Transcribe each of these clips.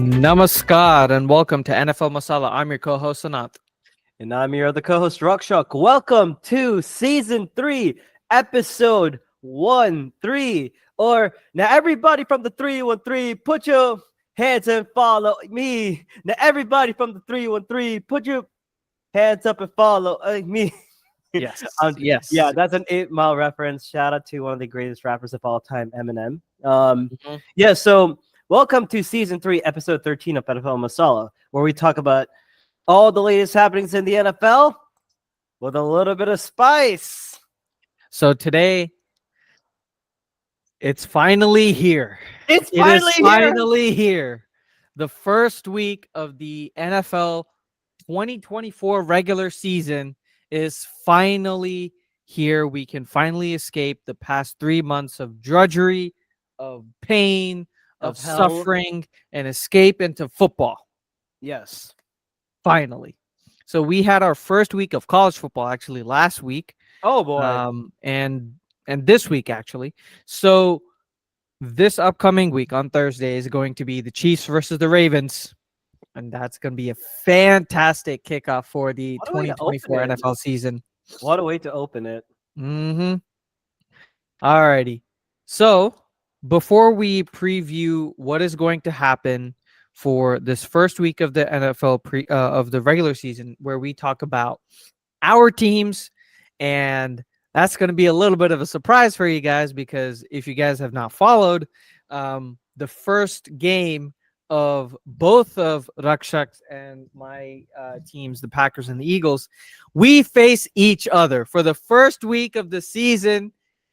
Namaskar and welcome to NFL Masala. I'm your co-host Sanat. And I'm your other co-host, Rakshak. Welcome to Season 3, Episode 1-3. Or, now everybody from the 313, put your hands and follow me. Now everybody from the 313, put your hands up and follow me. Yes. Yes. Yeah, that's an 8 Mile reference. Shout out to one of the greatest rappers of all time, Eminem. Yeah, so welcome to Season 3, Episode 13 of NFL Masala, where we talk about all the latest happenings in the NFL with a little bit of spice. So today, it's finally here. It is finally here. The first week of the NFL 2024 regular season is finally here. We can finally escape the past 3 months of drudgery, of pain, of suffering, and escape into football. Yes. Finally. So we had our first week of college football actually last week. Oh boy. And this week actually. So this upcoming week on Thursday is going to be the Chiefs versus the Ravens. And that's going to be a fantastic kickoff for the 2024 NFL season. What a way to open it. All righty. So before we preview what is going to happen for this first week of the NFL of the regular season, where we talk about our teams, and that's going to be a little bit of a surprise for you guys, because if you guys have not followed the first game of both of Rakshak's and my teams, the Packers and the Eagles, we face each other for the first week of the season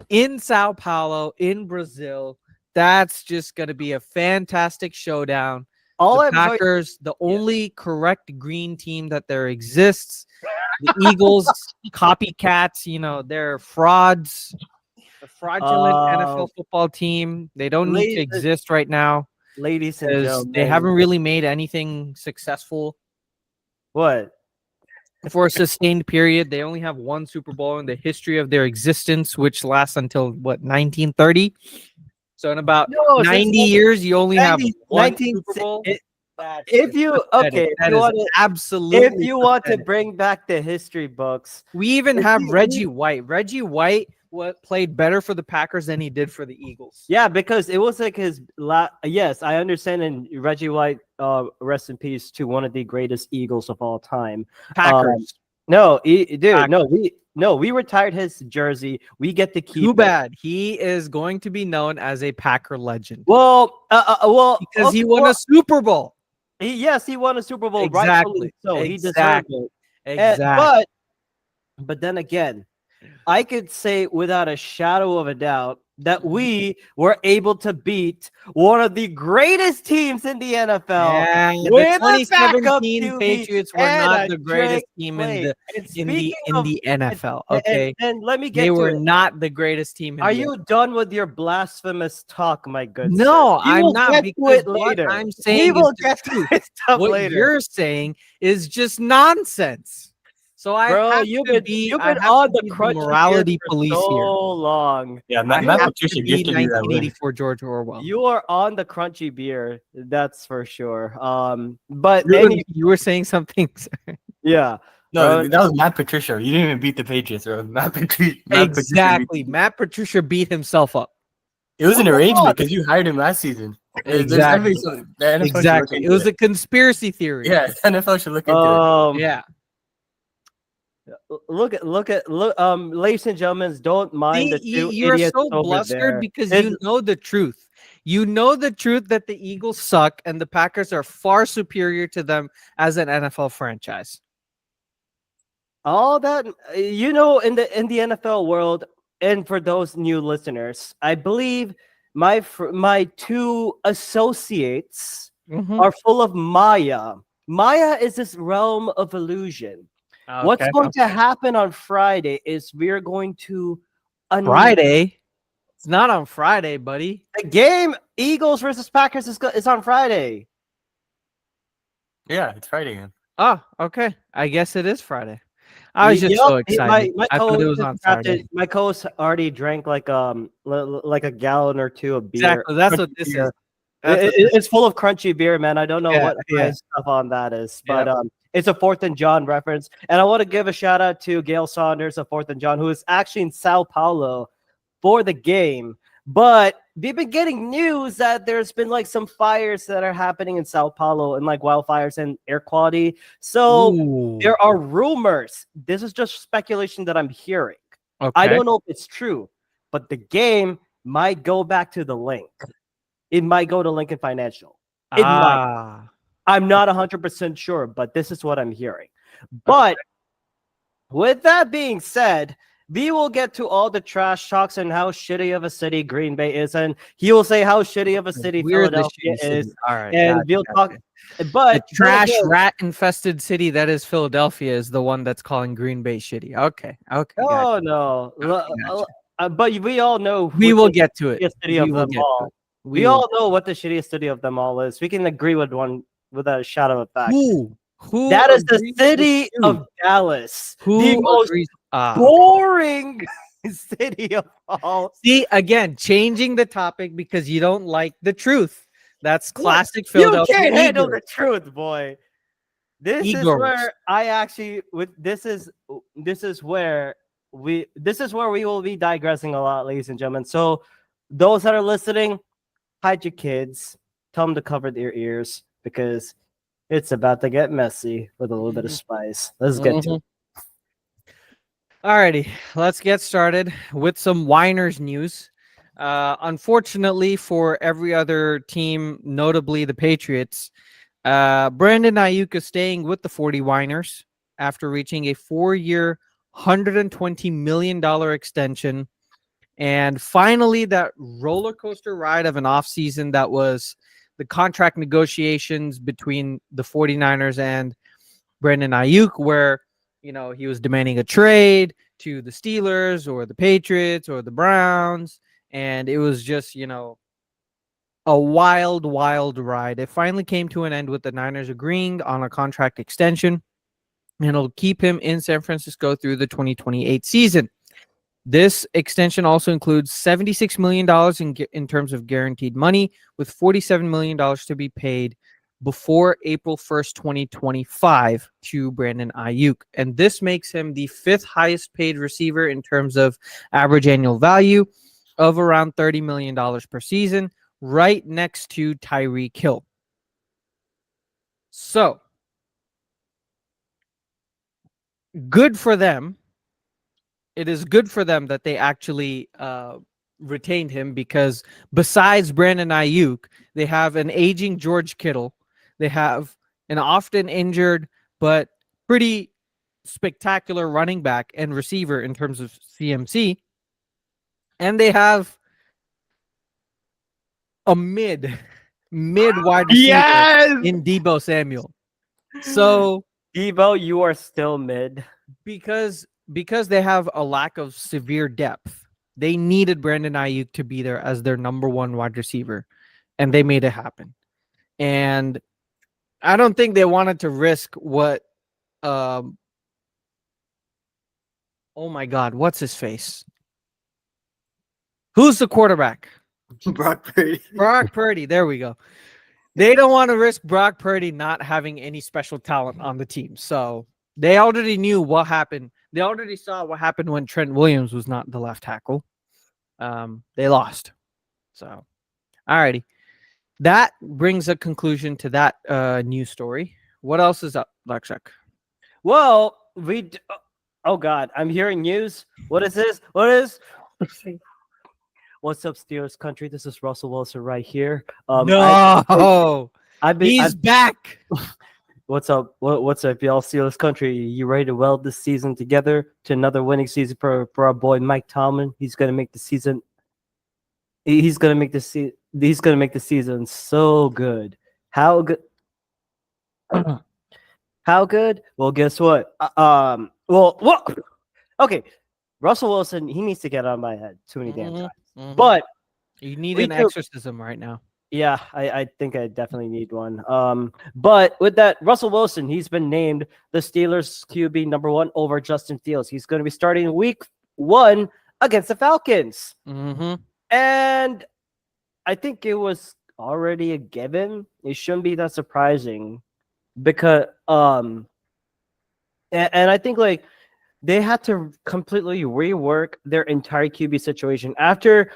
in Sao Paulo, in Brazil. That's just going to be a fantastic showdown. The Packers, the only correct green team that there exists. The Eagles, copycats, they're frauds. A fraudulent NFL football team. They don't need to exist right now. Ladies and gentlemen, they haven't really made anything successful. What? For a sustained period. They only have one Super Bowl in the history of their existence, which lasts until, 1930? So in about 90 years, you only have one Super Bowl. If you want to bring back the history books, we even have Reggie White. Reggie White played better for the Packers than he did for the Eagles. Yeah, because it was like his yes, I understand. And Reggie White, rest in peace to one of the greatest Eagles of all time. Packers. We retired his jersey. We get to keep. Too bad. He is going to be known as a Packer legend. Because he won a Super Bowl. He won a Super Bowl. Exactly. So exactly. He deserved it. Exactly. But then again, I could say without a shadow of a doubt that we were able to beat one of the greatest teams in the NFL. Yeah, the 2017 Patriots were not the greatest team in the NFL. Okay, and let me get they to were it. Not the greatest team. Are you done with your blasphemous talk, my good? No, sir? I'm not. Because what I'm saying we will get to it what later. You're saying is just nonsense. So you've been on the morality police so here. long. Yeah, Matt Patricia gifted you that win. For George Orwell. You are on the crunchy beer, that's for sure. But you were saying something. Yeah. No, that was Matt Patricia. You didn't even beat the Patriots, bro. Matt Patricia. Matt Patricia beat himself up. It was an arrangement because you hired him last season. Exactly. It was a conspiracy theory. Yeah, the NFL should look into it. Yeah. Look, ladies and gentlemen, don't mind the two You're idiots so over blustered there. because you know the truth. You know the truth that the Eagles suck and the Packers are far superior to them as an NFL franchise. All that in the NFL world, and for those new listeners, I believe my two associates are full of Maya. Maya is this realm of illusion. Okay, what's going to happen on Friday is we're going to Friday. It's not on Friday, buddy. The game Eagles versus Packers is on Friday. Yeah, it's Friday again. Oh, okay. I guess it is Friday. I was just so excited. I thought it was on Saturday. My co-host already drank like a gallon or two of beer. Exactly. That's what this is. It's full of crunchy beer, man. I don't know what yeah. stuff on that is, but it's a 4th and John reference. And I want to give a shout out to Gail Saunders of 4th and John, who is actually in Sao Paulo for the game. But we've been getting news that there's been like some fires that are happening in Sao Paulo and like wildfires and air quality. So Ooh. there are rumors. This is just speculation that I'm hearing. Okay. I don't know if it's true, but the game might go back to the link. It might go to Lincoln Financial. It might. I'm not 100% sure, but this is what I'm hearing. But with that being said, we will get to all the trash talks and how shitty of a city Green Bay is, and he will say how shitty of a city Philadelphia is. All right, and we'll talk. But the trash rat-infested city that is Philadelphia is the one that's calling Green Bay shitty. Okay. Oh no! But we all know we will get to it. City of them all. We all know what the shittiest city of them all is. We can agree with one without a shadow of fact. Who that is the city of Dallas. Who the most boring city of all. See, again, changing the topic because you don't like the truth. That's classic Philadelphia. You can't handle the truth, boy. This is where I actually this is where we will be digressing a lot, ladies and gentlemen. So those that are listening, hide your kids, tell them to cover their ears because it's about to get messy with a little bit of spice. Let's get to it. Alrighty, let's get started with some Winers news. Unfortunately for every other team, notably the Patriots, Brandon Ayuk is staying with the 40 Winers after reaching a 4-year, $120 million extension. And finally, that roller coaster ride of an offseason that was the contract negotiations between the 49ers and Brandon Ayuk, where, you know, he was demanding a trade to the Steelers or the Patriots or the Browns. And it was just, you know, a wild, wild ride. It finally came to an end with the Niners agreeing on a contract extension, and it'll keep him in San Francisco through the 2028 season. This extension also includes $76 million in terms of guaranteed money, with $47 million to be paid before April 1st, 2025 to Brandon Ayuk. And this makes him the 5th highest paid receiver in terms of average annual value of around $30 million per season, right next to Tyreek Hill. So, good for them. It is good for them that they actually retained him, because besides Brandon Ayuk, they have an aging George Kittle. They have an often injured but pretty spectacular running back and receiver in terms of CMC. And they have a mid wide receiver in Deebo Samuel. So Deebo, you are still mid. Because they have a lack of severe depth, they needed Brandon Ayuk to be there as their number 1 wide receiver, and they made it happen. And I don't think they wanted to risk what oh my God, what's his face? Who's the quarterback? Brock Purdy. Brock Purdy. There we go. They don't want to risk Brock Purdy not having any special talent on the team. So they already knew what happened. They already saw what happened when Trent Williams was not the left tackle. They lost. So, alrighty. That brings a conclusion to that news story. What else is up, Lakshak? Well, oh God, I'm hearing news. What is this? What is? What's up, Steelers country? This is Russell Wilson right here. No, he's back. What's up? What's up, y'all? Steelers country, you ready to weld this season together to another winning season for our boy Mike Tomlin? He's gonna make the season. He's gonna make the season so good. How good? How good? Well, guess what? Okay. Russell Wilson, he needs to get out of my head too many damn times. But you need an exorcism right now. Yeah, I think I definitely need one. But with that, Russell Wilson, he's been named the Steelers QB number 1 over Justin Fields. He's going to be starting week 1 against the Falcons. And I think it was already a given, it shouldn't be that surprising because and I think like they had to completely rework their entire QB situation after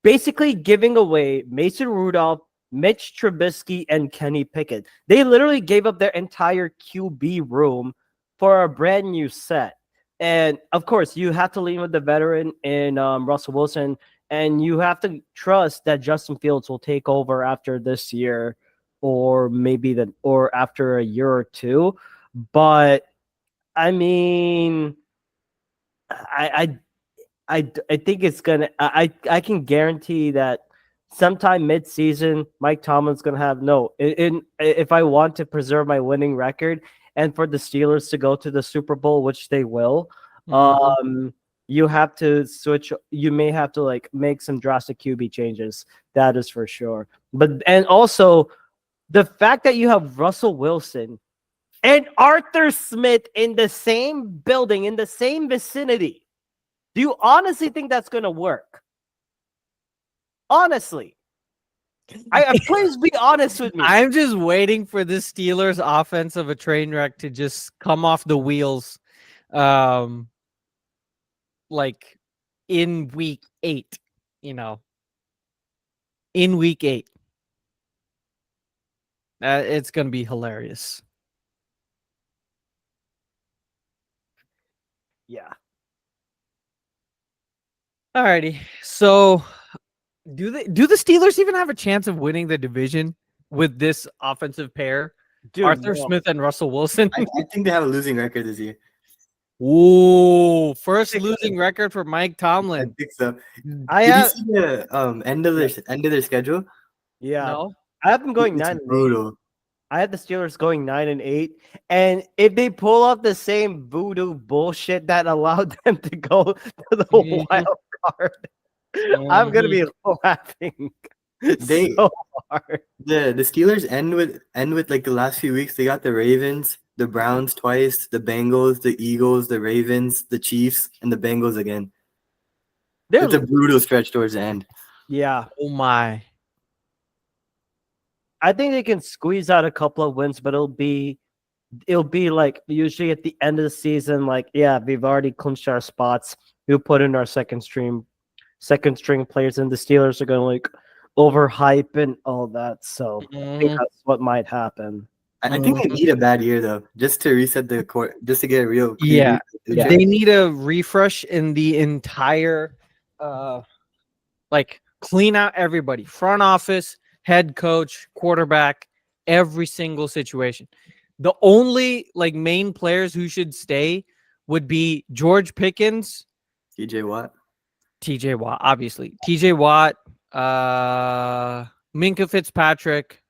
basically giving away Mason Rudolph, Mitch Trubisky, and Kenny Pickett. They literally gave up their entire QB room for a brand new set. And of course, you have to lean with the veteran in Russell Wilson, and you have to trust that Justin Fields will take over after this year, or maybe or after a year or two. But I mean, I I think it's gonna. I can guarantee that sometime mid-season, Mike Tomlin's gonna have no. If I want to preserve my winning record and for the Steelers to go to the Super Bowl, which they will, you have to switch. You may have to like make some drastic QB changes. That is for sure. And also the fact that you have Russell Wilson and Arthur Smith in the same building, in the same vicinity. Do you honestly think that's going to work? Honestly. Please be honest with me. I'm just waiting for the Steelers offense of a train wreck to just come off the wheels like in week 8, in week 8. It's going to be hilarious. Yeah. Alrighty. So do the Steelers even have a chance of winning the division with this offensive pair? Dude, Arthur no. Smith and Russell Wilson? I think they have a losing record this year. Ooh, first losing record for Mike I Tomlin. think so. I Did have, you see the end of their schedule? yeah. No? I have them going It's 9-8. brutal. I had the Steelers going 9-8, and if they pull off the same voodoo bullshit that allowed them to go to the wild card, I'm gonna be laughing so hard. The Steelers end with like the last few weeks. They got the Ravens, the Browns twice, the Bengals, the Eagles, the Ravens, the Chiefs, and the Bengals again. It's a brutal stretch towards the end. Yeah. Oh my. I think they can squeeze out a couple of wins, but it'll be like usually at the end of the season, like, yeah, we've already clinched our spots. We'll put in our second string players, and the Steelers are gonna like overhype and all that. So I think that's what might happen. I think they need a bad year though, just to reset the court, just to get a real Yeah. clean They need a refresh in the entire like clean out everybody. Front office, head coach, quarterback, every single situation. The only like main players who should stay would be George Pickens, TJ Watt, obviously. TJ Watt, Minka Fitzpatrick.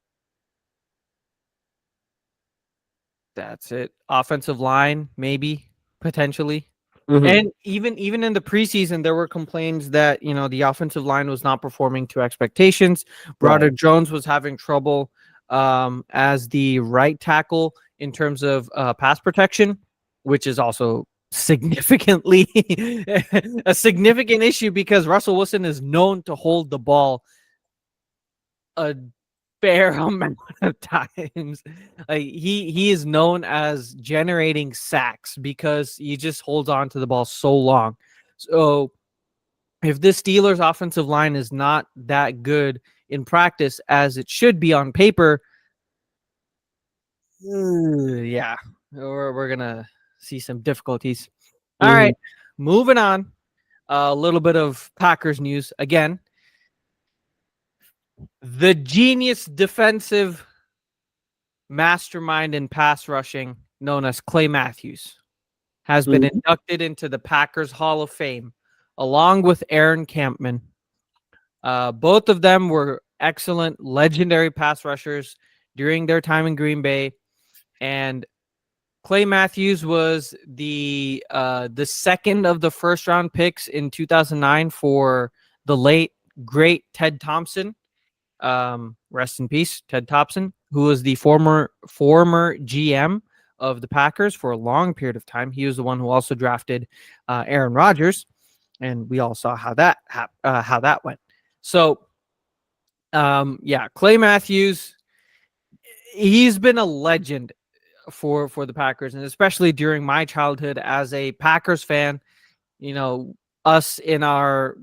That's it. Offensive line, maybe, potentially. And even in the preseason, there were complaints that the offensive line was not performing to expectations. Broderick Jones was having trouble as the right tackle in terms of pass protection, which is also significantly a significant issue because Russell Wilson is known to hold the ball a fair amount of times. Like he is known as generating sacks because he just holds on to the ball so long. So if this Steelers offensive line is not that good in practice as it should be on paper, yeah, we're gonna see some difficulties. All right, moving on. A little bit of Packers news again. The genius defensive mastermind in pass rushing, known as Clay Matthews, has been inducted into the Packers Hall of Fame, along with Aaron Campman. Both of them were excellent, legendary pass rushers during their time in Green Bay, and Clay Matthews was the second of the first round picks in 2009 for the late great Ted Thompson. Rest in peace, Ted Thompson, who was the former GM of the Packers for a long period of time. He was the one who also drafted Aaron Rodgers, and we all saw how that went. So Yeah, Clay Matthews, he's been a legend for the Packers, and especially during my childhood as a Packers fan. You know, us in our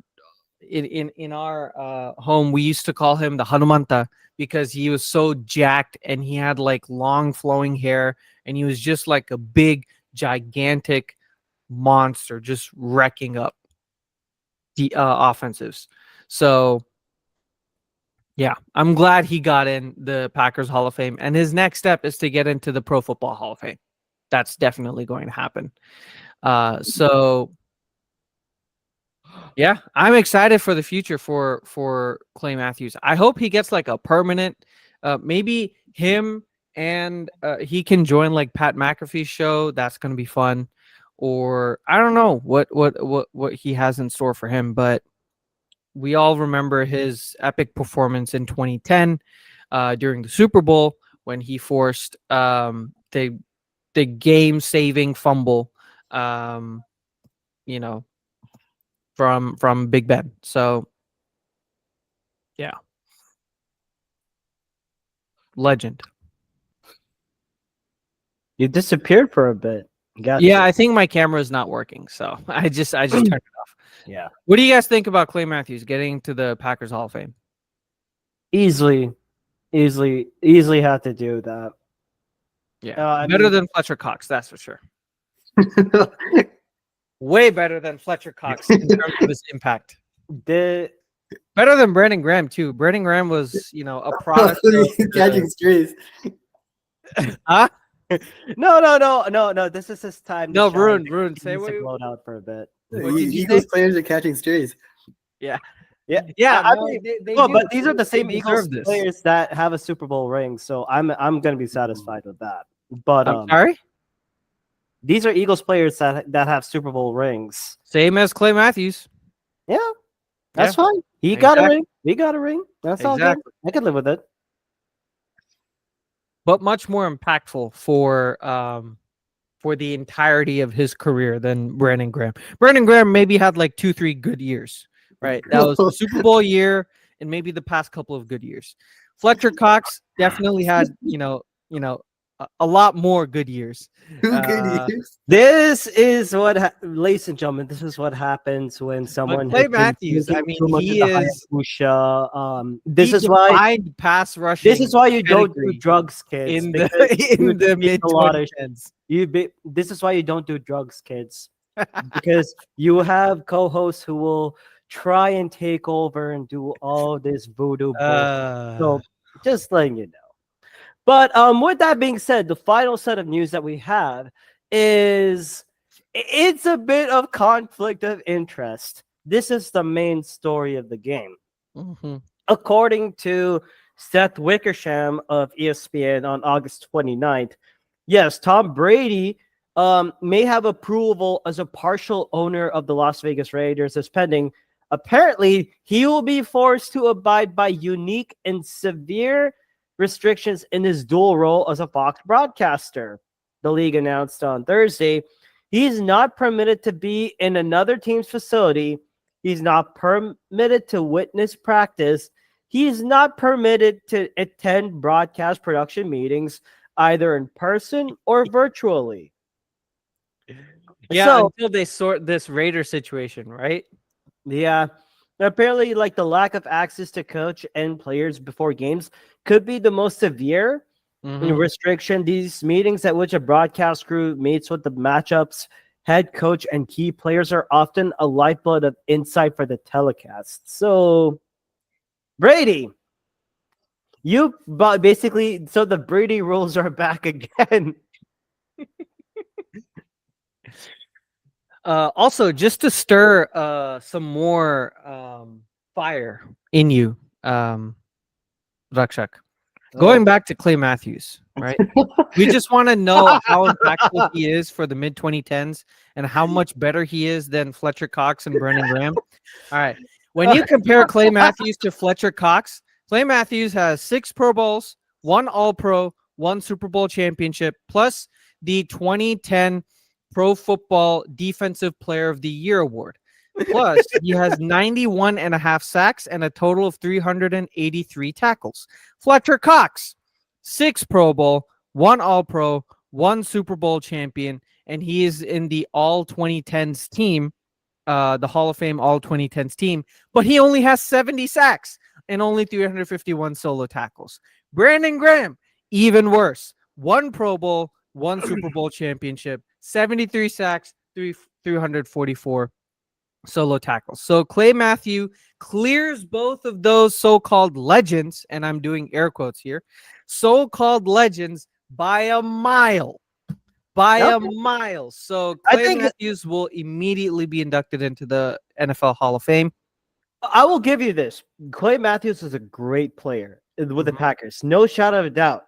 home, we used to call him the Hanumanta because he was so jacked and he had like long flowing hair and he was just like a big gigantic monster just wrecking up the offensives. So yeah, I'm glad he got in the Packers Hall of Fame, and his next step is to get into the Pro Football Hall of Fame. That's definitely going to happen. So yeah, I'm excited for the future for Clay Matthews. I hope he gets like a permanent, maybe him and he can join like Pat McAfee's show. That's going to be fun. Or I don't know what he has in store for him, but we all remember his epic performance in 2010 during the Super Bowl when he forced the game-saving fumble, you know, from Big Ben. So yeah, legend. You disappeared for a bit. Yeah, I think my camera is not working, so I just turned it off. Yeah. What do you guys think about Clay Matthews getting to the Packers Hall of Fame? Easily have to do that. Yeah, better than Fletcher Cox, that's for sure. Way better than Fletcher Cox in terms of his impact. Better than Brandon Graham too. Brandon Graham was, a product of catching strays. Huh? No. This is his time. No, Rune. Say what. what? Blown out for a bit. Eagles players are catching strays. Yeah. I mean, but these are the same Eagles this. players that have a Super Bowl ring, so I'm gonna be satisfied with that. But I'm sorry. These are Eagles players that have Super Bowl rings. Same as Clay Matthews. Yeah, that's fine. He got a ring. He got a ring. That's all good. I could live with it. But much more impactful for the entirety of his career than Brandon Graham. Brandon Graham maybe had like 2-3 good years, right? That was the Super Bowl year and maybe the past couple of good years. Fletcher Cox definitely had, a lot more good years. This is what, ladies and gentlemen, this is what happens when someone. Clay Matthews, I mean, he is. This is why pass rushing. This is why you don't do drugs, kids. In the mid-2010s. This is why you don't do drugs, kids, because you have co-hosts who will try and take over and do all this voodoo. So just letting you know. But with that being said, the final set of news that we have is it's a bit of conflict of interest. This is the main story of the game. Mm-hmm. According to Seth Wickersham of ESPN on August 29th, yes, Tom Brady may have approval as a partial owner of the Las Vegas Raiders as pending. Apparently, he will be forced to abide by unique and severe restrictions in his dual role as a Fox broadcaster. The league announced on Thursday he's not permitted to be in another team's facility. He's not permitted to witness practice. He's not permitted to attend broadcast production meetings, either in person or virtually. Yeah, until they sort this Raider situation, right? Yeah. Apparently, like the lack of access to coach and players before games could be the most severe restriction. These meetings at which a broadcast crew meets with the matchups, head coach, and key players are often a lifeblood of insight for the telecast. So, Brady, you basically, so the Brady rules are back again. Also, just to stir some more fire in you, Rakshak. Going back to Clay Matthews, right? We just want to know how impactful he is for the mid-2010s and how much better he is than Fletcher Cox and Brandon Graham. All right. When you compare Clay Matthews to Fletcher Cox, Clay Matthews has 6 Pro Bowls, 1 All-Pro, 1 Super Bowl championship, plus the 2010 Pro Football Defensive Player of the Year award. Plus, he has 91 and a half sacks and a total of 383 tackles. Fletcher Cox, 6 Pro Bowl, 1 All-Pro, 1 Super Bowl champion, and he is in the All 2010s team, the Hall of Fame All 2010s team, but he only has 70 sacks and only 351 solo tackles. Brandon Graham, even worse, 1 Pro Bowl, 1 Super Bowl championship, 73 sacks, 344 solo tackles. So Clay Matthew clears both of those so-called legends, and I'm doing air quotes here, so-called legends by a mile. A mile. So Clay Matthews will immediately be inducted into the NFL Hall of Fame. I will give you this. Clay Matthews is a great player with the Packers. No shadow of a doubt.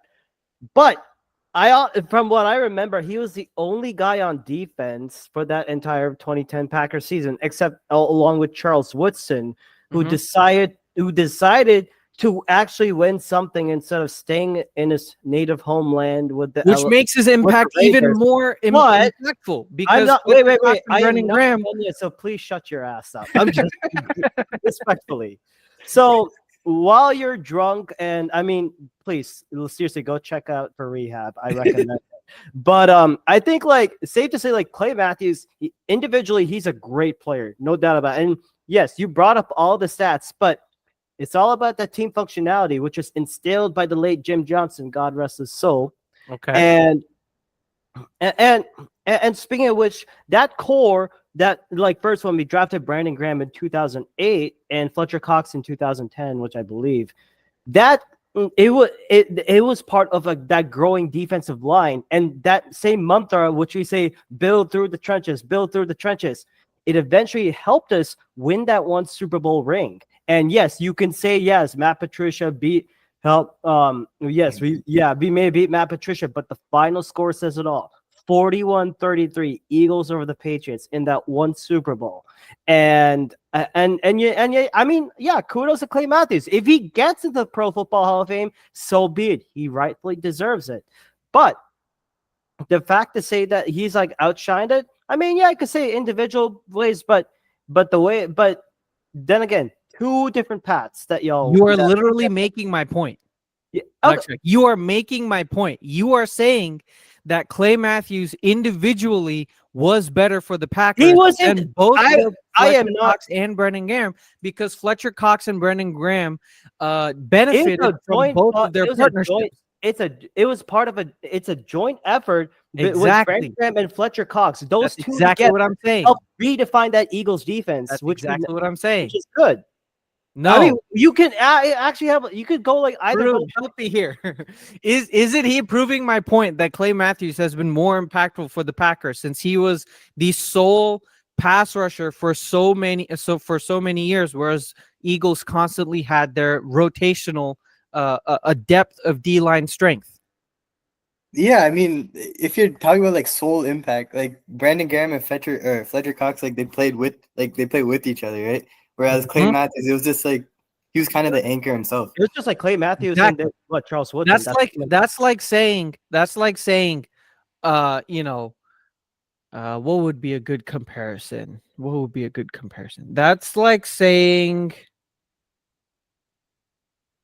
But from what I remember, he was the only guy on defense for that entire 2010 Packers season, except along with Charles Woodson, who decided to actually win something instead of staying in his native homeland with the which makes his impact even more impactful because wait. I am not Graham. So please shut your ass up. I'm just respectfully. So while you're drunk, and I mean, please seriously go check out for rehab. I recommend it. But I think safe to say Clay Matthews individually, he's a great player, no doubt about it. And yes, you brought up all the stats, but it's all about that team functionality, which was instilled by the late Jim Johnson, God rest his soul. Okay. And speaking of which, that core that first when we drafted Brandon Graham in 2008 and Fletcher Cox in 2010, which I believe that it was part of that growing defensive line, and that same mantra which we say build through the trenches, it eventually helped us win that one Super Bowl ring. And yes, you can say yes, Matt Patricia we may beat Matt Patricia, but the final score says it all. 41-33 Eagles over the Patriots in that one Super Bowl. And I mean, kudos to Clay Matthews. If he gets into the Pro Football Hall of Fame, so be it. He rightfully deserves it. But the fact to say that he's outshined it, I mean, I could say individual ways, but then again, two different paths that you are literally making my point. Yeah, okay. You are making my point. You are saying that Clay Matthews individually was better for the Packers. He wasn't both Fletcher Cox and Brendan Graham, because Fletcher Cox and Brendan Graham benefited from both of their partnerships. It's a joint effort with Brendan Graham and Fletcher Cox. Those two exactly what I'm saying. Help redefine that Eagles defense. That's exactly what I'm saying. Which is good. No, I mean, you can actually you could go either. Help me here. Is it he proving my point that Clay Matthews has been more impactful for the Packers since he was the sole pass rusher for so many years, whereas Eagles constantly had their rotational a depth of D-line strength? Yeah, I mean, if you're talking about sole impact, Brandon Graham and Fletcher Cox, they played with each other, right? Whereas Clay Matthews, it was just he was kind of the anchor himself. It was just Clay Matthews and Charles Woodson. That's like saying, what would be a good comparison? That's like saying,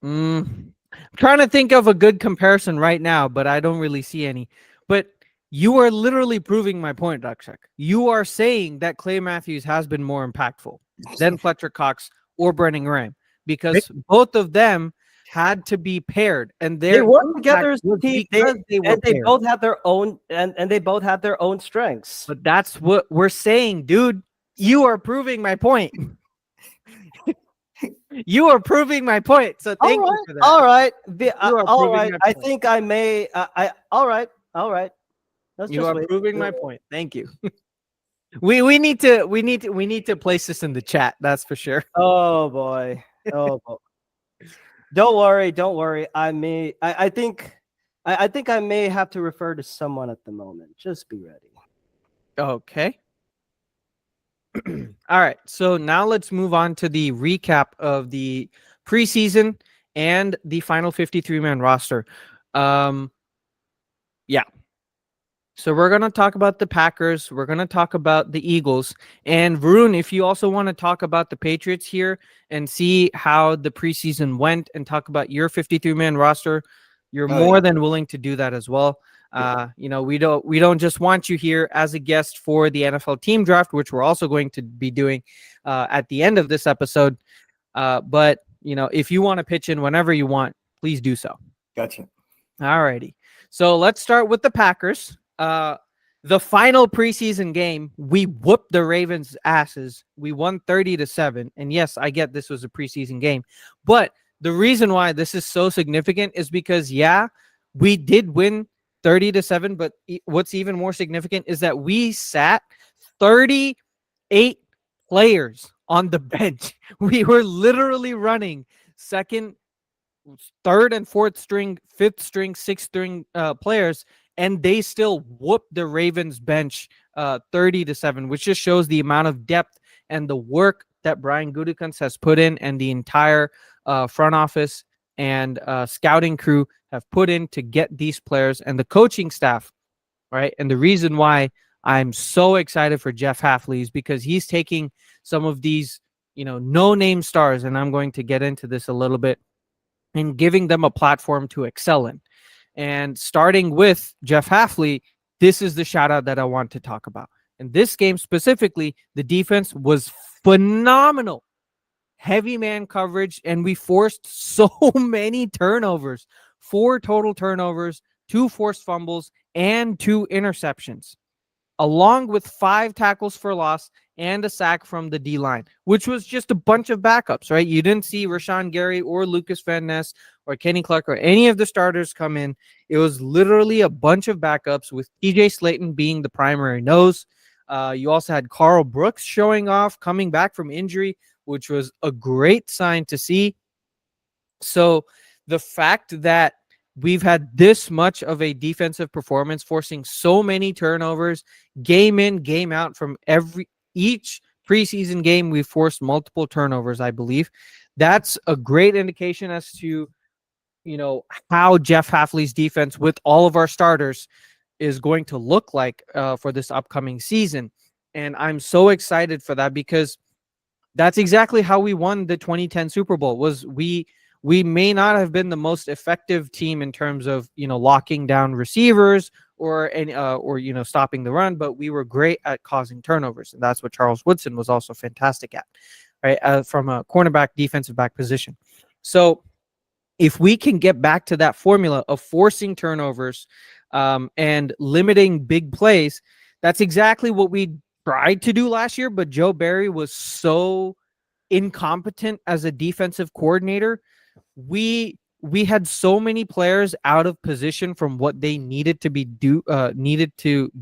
I'm trying to think of a good comparison right now, but I don't really see any. But you are literally proving my point, Dakshak. You are saying that Clay Matthews has been more impactful than Fletcher Cox or Brendan Graham, because both of them had to be paired, and they work together as a team. They both have their own, and they both have their own strengths. But that's what we're saying, dude. You are proving my point. You are proving my point. So thank you for that. All right. All right. I think I may. All right. You are proving my point. Thank you. We need to place this in the chat. That's for sure. Oh boy. Oh. Don't worry. I think I may have to refer to someone at the moment. Just be ready. Okay. All right. So now let's move on to the recap of the preseason and the final 53-man roster. Yeah. So we're going to talk about the Packers. We're going to talk about the Eagles. And Varun, if you also want to talk about the Patriots here and see how the preseason went and talk about your 53-man roster, you're more than willing to do that as well. We don't just want you here as a guest for the NFL team draft, which we're also going to be doing at the end of this episode. But if you want to pitch in whenever you want, please do so. Gotcha. All righty. So let's start with the Packers. The final preseason game, we whooped the Ravens' asses. We won 30-7. And yes, I get this was a preseason game. But the reason why this is so significant is because, we did win 30-7. But what's even more significant is that we sat 38 players on the bench. We were literally running second, third, and fourth string, fifth string, sixth string players, and they still whooped the Ravens bench 30-7, which just shows the amount of depth and the work that Brian Gutekunst has put in, and the entire front office and scouting crew have put in to get these players, and the coaching staff, right? And the reason why I'm so excited for Jeff Hafley is because he's taking some of these, no-name stars, and I'm going to get into this a little bit, and giving them a platform to excel in. And starting with Jeff Hafley, this is the shout out that I want to talk about. In this game specifically, the defense was phenomenal. Heavy man coverage, and we forced so many turnovers. 4 total turnovers, 2 forced fumbles, and 2 interceptions, along with 5 tackles for loss and a sack from the D-line, which was just a bunch of backups, right? You didn't see Rashawn Gary or Lucas Van Ness or Kenny Clark or any of the starters come in. It was literally a bunch of backups, with TJ Slayton being the primary nose. You also had Carl Brooks showing off, coming back from injury, which was a great sign to see. So the fact that we've had this much of a defensive performance, forcing so many turnovers, game in, game out, from each preseason game, we forced multiple turnovers, I believe. That's a great indication as to, how Jeff Hafley's defense with all of our starters is going to look like for this upcoming season. And I'm so excited for that, because that's exactly how we won the 2010 Super Bowl. Was we may not have been the most effective team in terms of, locking down receivers or stopping the run, but we were great at causing turnovers. And that's what Charles Woodson was also fantastic at, right? From a cornerback, defensive back position. So if we can get back to that formula of forcing turnovers and limiting big plays, that's exactly what we tried to do last year. But Joe Barry was so incompetent as a defensive coordinator. We had so many players out of position from what they needed to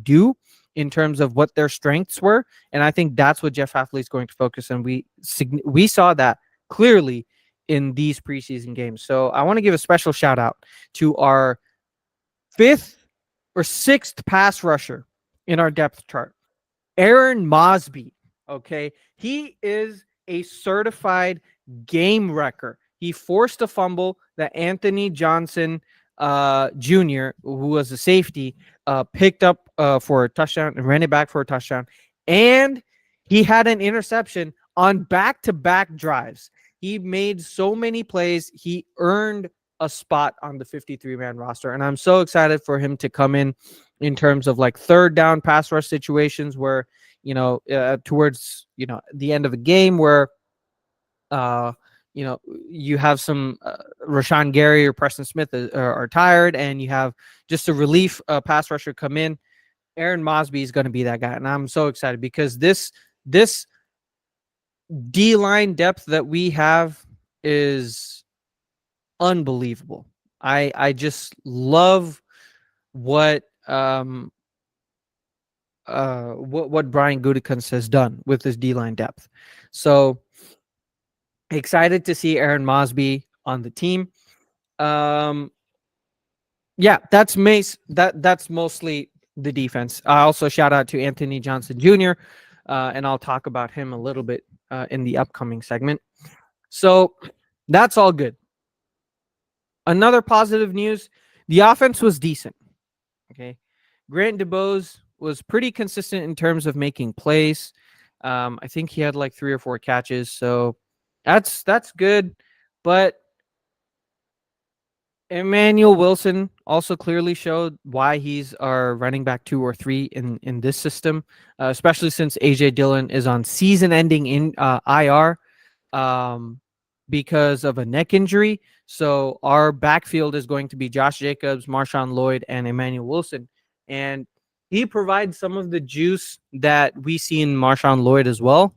do in terms of what their strengths were, and I think that's what Jeff Hafley is going to focus on. We saw that clearly in these preseason games. So I want to give a special shout out to our 5th or 6th pass rusher in our depth chart, Aaron Mosby. Okay, he is a certified game wrecker. He forced a fumble that Anthony Johnson Jr., who was a safety, picked up for a touchdown and ran it back for a touchdown. And he had an interception on back-to-back drives. He made so many plays. He earned a spot on the 53-man roster. And I'm so excited for him to come in terms of like third down pass rush situations where, towards, the end of the game where, you have some Rashawn Gary or Preston Smith are tired, and you have just a relief pass rusher come in. Aaron Mosby is going to be that guy. And I'm so excited because this D-line depth that we have is unbelievable. I just love what Brian Gutekunst has done with his D-line depth. So excited to see Aaron Mosby on the team. That's mostly the defense. I also shout out to Anthony Johnson Jr., and I'll talk about him a little bit in the upcoming segment. So that's all good. Another positive news, the offense was decent. Okay. Grant DeBose was pretty consistent in terms of making plays. I think he had like 3 or 4 catches, so that's good. But Emmanuel Wilson also clearly showed why he's our running back 2 or 3 in this system, especially since AJ Dillon is on season-ending in IR because of a neck injury. So our backfield is going to be Josh Jacobs, Marshawn Lloyd, and Emmanuel Wilson, and he provides some of the juice that we see in Marshawn Lloyd as well,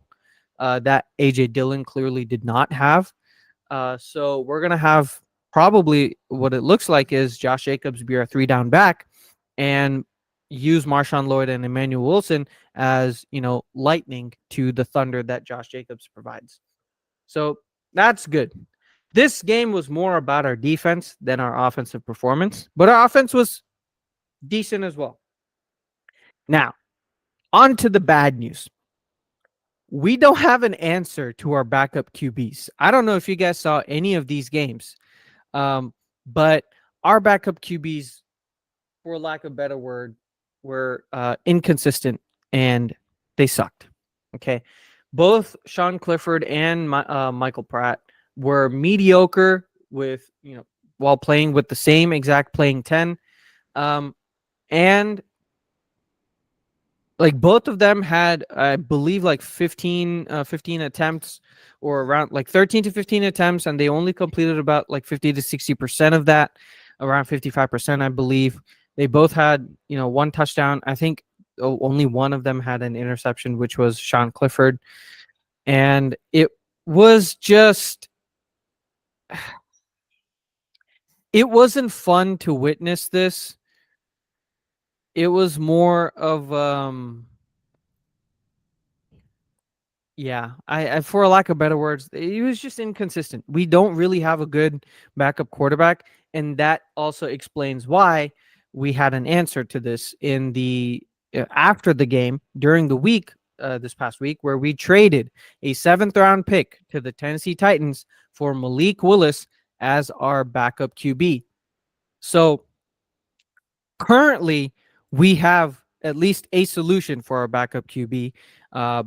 that AJ Dillon clearly did not have. So we're gonna have probably what it looks like is Josh Jacobs be our 3-down back and use Marshawn Lloyd and Emmanuel Wilson as, lightning to the thunder that Josh Jacobs provides. So that's good. This game was more about our defense than our offensive performance, but our offense was decent as well. Now, on to the bad news. We don't have an answer to our backup QBs. I don't know if you guys saw any of these games. But our backup QBs, for lack of a better word, were inconsistent and they sucked. Okay. Both Sean Clifford and Michael Pratt were mediocre with, while playing with the same exact playing 10. And like both of them had, I believe, like 15 attempts, or around like 13 to 15 attempts, and they only completed about like 50 to 60% of that, around 55%, I believe. They both had, 1 touchdown. I think only one of them had an interception, which was Sean Clifford. And it was just, it wasn't fun to witness this. It was more of, I for lack of better words, he was just inconsistent. We don't really have a good backup quarterback, and that also explains why we had an answer to this in the after the game during the week, this past week, where we traded a 7th-round pick to the Tennessee Titans for Malik Willis as our backup QB. So currently, we have at least a solution for our backup QB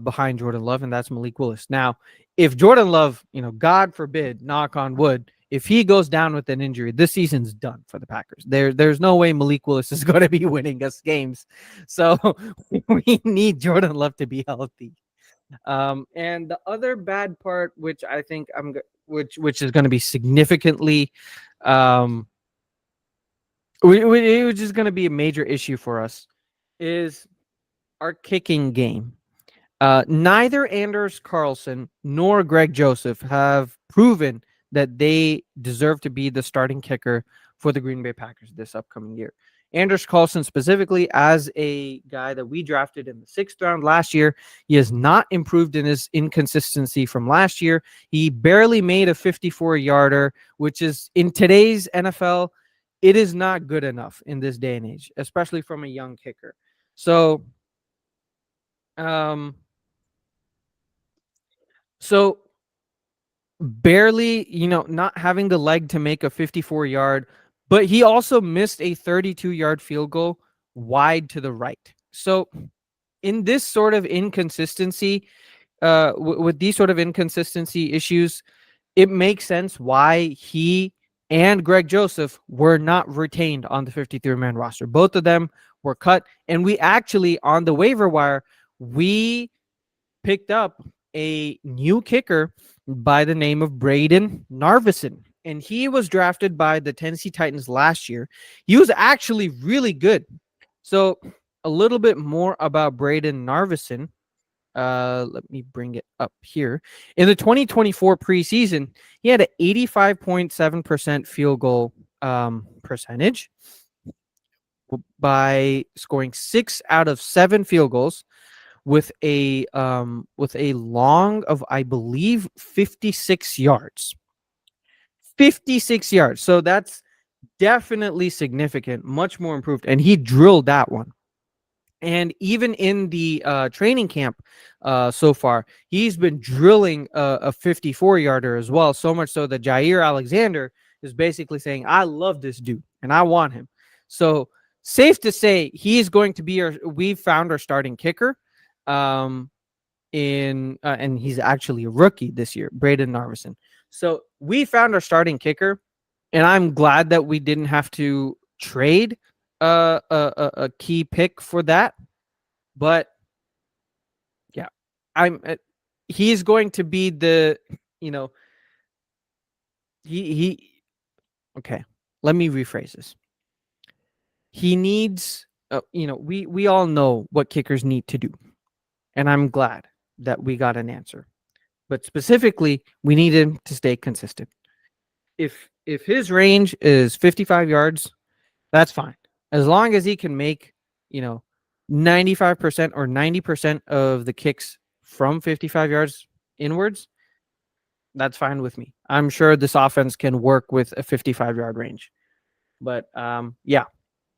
behind Jordan Love, and that's Malik Willis. Now, if Jordan Love, God forbid, knock on wood, if he goes down with an injury, this season's done for the Packers. There's no way Malik Willis is going to be winning us games. So we need Jordan Love to be healthy. And the other bad part, which I think which is going to be significantly, which is going to be a major issue for us, is our kicking game. Neither Anders Carlson nor Greg Joseph have proven that they deserve to be the starting kicker for the Green Bay Packers this upcoming year. Anders Carlson specifically, as a guy that we drafted in the 6th round last year, he has not improved in his inconsistency from last year. He barely made a 54-yarder, which is, in today's NFL, it is not good enough in this day and age, especially from a young kicker. So, barely, not having the leg to make a 54-yard, but he also missed a 32-yard field goal wide to the right. So in this sort of inconsistency, with these sort of inconsistency issues, it makes sense why he and Greg Joseph were not retained on the 53-man roster. Both of them were cut, and we actually, on the waiver wire, we picked up a new kicker by the name of Braden Narvison, and he was drafted by the Tennessee Titans last year. He was actually really good. So a little bit more about Braden Narvison. Let me bring it up here. In the 2024 preseason, he had an 85.7% field goal percentage by scoring 6 out of 7 field goals with a long of, I believe, 56 yards. 56 yards. So that's definitely significant, much more improved. And he drilled that one. And even in the training camp so far, he's been drilling a 54-yarder as well, so much so that Jair Alexander is basically saying, I love this dude, and I want him. So safe to say he's going to be we've found our starting kicker. And he's actually a rookie this year, Braden Narvison. So we found our starting kicker, and I'm glad that we didn't have to trade a key pick for that. But yeah, he's going to be the, he okay. Let me rephrase this. He needs, we all know what kickers need to do, and I'm glad that we got an answer. But specifically, we need him to stay consistent. If his range is 55 yards, that's fine. As long as he can make, 95% or 90% of the kicks from 55 yards inwards, that's fine with me. I'm sure this offense can work with a 55-yard range. But yeah.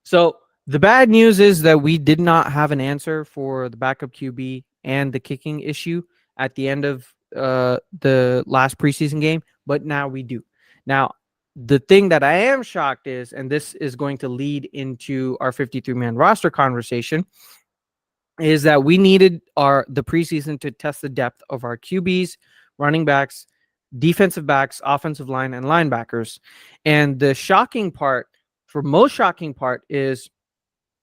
So the bad news is that we did not have an answer for the backup QB and the kicking issue at the end of the last preseason game, but now we do. Now, the thing that I am shocked is, and this is going to lead into our 53-man roster conversation, is that we needed the preseason to test the depth of our QBs, running backs, defensive backs, offensive line, and linebackers. And the most shocking part is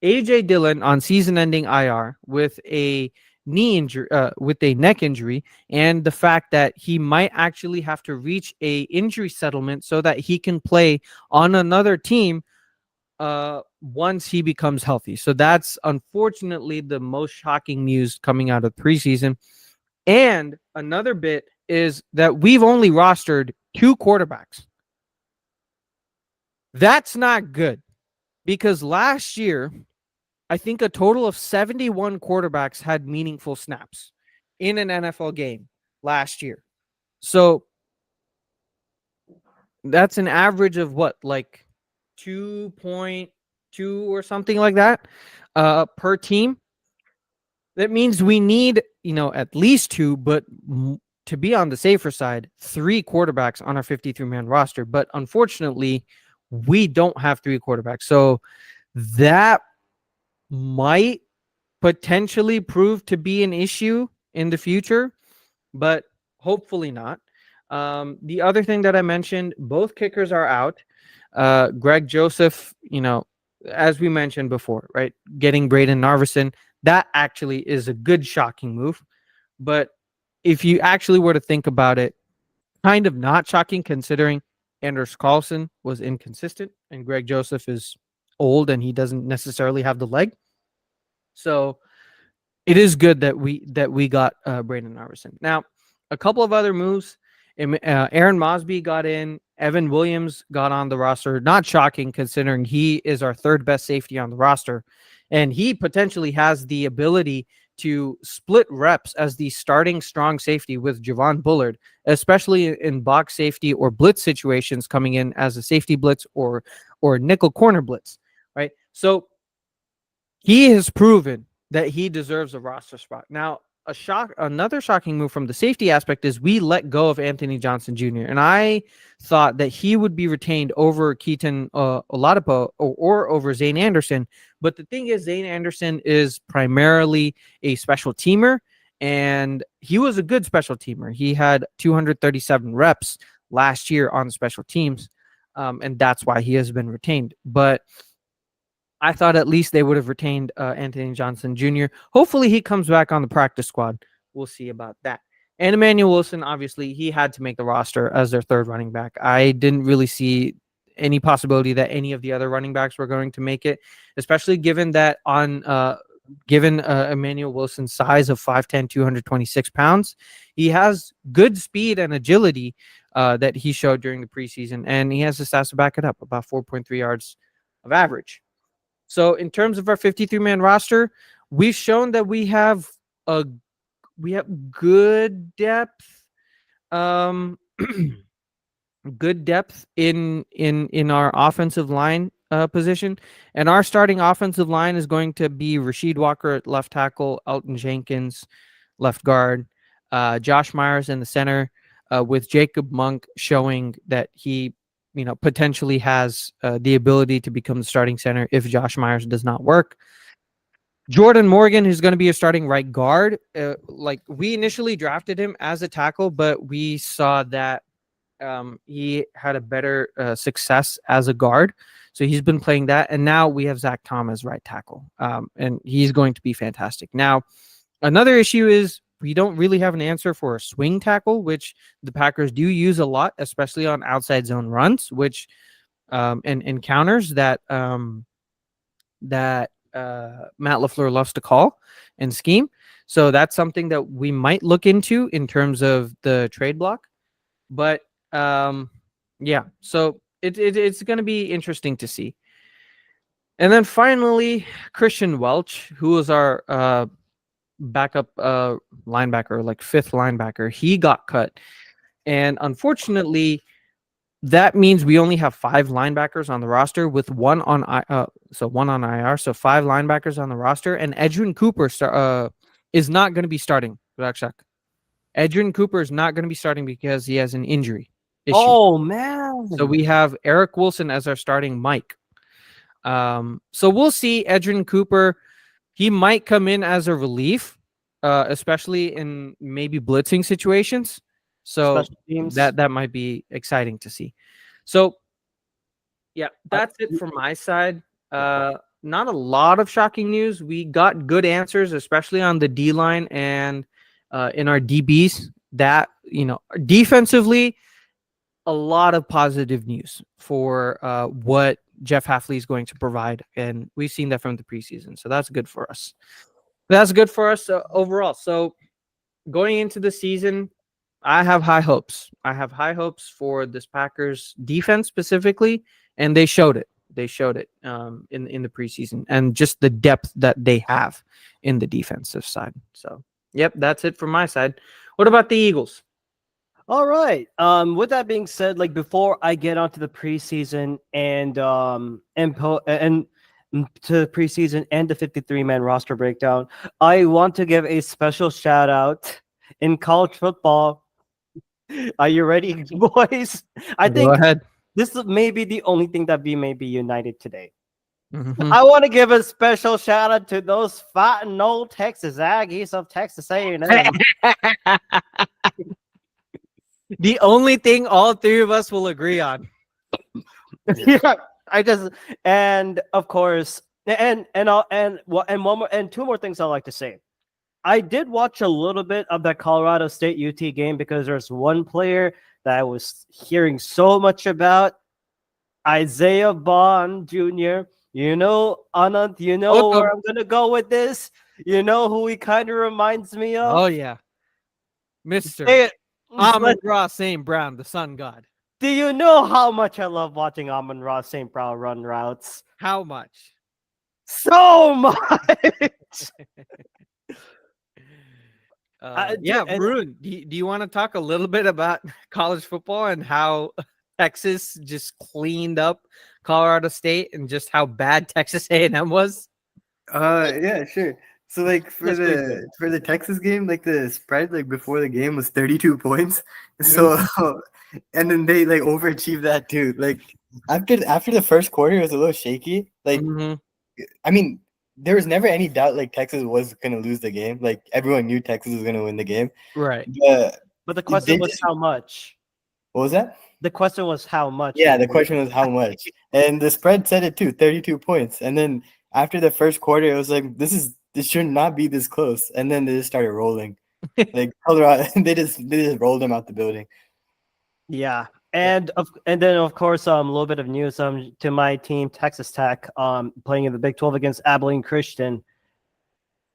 AJ Dillon on season-ending IR with a knee injury, with a neck injury, and the fact that he might actually have to reach a injury settlement so that he can play on another team once he becomes healthy. So that's unfortunately the most shocking news coming out of preseason. And another bit is that we've only rostered 2 quarterbacks. That's not good, because last year, I think a total of 71 quarterbacks had meaningful snaps in an NFL game last year. So that's an average of what, like 2.2 or something like that per team. That means we need, at least 2, but to be on the safer side, 3 quarterbacks on our 53-man roster. But unfortunately, we don't have 3 quarterbacks. So that might potentially prove to be an issue in the future, but hopefully not. The other thing that I mentioned, both kickers are out. Greg Joseph, as we mentioned before, right? Getting Braden Narvison, that actually is a good shocking move. But if you actually were to think about it, kind of not shocking, considering Anders Carlson was inconsistent and Greg Joseph is old and he doesn't necessarily have the leg. So it is good that we got Braden Narvison. Now, a couple of other moves. Aaron Mosby got in. Evan Williams got on the roster. Not shocking, considering he is our 3rd best safety on the roster. And he potentially has the ability to split reps as the starting strong safety with Javon Bullard, especially in box safety or blitz situations, coming in as a safety blitz or nickel corner blitz, right? So he has proven that he deserves a roster spot. Now, another shocking move from the safety aspect is we let go of Anthony Johnson Jr. And I thought that he would be retained over Keaton Oladipo or over Zane Anderson. But the thing is, Zane Anderson is primarily a special teamer, and he was a good special teamer. He had 237 reps last year on special teams, and that's why he has been retained. But I thought at least they would have retained Anthony Johnson Jr. Hopefully he comes back on the practice squad. We'll see about that. And Emmanuel Wilson, obviously, he had to make the roster as their 3rd running back. I didn't really see any possibility that any of the other running backs were going to make it, especially given that given Emmanuel Wilson's size of 5'10", 226 pounds, he has good speed and agility that he showed during the preseason, and he has the stats to back it up, about 4.3 yards of average. So in terms of our 53-man roster, we've shown that we have good depth, good depth in our offensive line position, and our starting offensive line is going to be Rasheed Walker at left tackle, Elton Jenkins left guard, Josh Myers in the center, with Jacob Monk showing that he potentially has the ability to become the starting center if Josh Myers does not work. Jordan Morgan, who's going to be a starting right guard. Like we initially drafted him as a tackle, but we saw that he had a better success as a guard. So he's been playing that. And now we have Zach Thomas right tackle. And he's going to be fantastic. Now, another issue is we don't really have an answer for a swing tackle, which the Packers do use a lot, especially on outside zone runs, which and encounters that Matt LaFleur loves to call and scheme. So that's something that we might look into in terms of the trade block. But yeah, so it's going to be interesting to see. And then finally, Christian Welch, who was our backup linebacker, like fifth linebacker, he got cut. And unfortunately, that means we only have 5 linebackers on the roster with one on IR, so 5 linebackers on the roster, and Edgerrin Cooper is not going to be starting. Edgerrin Cooper is not going to be starting because he has an injury issue. Oh man! So we have Eric Wilson as our starting Mike. So we'll see. Edgerrin Cooper, he might come in as a relief, especially in maybe blitzing situations. So that might be exciting to see. So yeah, that's it from my side. Not a lot of shocking news. We got good answers, especially on the D line and in our DBs. That defensively, a lot of positive news for what Jeff Hafley is going to provide, and we've seen that from the preseason. So that's good for us. That's good for us overall. So going into the season, I have high hopes. I have high hopes for this Packers defense specifically, and they showed it. They showed it in the preseason, and just the depth that they have in the defensive side. So, yep, that's it from my side. What about the Eagles? All right. With that being said, like before I get onto the preseason and to the preseason and the 53-man roster breakdown, I want to give a special shout out in college football. Are you ready, boys? I think this may be the only thing that we may be united today. Mm-hmm. I want to give a special shout out to those fighting old Texas Aggies of Texas A&M. The only thing all 3 of us will agree on. Yeah, and of course, and one more and 2 more things I'd like to say. I did watch a little bit of that Colorado State UT game because there's one player that I was hearing so much about, Isaiah Bond Jr. Anand, where I'm gonna go with this. You know who he kind of reminds me of? Oh yeah, Mr. Amon-Ra St. Brown, the sun god. Do you know how much I love watching Amon-Ra St. Brown run routes? How much? So much. Varun, do you want to talk a little bit about college football and how Texas just cleaned up Colorado State and just how bad Texas A&M was? Yeah, sure. So like for the Texas game, like the spread like before the game was 32 points. So and then they like overachieved that too. Like after the first quarter, it was a little shaky. Like I mean, there was never any doubt like Texas was gonna lose the game. Like everyone knew Texas was gonna win the game. Right. But the question was how much? What was that? The question was how much. Yeah, the question was how much. And the spread said it too, 32 points. And then after the first quarter, it was like this should not be this close. And then they just started rolling. Like Colorado, they just rolled them out the building. Yeah. And then of course a little bit of news to my team, Texas Tech, playing in the Big 12 against Abilene Christian.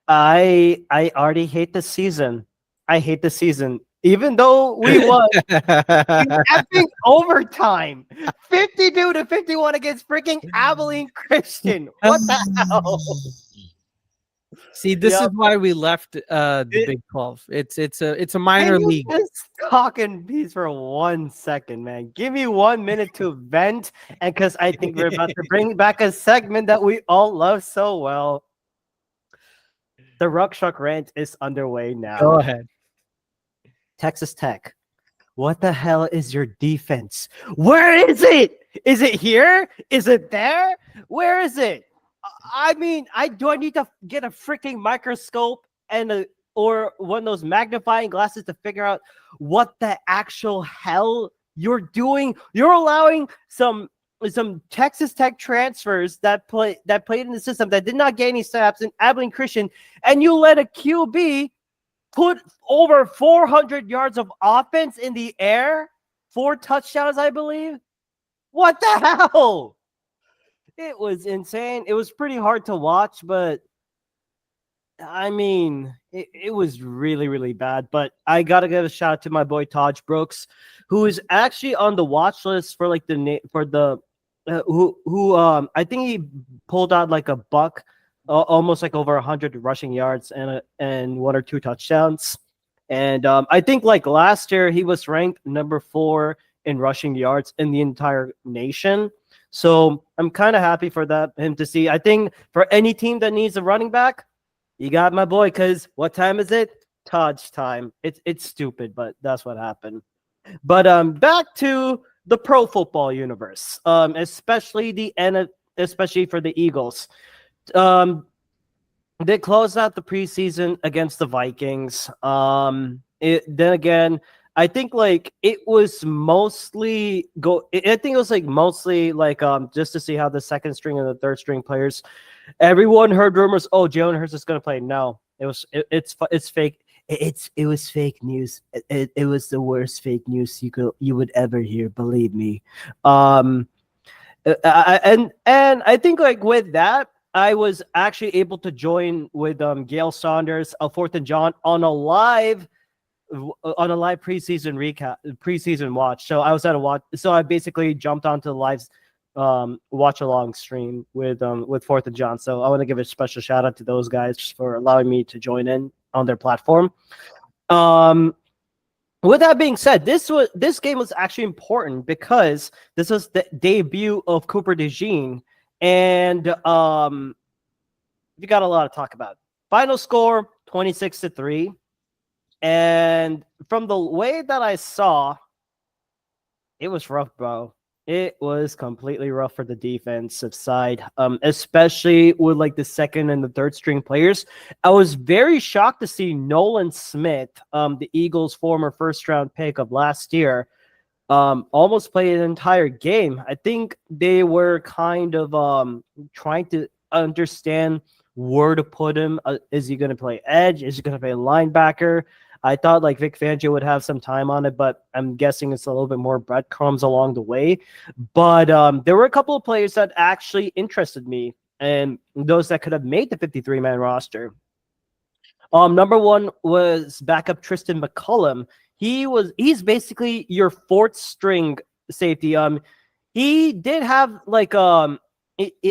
I already hate the season. I hate the season. Even though we won epic overtime, 52-51 against freaking Abilene Christian. What the hell? See, this is why we left the Big 12. It's a minor league. Just talk in peace for 1 second, man. Give me 1 minute to vent, and because I think we're about to bring back a segment that we all love so well. The Ruck Shuck rant is underway now. Go ahead. Texas Tech what the hell is your defense? Where is it? Is it here? Is it there? Where is it? I mean, I need to get a freaking microscope or one of those magnifying glasses to figure out what the actual hell you're doing. You're allowing some Texas Tech transfers that played in the system that did not get any snaps in Abilene Christian, and you let a QB put over 400 yards of offense in the air, 4 touchdowns, I believe. What the hell? It was insane. It was pretty hard to watch, but I mean, it was really, really bad. But I gotta give a shout out to my boy Taj Brooks, who is actually on the watch list for like who I think he pulled out like a buck, almost like over 100 rushing yards and 1 or 2 touchdowns. And I think like last year he was ranked number 4 in rushing yards in the entire nation. So I'm kind of happy for him to see. I think for any team that needs a running back, you got my boy. Because what time is it? Taj time. It's stupid, but that's what happened. But back to the pro football universe, especially especially for the Eagles. They closed out the preseason against the Vikings. Then again, I think like it was mostly like just to see how the second string and the third string players. Everyone heard rumors. Oh, Jalen Hurts is going to play. No, it's fake. It was fake news. It was the worst fake news you would ever hear. Believe me. And I think like with that, I was actually able to join with Gail Saunders, Fourth and John on a live preseason watch. So I was at a watch. So I basically jumped onto the live watch along stream with Fourth and John. So I want to give a special shout out to those guys for allowing me to join in on their platform. With that being said, this game was actually important because this was the debut of Cooper DeJean, and you got a lot to talk about. Final score 26-3. And from the way that I saw, it was rough, bro. It was completely rough for the defensive side, especially with like the second and the third string players. I was very shocked to see Nolan Smith, the Eagles' former first-round pick of last year, almost play an entire game. I think they were kind of trying to understand where to put him. Is he going to play edge? Is he going to play linebacker? I thought like Vic Fangio would have some time on it, but I'm guessing it's a little bit more breadcrumbs along the way. But there were a couple of players that actually interested me, and those that could have made the 53-man roster. Number one was backup Tristan McCullum. He's basically your fourth string safety. He did have like I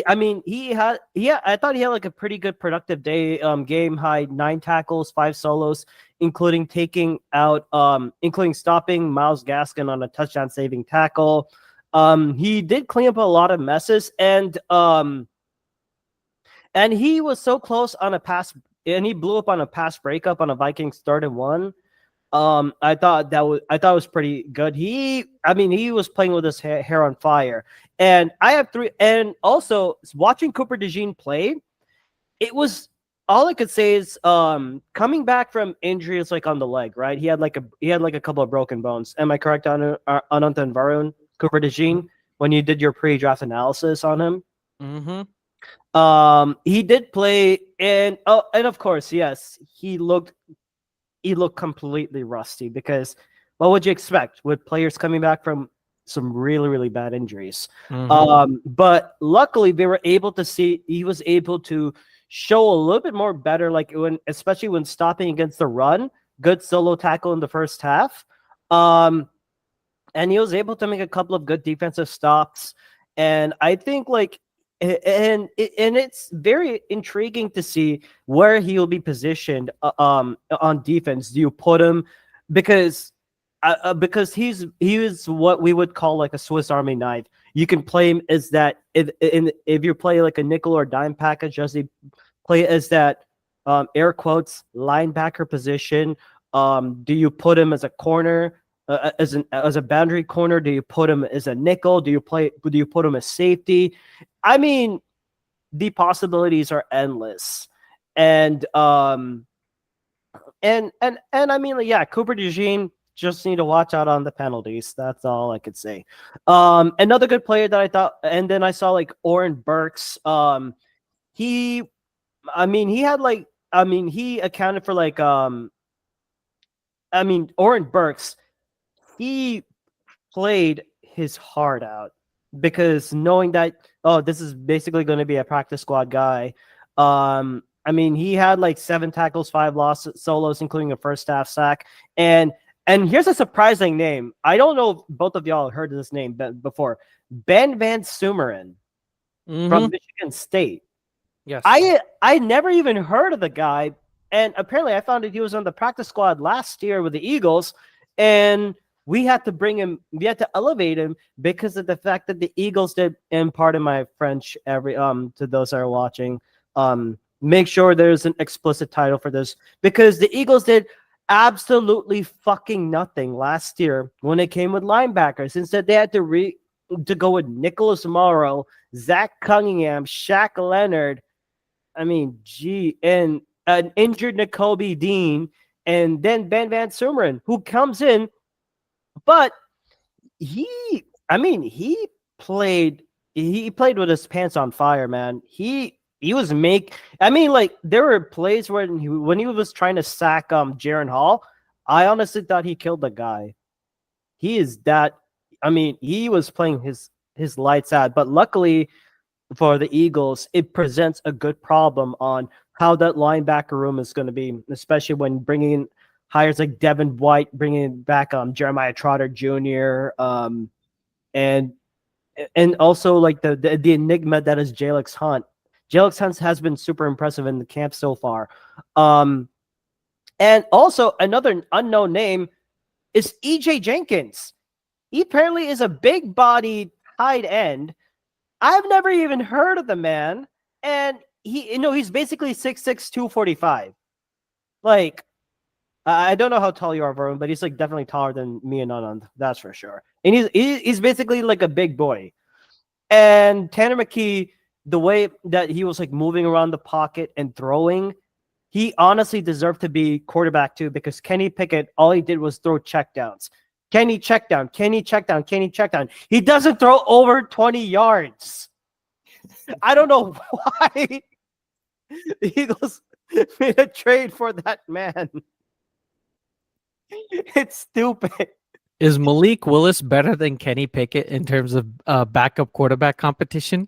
thought he had like a pretty good productive day. Game high 9 tackles, 5 solos, including stopping Myles Gaskin on a touchdown saving tackle. He did clean up a lot of messes, and he was so close on a pass, and he blew up on a pass breakup on a Vikings 3rd and 1. I thought it was pretty good. He was playing with his hair on fire. And I have 3. And also watching Cooper DeJean play, it was all I could say is coming back from injuries like on the leg, right? He had like a couple of broken bones. Am I correct on Ananthan Varun, Cooper DeJean, when you did your pre-draft analysis on him? Mm-hmm. He did play, and of course, yes, he looked completely rusty, because what would you expect with players coming back from some really, really bad injuries? Mm-hmm. But luckily he was able to show a little bit more better, like especially when stopping against the run. Good solo tackle in the first half. And he was able to make a couple of good defensive stops. And I think and it's very intriguing to see where he'll be positioned on defense. Do you put him because he is what we would call like a Swiss Army knife. You can play him as that if you play like a nickel or dime package, just play as that air quotes linebacker position. Do you put him as a corner? as a boundary corner? Do you put him as a nickel? Do you put him as safety? I mean, the possibilities are endless, and I mean, like, yeah, Cooper DeJean just need to watch out on the penalties. That's all I could say. Another good player that I thought, and then I saw like Oren Burks. He, I mean, he had like, I mean, he accounted for like, I mean, Oren Burks, he played his heart out because knowing that, oh, this is basically going to be a practice squad guy. I mean, he had like 7 tackles, 5 solos, including a first half sack. And here's a surprising name. I don't know if both of y'all heard of this name before. Ben Van Sumeren from Michigan State. Yes. I never even heard of the guy, and apparently I found that he was on the practice squad last year with the Eagles, and we had to elevate him because of the fact that the Eagles did, and pardon my French, to those that are watching, make sure there's an explicit title for this, because the Eagles did absolutely fucking nothing last year when it came with linebackers. Instead, they had to go with Nicholas Morrow, Zach Cunningham, Shaq Leonard. I mean, and an injured N'Kobe Dean, and then Ben Van Sumeren, who comes in, but he played with his pants on fire, man. He was I mean, like, there were plays when he was trying to sack Jaron Hall. I honestly thought he killed the guy. He is that. I mean, he was playing his lights out, but luckily for the Eagles, it presents a good problem on how that linebacker room is going to be, especially when bringing in hires like Devin White, bringing back Jeremiah Trotter Jr. And also like the enigma that is Jalex Hunt. Jalex Hunt has been super impressive in the camp so far. And also another unknown name is EJ Jenkins. He apparently is a big bodied tight end. I've never even heard of the man, and he's basically 6'6", 245. Like, I don't know how tall you are, Varun, but he's like definitely taller than me and Anand, that's for sure. And he's basically like a big boy. And Tanner McKee, the way that he was like moving around the pocket and throwing, he honestly deserved to be quarterback too, because Kenny Pickett, all he did was throw checkdowns. Kenny check down, Kenny check down, Kenny check down. He doesn't throw over 20 yards. I don't know why the Eagles made a trade for that man. It's stupid. Is Malik Willis better than Kenny Pickett in terms of backup quarterback competition?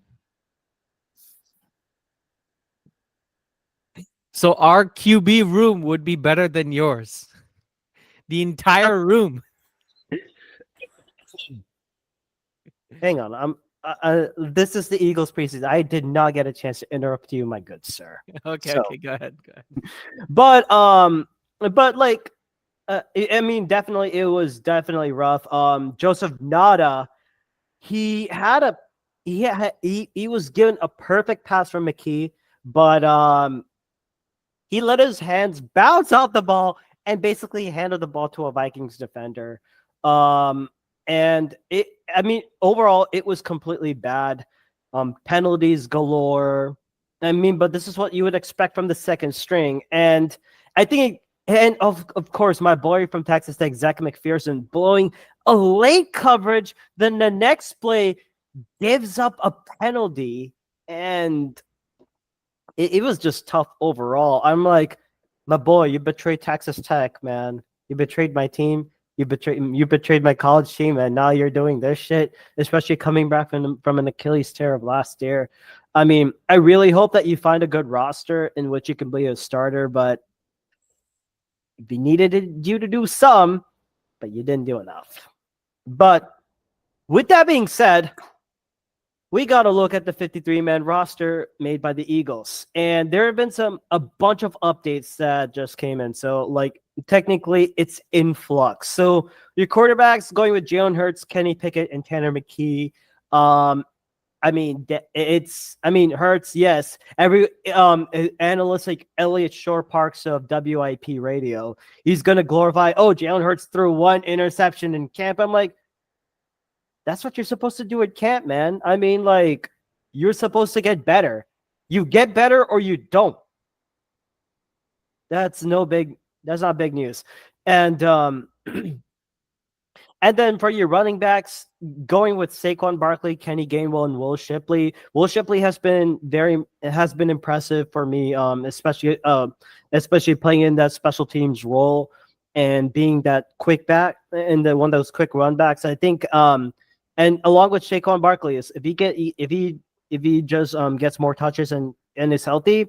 So our QB room would be better than yours. The entire room. Hang on, this is the Eagles preseason. I did not get a chance to interrupt you, my good sir. Okay, go ahead. But like, I mean, definitely, it was definitely rough. Joseph Nada, he was given a perfect pass from McKee, but he let his hands bounce off the ball and basically handed the ball to a Vikings defender. And I mean, overall, it was completely bad. Penalties galore. I mean, but this is what you would expect from the second string. And I think, and of course, my boy from Texas Tech, Zach McPherson, blowing a late coverage. Then the next play gives up a penalty. And it was just tough overall. I'm like, my boy, you betrayed Texas Tech, man. You betrayed my team. You betrayed my college team, and now you're doing this shit, especially coming back from an Achilles tear of last year. I mean, I really hope that you find a good roster in which you can be a starter, but we needed you to do some, but you didn't do enough. But with that being said, we got to look at the 53-man roster made by the Eagles. And there have been a bunch of updates that just came in. So, like, technically, it's in flux. So, your quarterbacks going with Jalen Hurts, Kenny Pickett, and Tanner McKee. I I mean, Hurts, yes. Every analyst like Elliot Shore Parks of WIP Radio, he's gonna glorify. Oh, Jalen Hurts threw 1 interception in camp. I'm like, that's what you're supposed to do at camp, man. I mean, like, you're supposed to get better. You get better or you don't. That's not big news. And and then for your running backs, going with Saquon Barkley, Kenny Gainwell, and Will Shipley. Will Shipley has been impressive for me, especially playing in that special teams role and being that quick back and one of those quick run backs. I think and along with Saquon Barkley, is if he just gets more touches and is healthy,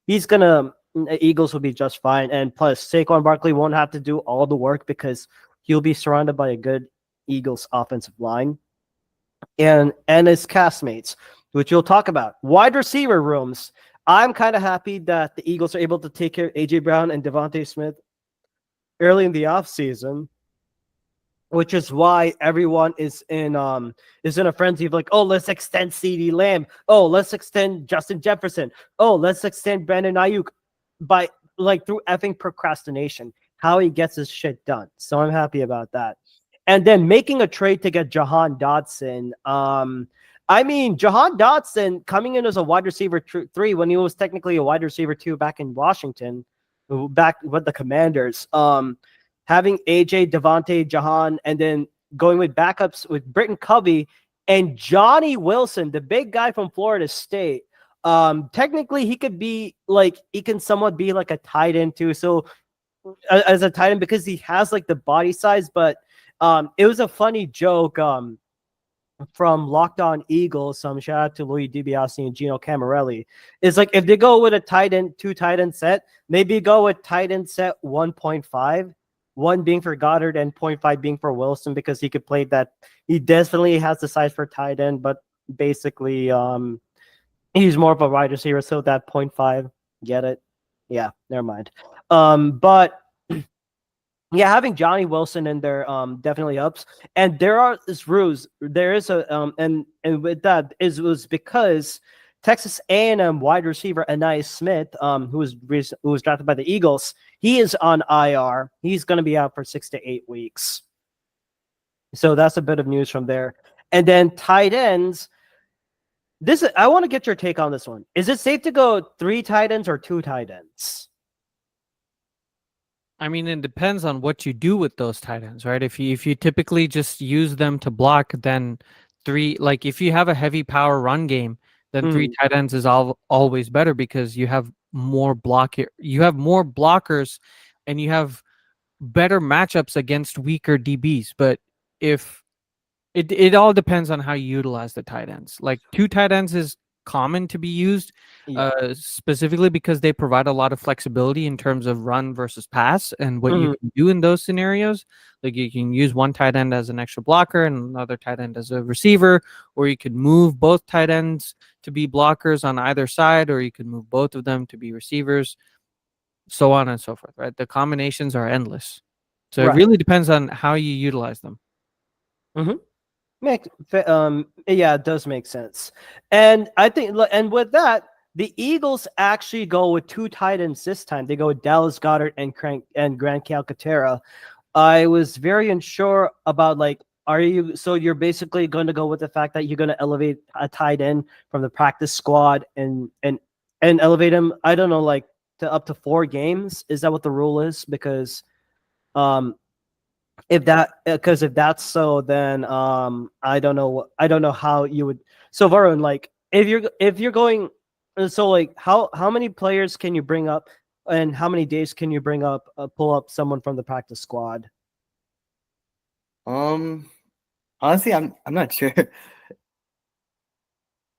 he's gonna Eagles will be just fine. And plus, Saquon Barkley won't have to do all the work because he'll be surrounded by a good Eagles offensive line and his castmates, which you'll talk about. Wide receiver rooms. I'm kind of happy that the Eagles are able to take care of AJ Brown and Devontae Smith early in the offseason, which is why everyone is in a frenzy of like, oh, let's extend CeeDee Lamb. Oh, let's extend Justin Jefferson. Oh, let's extend Brandon Ayuk by like through effing procrastination. How he gets his shit done. So I'm happy about that. And then making a trade to get Jahan Dotson. I mean, Jahan Dotson coming in as a wide receiver 3 when he was technically a wide receiver 2 back in Washington, back with the Commanders. Having AJ, Devontae, Jahan, and then going with backups with Britton Covey and Johnny Wilson, the big guy from Florida State. Technically, he can somewhat be like a tight end too. So as a tight end because he has like the body size, but it was a funny joke from Locked On Eagles. Shout out to Louis DiBiase and Gino Camarelli. It's like if they go with a tight end, 2 tight end set, maybe go with tight end set 1.5, 1 being for Goddard and 0.5 being for Wilson because he could play that. He definitely has the size for tight end, but basically he's more of a wide receiver, so that 0.5, get it? Yeah, never mind. But yeah, having Johnny Wilson in there definitely helps. And there is a and with that was because Texas A&M wide receiver Anais Smith, who was drafted by the Eagles, he is on IR. He's going to be out for 6 to 8 weeks. So that's a bit of news from there. And then tight ends. I want to get your take on this one. Is it safe to go 3 tight ends or 2 tight ends? I mean, it depends on what you do with those tight ends, right? If you typically just use them to block, then 3, like if you have a heavy power run game, then 3 tight ends is always better because you have more blockers and you have better matchups against weaker DBs. But if it all depends on how you utilize the tight ends. Like 2 tight ends is common to be used, specifically because they provide a lot of flexibility in terms of run versus pass and what you can do in those scenarios. Like you can use 1 tight end as an extra blocker and another tight end as a receiver, or you could move both tight ends to be blockers on either side, or you could move both of them to be receivers, so on and so forth, right? The combinations are endless. So it really depends on how you utilize them. Yeah, it does make sense. And I think, and with that, the Eagles actually go with 2 tight ends this time. They go with Dallas Goedert and Grant Calcaterra. I was very unsure about so you're basically going to go with the fact that you're going to elevate a tight end from the practice squad and elevate him, I don't know, like to up to 4 games. Is that what the rule is? Because if that's so, then I don't know how you would. So Varun, like if you're going, so like how many players can you bring up, and how many days can you bring up pull up someone from the practice squad? Honestly, I'm not sure.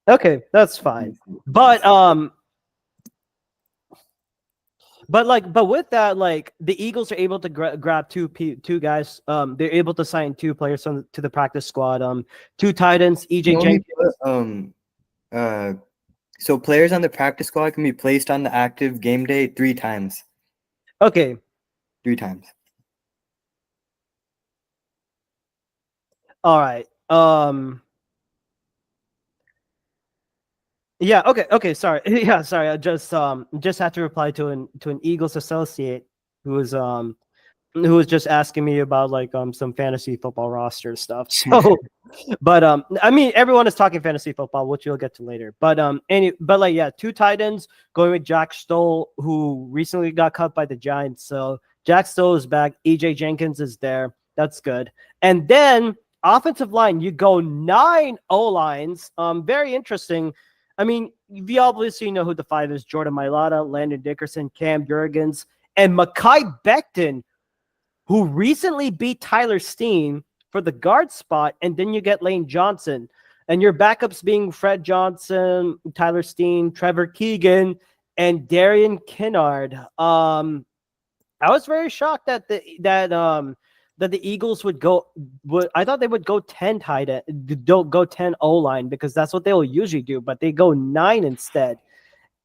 Okay, that's fine. But with that, like the Eagles are able to grab two guys. They're able to sign 2 players to the practice squad. 2 tight ends, EJ Jenkins. So players on the practice squad can be placed on the active game day 3 times. Okay. 3 times. All right. Yeah. Okay. Sorry. Yeah. Sorry. I just had to reply to an Eagles associate who was just asking me about like some fantasy football roster stuff. So, but I mean, everyone is talking fantasy football, which you'll get to later. But like yeah, two tight ends going with Jack Stoll, who recently got cut by the Giants. So Jack Stoll is back. EJ Jenkins is there. That's good. And then offensive line, you go 9 O lines. Very interesting. I mean, we obviously know who the 5 is: Jordan Mailata, Landon Dickerson, Cam Jurgens, and Mekhi Becton, who recently beat Tyler Steen for the guard spot, and then you get Lane Johnson. And your backups being Fred Johnson, Tyler Steen, Trevor Keegan, and Darian Kinnard. I was very shocked that the Eagles I thought they would go 10 tight end, don't go 10 O-line, because that's what they'll usually do, but they go 9 instead.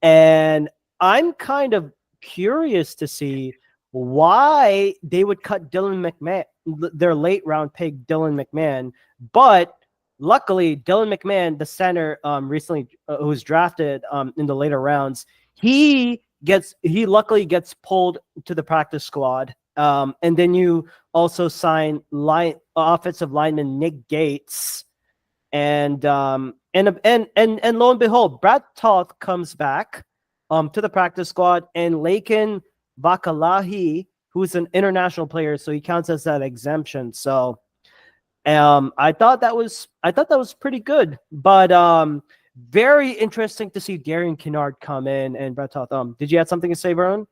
And I'm kind of curious to see why they would cut Dylan McMahon, their late round pick Dylan McMahon. But luckily, Dylan McMahon, the center, recently who was drafted in the later rounds, he luckily gets pulled to the practice squad. And then you also sign offensive lineman Nick Gates, and lo and behold, Brad Toth comes back to the practice squad, and Laken Vakalahi, who's an international player, so he counts as that exemption. So I thought that was pretty good, but very interesting to see Darian Kinnard come in and Brett Toth. Did you have something to say, Vernon?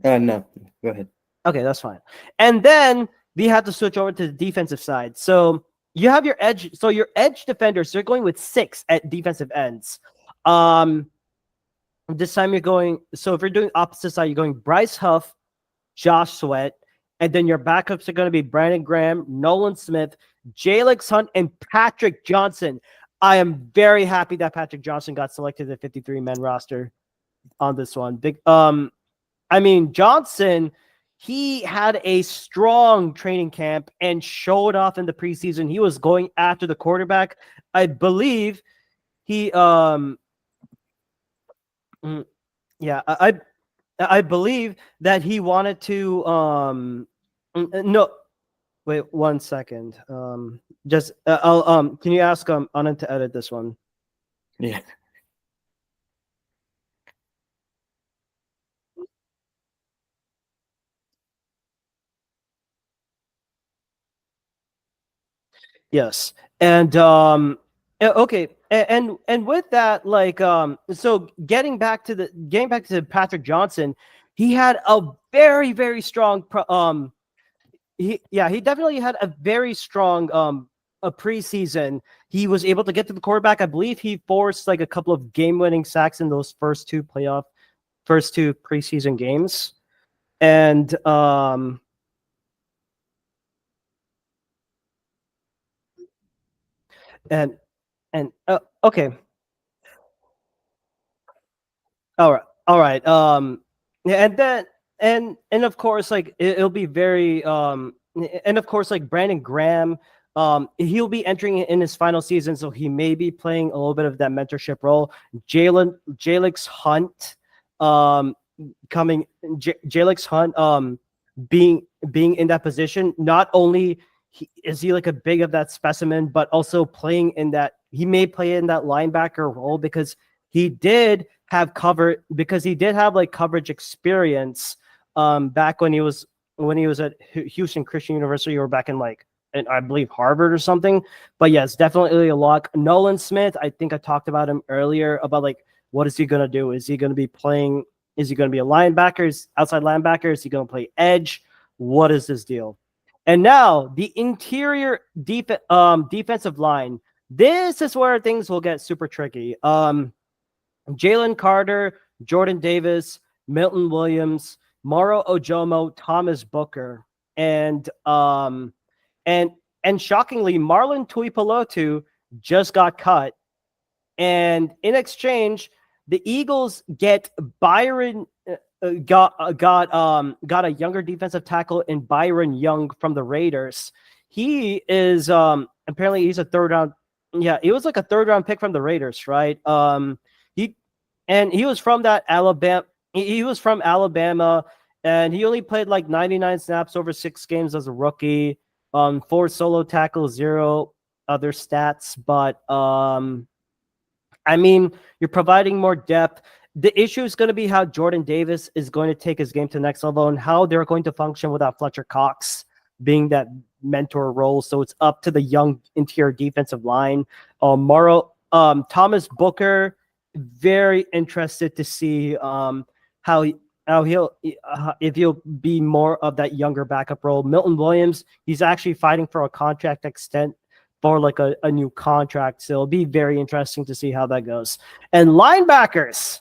No, go ahead. Okay, that's fine. And then we have to switch over to the defensive side. So you have your edge. So your edge defenders, they're going with 6 at defensive ends. This time you're going. So if you're doing opposite side, you're going Bryce Huff, Josh Sweat, and then your backups are going to be Brandon Graham, Nolan Smith, Jalex Hunt, and Patrick Johnson. I am very happy that Patrick Johnson got selected to the 53-man roster on this one. I mean, Johnson, he had a strong training camp and showed off in the preseason. He was going after the quarterback. I believe he I believe that he wanted to no, wait 1 second. Can you ask Anand to edit this one? Yeah. Yes. And okay, and with that, like so getting back to Patrick Johnson, he had a very, very strong he definitely had a very strong a preseason. He was able to get to the quarterback. I believe he forced like a couple of game-winning sacks in those first two preseason games. And okay. All right. And then and of course, like it'll be very and of course, like Brandon Graham, he'll be entering in his final season, so he may be playing a little bit of that mentorship role. Jalex Hunt, Jalex Hunt, being in that position. Not only is he like a big of that specimen, but also playing in that, he may play in that linebacker role because he did have like coverage experience back when he was at Houston Christian University, or back in I believe Harvard or something. But yes, definitely a lock. Nolan Smith, I think I talked about him earlier about like, what is he going to do? Is he going to be a linebacker, outside linebacker? Is he going to play edge? What is this deal? And now the interior defensive line. This is where things will get super tricky. Jalen Carter, Jordan Davis, Milton Williams, Mauro Ojomo, Thomas Booker, and shockingly, Marlon Tuipulotu just got cut. And in exchange, the Eagles get Byron got a younger defensive tackle in Byron Young from the Raiders. He is apparently he's a third round. Yeah, he was like a third round pick from the Raiders, right? and he was from that Alabama. He was from Alabama, and he only played like 99 snaps over 6 games as a rookie. 4 solo tackles, 0 other stats, but I mean, you're providing more depth. The issue is going to be how Jordan Davis is going to take his game to the next level and how they're going to function without Fletcher Cox being that mentor role. So it's up to the young interior defensive line. Thomas Booker, very interested to see how he'll if he'll be more of that younger backup role. Milton Williams, he's actually fighting for a contract extent for like a new contract. So it'll be very interesting to see how that goes. And linebackers.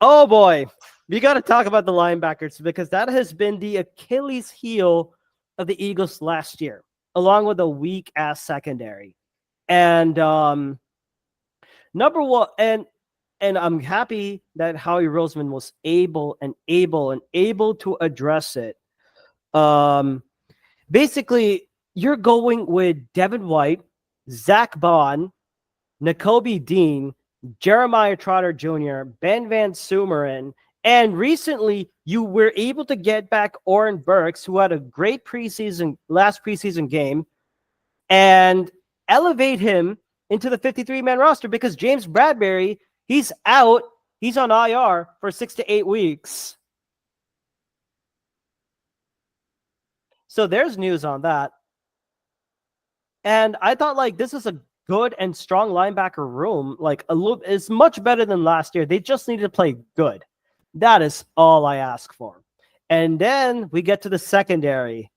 Oh boy, we got to talk about the linebackers because that has been the Achilles heel of the Eagles last year, along with a weak ass secondary. And number one, and I'm happy that Howie Roseman was able to address it. Basically, you're going with Devin White, Zach Bond, Nakobe Dean, Jeremiah Trotter Jr., Ben Van Sumeren, and recently you were able to get back Oren Burks, who had a great last preseason game, and elevate him into the 53-man roster because James Bradbury, he's out. He's on IR for 6 to 8 weeks. So there's news on that. And I thought like this is a good and strong linebacker room. Like it's much better than last year. They just need to play good. That is all I ask for. And then we get to the secondary.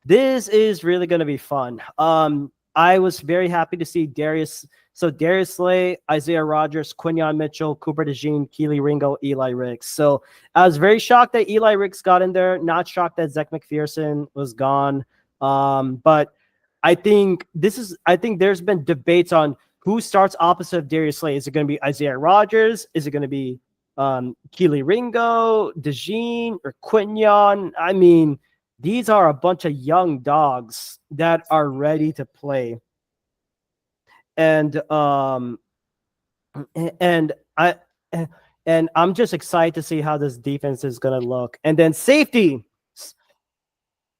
This is really going to be fun. I was very happy to see Darius Slay, Isaiah Rodgers, Quinyon Mitchell, Cooper DeJean, Keely Ringo, Eli Ricks. So I was very shocked that Eli Ricks got in there. Not shocked that Zach McPherson was gone. But I think there's been debates on who starts opposite of Darius Slay. Is it going to be Isaiah Rodgers? Is it going to be Keely Ringo, DeJean, or Quinyon? I mean, these are a bunch of young dogs that are ready to play. And I'm just excited to see how this defense is going to look. And then safety.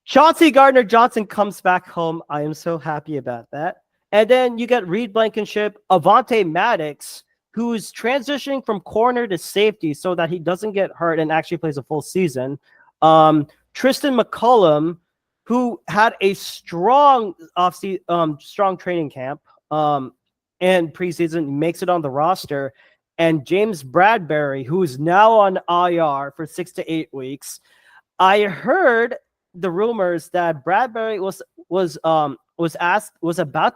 Chauncey Gardner-Johnson comes back home. I am so happy about that. And then you get Reed Blankenship, Avonte Maddox, who's transitioning from corner to safety so that he doesn't get hurt and actually plays a full season. Tristan McCullum, who had a strong training camp and preseason, makes it on the roster. And James Bradbury, who is now on IR for 6 to 8 weeks. I heard the rumors that Bradbury was about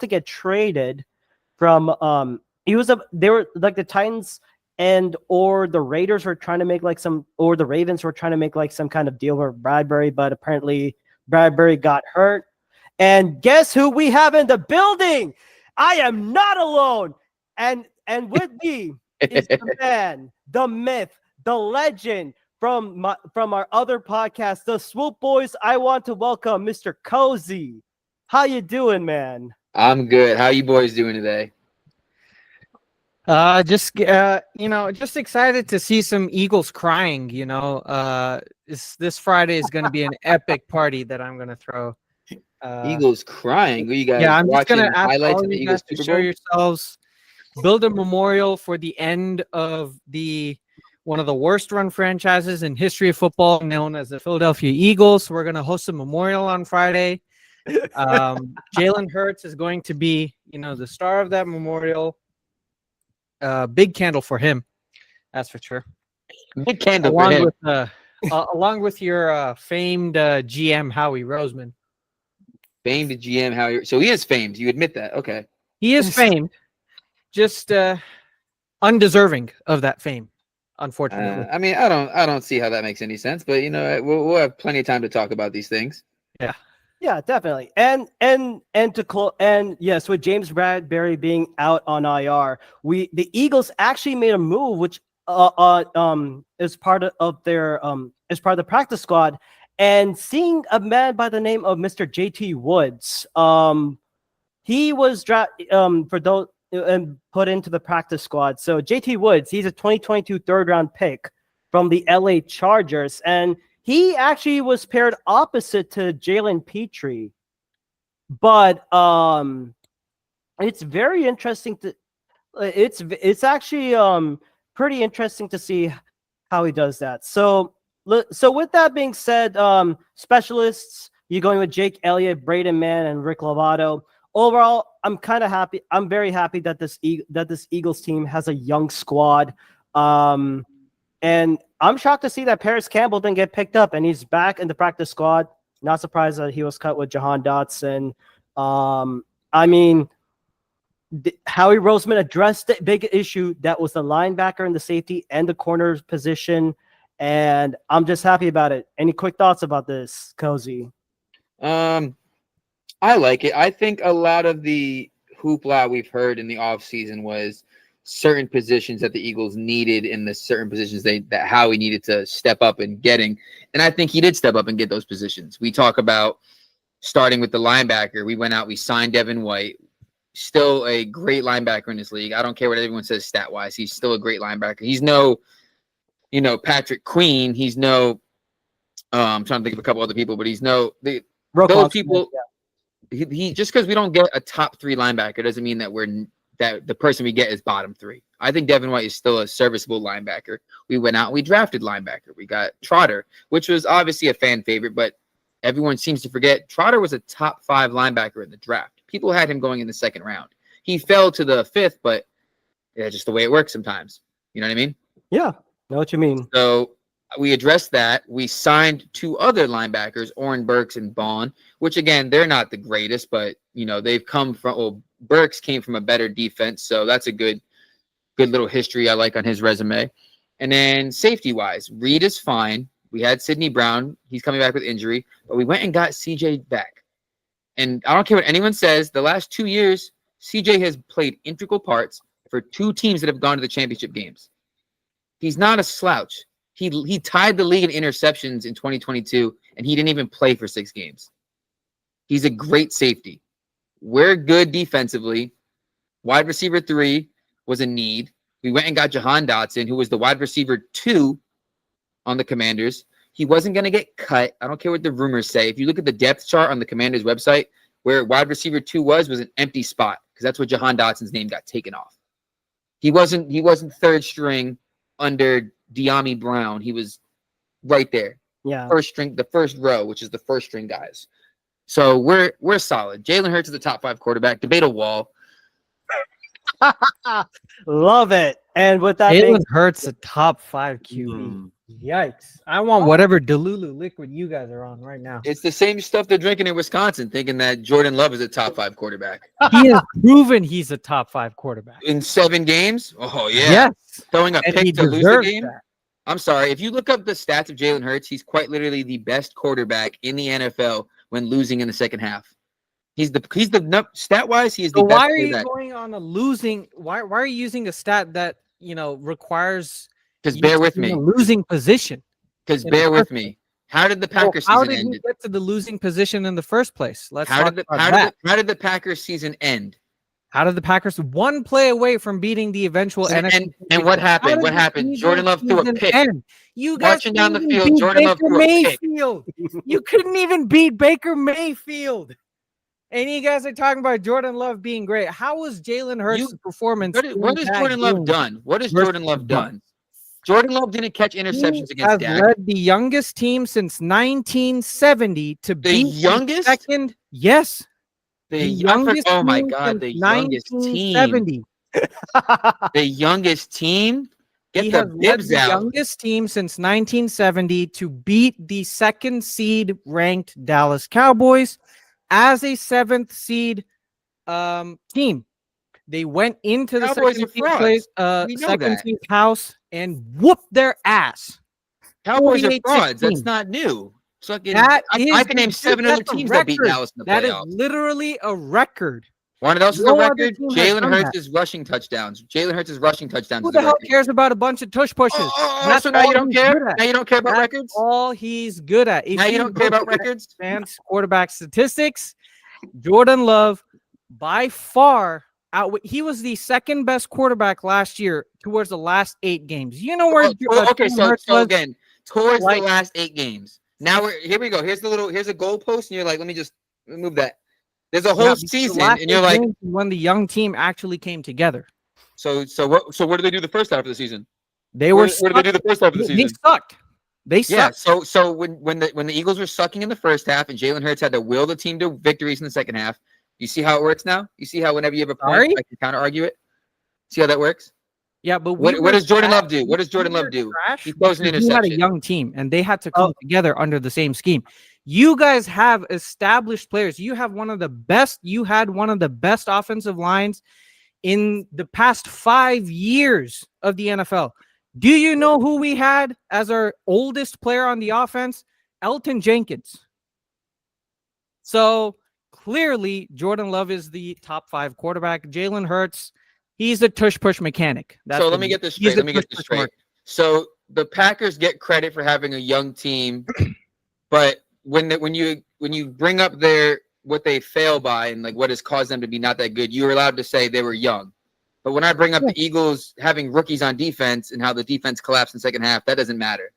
to get traded from they were like the Titans or the Raiders were trying to make or the Ravens were trying to make like some kind of deal with Bradbury, but apparently Bradbury got hurt. And guess who we have in the building? I am not alone. And with me is the man, the myth, the legend from our other podcast, the Swoop Boys. I want to welcome Mr. Cozy. How you doing, man? I'm good. How you boys doing today? Just excited to see some Eagles crying. This Friday is going to be an epic party that I'm going to throw. Eagles crying. Are you guys I'm just watching going to ask highlights all of the you Eagles guys to Super show Bowl? yourselves. Build a memorial for the end of one of the worst run franchises in history of football, known as the Philadelphia Eagles. We're going to host a memorial on Friday. Jalen Hurts is going to be, the star of that memorial. Big candle for him, that's for sure. Big candle for him. Along with your famed GM Howie Roseman. Famed GM Howie. So he is famed. You admit that? Okay. He is famed, just undeserving of that fame, unfortunately. I mean, I don't see how that makes any sense, but we'll have plenty of time to talk about these things. Yeah. Yeah, definitely. And yes, with James Bradbury being out on IR, the Eagles actually made a move, which is part of the practice squad, and seeing a man by the name of Mr. JT Woods. He was and put into the practice squad. So JT Woods, he's a 2022 third-round pick from the LA Chargers, and he actually was paired opposite to Jalen Petrie. But it's very interesting to it's actually pretty interesting to see how he does that. So with that being said, specialists, you're going with Jake Elliott, Braden Mann, and Rick Lovato. Overall, I'm kind of happy. I'm very happy that this Eagles team has a young squad. And I'm shocked to see that Paris Campbell didn't get picked up, and he's back in the practice squad. Not surprised that he was cut with Jahan Dotson. I mean, Howie Roseman addressed the big issue that was the linebacker and the safety and the corner position, and I'm just happy about it. Any quick thoughts about this, Cozy? I like it. I think a lot of the hoopla we've heard in the offseason was certain positions that the Eagles needed in the certain positions that Howie needed to step up and getting. And I think he did step up and get those positions. We talk about starting with the linebacker. We went out, we signed Devin White, still a great linebacker in this league. I don't care what everyone says stat-wise. He's still a great linebacker. He's no, Patrick Queen. He's no, I'm trying to think of a couple other people, but he's no, those people. Yeah. He just because we don't get a top 3 linebacker doesn't mean that that the person we get is bottom 3. I think Devin White is still a serviceable linebacker. We went out and we drafted linebacker. We got Trotter, which was obviously a fan favorite, but everyone seems to forget Trotter was a top 5 linebacker in the draft. People had him going in the 2nd round. He fell to the 5th, but yeah, just the way it works sometimes. You know what I mean? Yeah, know what you mean. So we addressed that. We signed 2 other linebackers, Oren Burks and Bond, which again, they're not the greatest, but they've come from. Well, Burks came from a better defense, so that's a good little history I like on his resume. And then safety wise, Reed is fine. We had Sidney Brown. He's coming back with injury, but we went and got CJ back. And I don't care what anyone says. The last 2 years, CJ has played integral parts for 2 teams that have gone to the championship games. He's not a slouch. He tied the league in interceptions in 2022, and he didn't even play for 6 games. He's a great safety. We're good defensively. Wide receiver 3 was a need. We went and got Jahan Dotson, who was the wide receiver 2 on the Commanders. He wasn't going to get cut. I don't care what the rumors say. If you look at the depth chart on the Commanders website, where wide receiver 2 was an empty spot, because that's where Jahan Dotson's name got taken off. He wasn't 3rd string under De'Ami Brown. He was right there. Yeah. First string, the first row, which is the first string guys. So we're solid. Jalen Hurts is the top 5 quarterback. Debate a wall. Love it. And with that, Jalen Hurts a top 5 QB. Yikes. I want whatever Delulu liquid you guys are on right now. It's the same stuff they're drinking in Wisconsin, thinking that Jordan Love is a top 5 quarterback. He has proven he's a top 5 quarterback. In 7 games? Oh, yeah. Yes. Throwing a And pick he to lose the game? that. I'm sorry. If you look up the stats of Jalen Hurts, he's quite literally the best quarterback in the NFL when losing in the second half. He's the stat wise, he is the So best why are you quarterback. going on a losing? Why are you using a stat that requires? Because you bear to with be in me. a losing position. Because in bear the with first me. How did the Packers how season did end? he get to the losing position in the first place? Let's How talk did about that. how did the Packers season end? How did the Packers one play away from beating the eventual NFC? And what How happened? did What the happened? Eagles Jordan Love threw a season pick. end? You guys Marching down the couldn't field, even beat Jordan Love Baker threw a pick. Mayfield. You couldn't even beat Baker Mayfield. And you guys are talking about Jordan Love being great. How was Jalen Hurts' performance? What has Jordan Love done? What has Jordan Love done? Jordan Love didn't catch interceptions against Dak. Has led the youngest team since 1970 to beat youngest? the second. Yes. The youngest oh my team God, since the youngest team. 1970. The youngest team? Get He the has led bibs the out. youngest team since 1970 to beat the 2nd seed ranked Dallas Cowboys as a 7th seed team. They went into the Cowboys second are seed frauds. place, We know second that. seed house and whooped their ass. Cowboys are 48-16. frauds. That's not new. So That I is can name dude, 7 other that's a teams that beat record. Dallas in the That is playoffs. literally a record. One of those is No a other record. team has Jalen done Hurts that. is rushing touchdowns. Jalen Hurts is rushing touchdowns. Who is the a hell record. cares about a bunch of tush pushes? So now you don't he's care? good at. Now you don't care about That's records? all he's good at. If Now you don't care look about at records? advanced quarterback statistics, Jordan Love by far He was the second best quarterback last year towards the last 8 games. You know where? Okay, so again, towards Like- the last 8 games. Now here we go. Here's a goalpost, and you're like, let me just move that. There's a whole season, and you're like, when the young team actually came together. So what did they do the first half of the season? They What were. did they do the first half of the season? They sucked. They Yeah. sucked. So when the Eagles were sucking in the first half, and Jalen Hurts had to will the team to victories in the second half, you see how it works now? You see how whenever you have a point, I can counter argue it. See how that works? Yeah, but what does Jordan Love do? What does Jordan Love do? He throws an He had a interception. young team, and they had to come together under the same scheme. You guys have established players. You have one of the best. You had one of the best offensive lines in the past 5 years of the NFL. Do you know who we had as our oldest player on the offense? Elton Jenkins. So clearly, Jordan Love is the top 5 quarterback. Jalen Hurts, he's a tush-push mechanic. So let me get this straight. So the Packers get credit for having a young team, but when you bring up what they fail by and like what has caused them to be not that good, you're allowed to say they were young. But when I bring up the Eagles having rookies on defense and how the defense collapsed in the second half, that doesn't matter.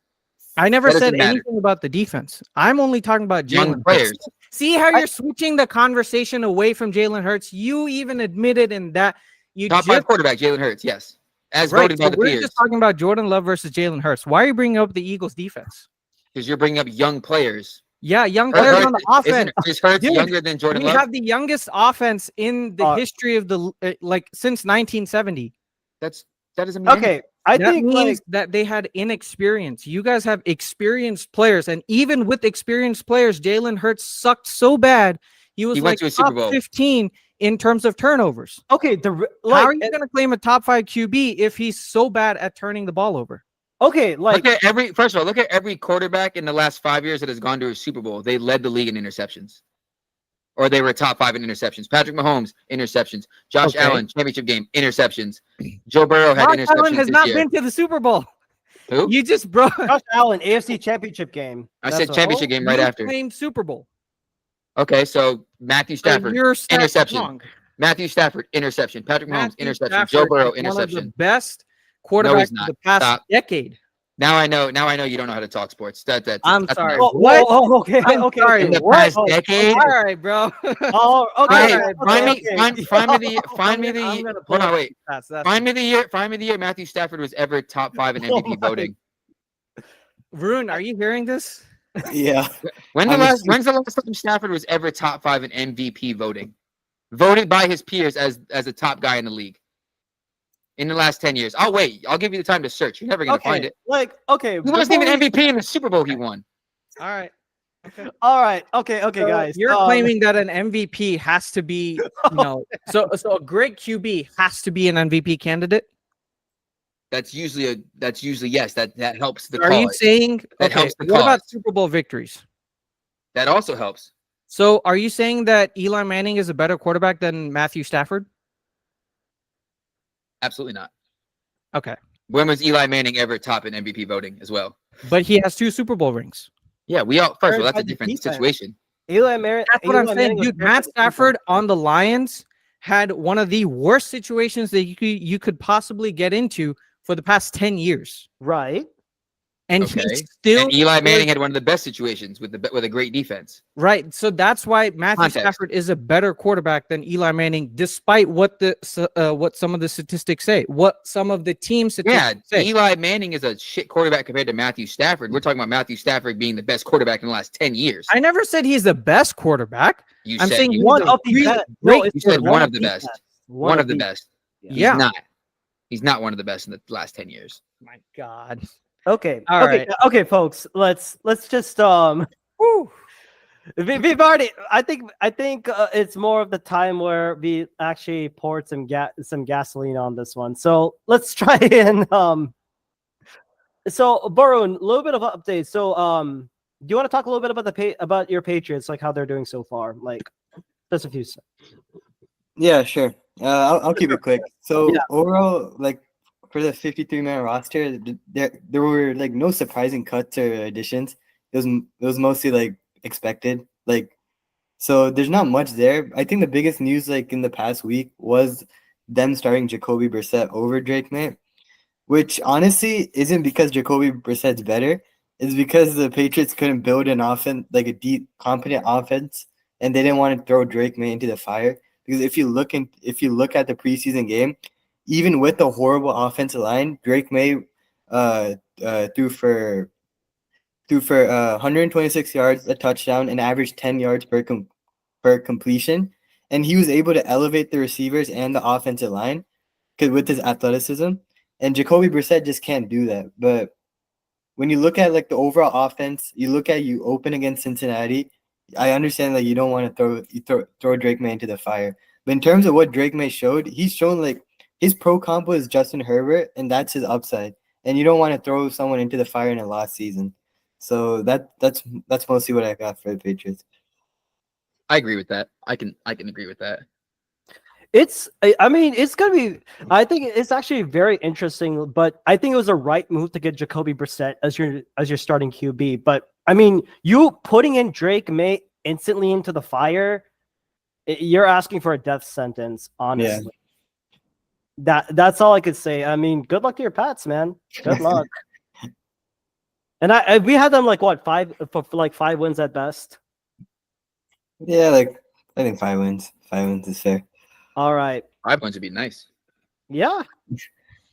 I never said anything about the defense. I'm only talking about young players. See how you're switching the conversation away from Jalen Hurts? You even admitted in that you top 5 quarterback Jalen Hurts, yes, as voted by the peers. We're just talking about Jordan Love versus Jalen Hurts. Why are you bringing up the Eagles defense? Because you're bringing up young players. Yeah, young players on the offense. Is Hurts younger than Jordan Love? We have the youngest offense in the history of the since 1970. That doesn't mean anything. I that think means that they had inexperience. You guys have experienced players, and even with experienced players, Jalen Hurts sucked so bad he was went to a Super top Bowl. 15 in terms of turnovers. Okay, how are you going to claim a top 5 QB if he's so bad at turning the ball over? Okay, look at every quarterback in the last 5 years that has gone to a Super Bowl. They led the league in interceptions, or they were top 5 in interceptions. Patrick Mahomes, interceptions. Josh Allen, championship game, interceptions. Joe Burrow had interceptions. Allen has not been to the Super Bowl. Who? You just brought Josh Allen, AFC Championship game. I said championship game right after. Claimed Super Bowl. Okay, so Matthew Stafford, interception. Wrong. Matthew Stafford, interception. Patrick Mahomes, interception. Joe Burrow, interception. One of the best quarterbacks of the past decade. Now I know you don't know how to talk sports. I'm sorry. What? Okay. In the past decade. All right, bro. Find me the year Matthew Stafford was ever top 5 in MVP voting. Varun, are you hearing this? Yeah. When's the last time Stafford was ever top 5 in MVP voting? Voted by his peers as a top guy in the league. In the last 10 years. I'll wait. I'll give you the time to search. You're never going to find it. He wasn't even MVP in the Super Bowl he won. All right. Okay. All right. Okay, guys. You're claiming that an MVP has to be, so a great QB has to be an MVP candidate? That's usually yes. That helps the cause. Are you saying that helps the what cause. about Super Bowl victories? That also helps. So are you saying that Eli Manning is a better quarterback than Matthew Stafford? Absolutely not. Okay. When was Eli Manning ever top in MVP voting as well? But he has 2 Super Bowl rings. Yeah, first of all, that's a different situation. Eli Manning. That's what I'm saying, dude. Matt Stafford on the Lions had one of the worst situations that you could possibly get into for the past 10 years. Right. And he still. And Eli Manning had one of the best situations with a great defense. Right. So that's why Matthew Stafford is a better quarterback than Eli Manning, despite what some of the statistics say, what some of the team statistics say. Eli Manning is a shit quarterback compared to Matthew Stafford. We're talking about Matthew Stafford being the best quarterback in the last 10 years. I never said he's the best quarterback. I'm saying one of the best. No, you said one of the best. One of the best. Yeah. He's not one of the best in the last 10 years. My God. Okay. All right. Okay, folks. Let's just we've already. I think it's more of the time where we actually poured some gasoline on this one. So let's try and So Barun, a little bit of update. So do you want to talk a little bit about your Patriots, like how they're doing so far? Like just a few. Yeah, sure. I'll keep it quick. So overall, like for the 53-man roster, there were like no surprising cuts or additions. It was mostly like expected. Like, so there's not much there. I think the biggest news like in the past week was them starting Jacoby Brissett over Drake May, which honestly isn't because Jacoby Brissett's better. It's because the Patriots couldn't build an offense, like a deep, competent offense, and they didn't want to throw Drake May into the fire. Because if you look at the preseason game, even with the horrible offensive line, Drake May threw for 126 yards, a touchdown, and averaged 10 yards per completion. And he was able to elevate the receivers and the offensive line with his athleticism. And Jacoby Brissett just can't do that. But when you look at like the overall offense, you open against Cincinnati. I understand that you don't want to throw Drake May into the fire. But in terms of what Drake May showed, he's shown like his pro combo is Justin Herbert, and that's his upside. And you don't want to throw someone into the fire in a lost season. So that's mostly what I got for the Patriots. I agree with that. I can agree with that. It's gonna be. I think it's actually very interesting, but I think it was a right move to get Jacoby Brissett as your starting QB. But I mean, you putting in Drake May instantly into the fire, you're asking for a death sentence. Honestly, that's all I could say. I mean, good luck to your Pats, man. Good luck. And we had them like what 5 wins at best. Yeah, like I think 5 wins. 5 wins is fair. All right. 5 wins would be nice. Yeah.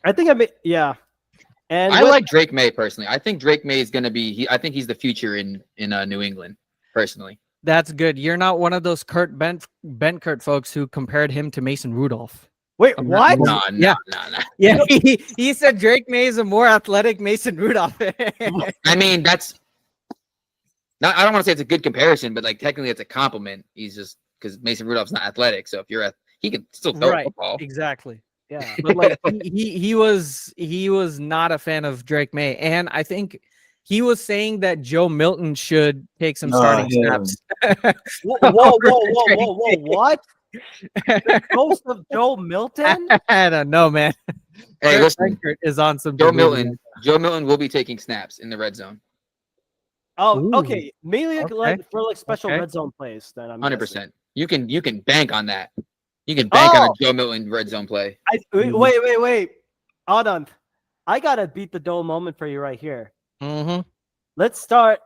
I think and I like Drake May personally. I think Drake May is going to be. I think he's the future in New England. Personally, That's good. You're not one of those Kurt Benkert folks who compared him to Mason Rudolph. Wait, what? No. Yeah, he said Drake May is a more athletic Mason Rudolph. I mean, that's not. I don't want to say it's a good comparison, but like technically, it's a compliment. He's just because Mason Rudolph's not athletic. So if you're he can still throw a football. Exactly. Yeah. But like he was not a fan of Drake May, and I think he was saying that Joe Milton should take some starting snaps. Whoa! What? The ghost of Joe Milton? I don't know, man. Hey, Kurt listen, Benkert is on some Joe delirium. Milton will be taking snaps in the red zone. Oh, Ooh. okay. Mainly Okay. for special Okay. red zone plays. Then I'm 100%. You can bank on that. You can bank on a Joe Milton red zone play. Wait. Hold on. I gotta beat the Joe moment for you right here. Mm-hmm. Let's start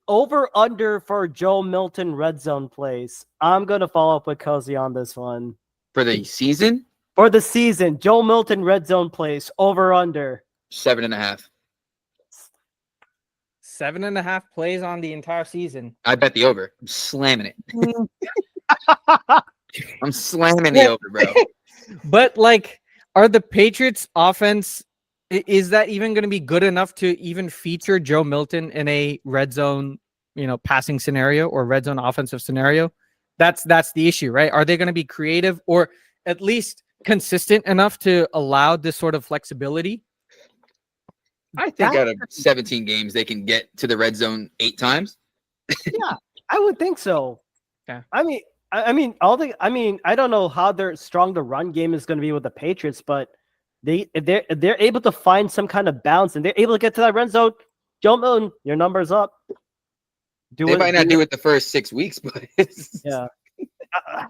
over under for Joe Milton red zone plays. I'm gonna follow up with Cozy on this one. For the season, For the season, Joe Milton red zone plays over under 7.5. 7.5 plays on the entire season. I bet the over. I'm slamming it. I'm slamming the over, bro. But like, are the Patriots offense, is that even going to be good enough to even feature Joe Milton in a red zone, passing scenario or red zone offensive scenario? That's the issue, right? Are they going to be creative or at least consistent enough to allow this sort of flexibility? I think out of 17 games, they can get to the red zone 8 times. Yeah, I would think so. Yeah. I mean, I don't know how strong the run game is going to be with the Patriots, but if they're able to find some kind of bounce and they're able to get to that red zone, Joe Milton, your number's up. They might not do it the first 6 weeks, but yeah,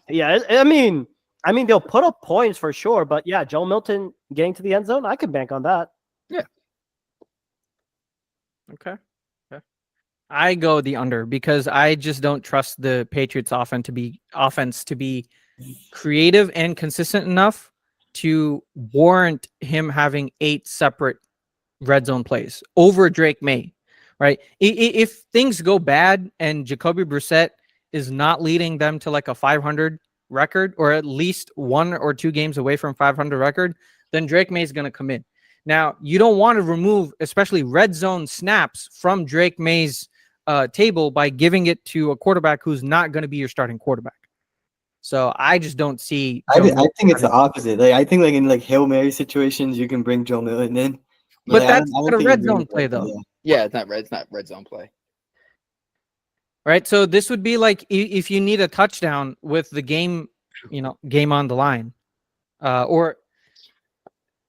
yeah. I mean, they'll put up points for sure, but yeah, Joe Milton getting to the end zone, I could bank on that. Yeah. Okay. I go the under because I just don't trust the Patriots offense to be creative and consistent enough to warrant him having 8 separate red zone plays over Drake May, right? If things go bad and Jacoby Brissett is not leading them to like a 500 record or at least 1 or 2 games away from 500 record, then Drake May is going to come in. Now, you don't want to remove especially red zone snaps from Drake May's table by giving it to a quarterback who's not going to be your starting quarterback. So I just don't see. I think it's the opposite. Like I think like in like Hail Mary situations, you can bring Joe Milton in. But like, that's I don't not a think red you zone bring play, him in. though. yeah, it's not red zone play. Right. So this would be like if you need a touchdown with the game, game on the line, or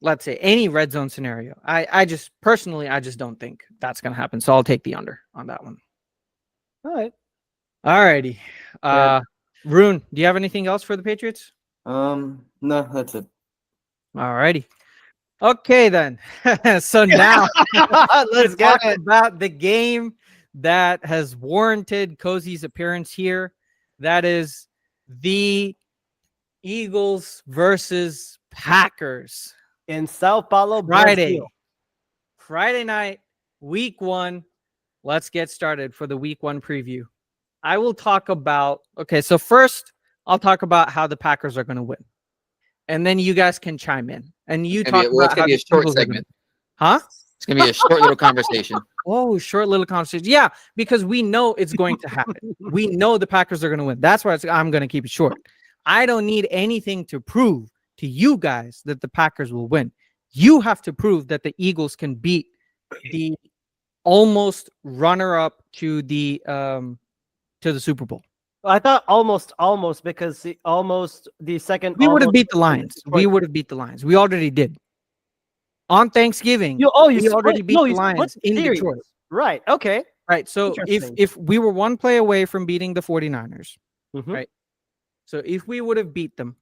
let's say any red zone scenario. I just don't think that's going to happen. So I'll take the under on that one. All right. All righty. Rune, do you have anything else for the Patriots? No, that's it. Alrighty. Okay then. So now Let's get talk it. about the game that has warranted Cozy's appearance here. That is the Eagles versus Packers. In Sao Paulo, Friday. Brazil. Friday night, week 1. Let's get started for the week 1 preview. I will talk about, okay, so first I'll talk about how the Packers are going to win. And then you guys can chime in. And you talk It's about gonna how be a the short Eagles are gonna- segment. Huh? It's gonna be a short little conversation. Oh, short little conversation. Yeah, because we know it's going to happen. We know the Packers are going to win. That's why I'm going to keep it short. I don't need anything to prove to you guys that the Packers will win. You have to prove that the Eagles can beat the almost runner-up to the Super Bowl. I thought almost because the second. We would have almost beat the was Lions. We Detroit. would have beat the Lions. We already did. On Thanksgiving, You we already beat the you split Lions the in series. Detroit. Right. Okay. Right. So Interesting. if we were one play away from beating the 49ers, Mhm. Right. so if we would have beat them,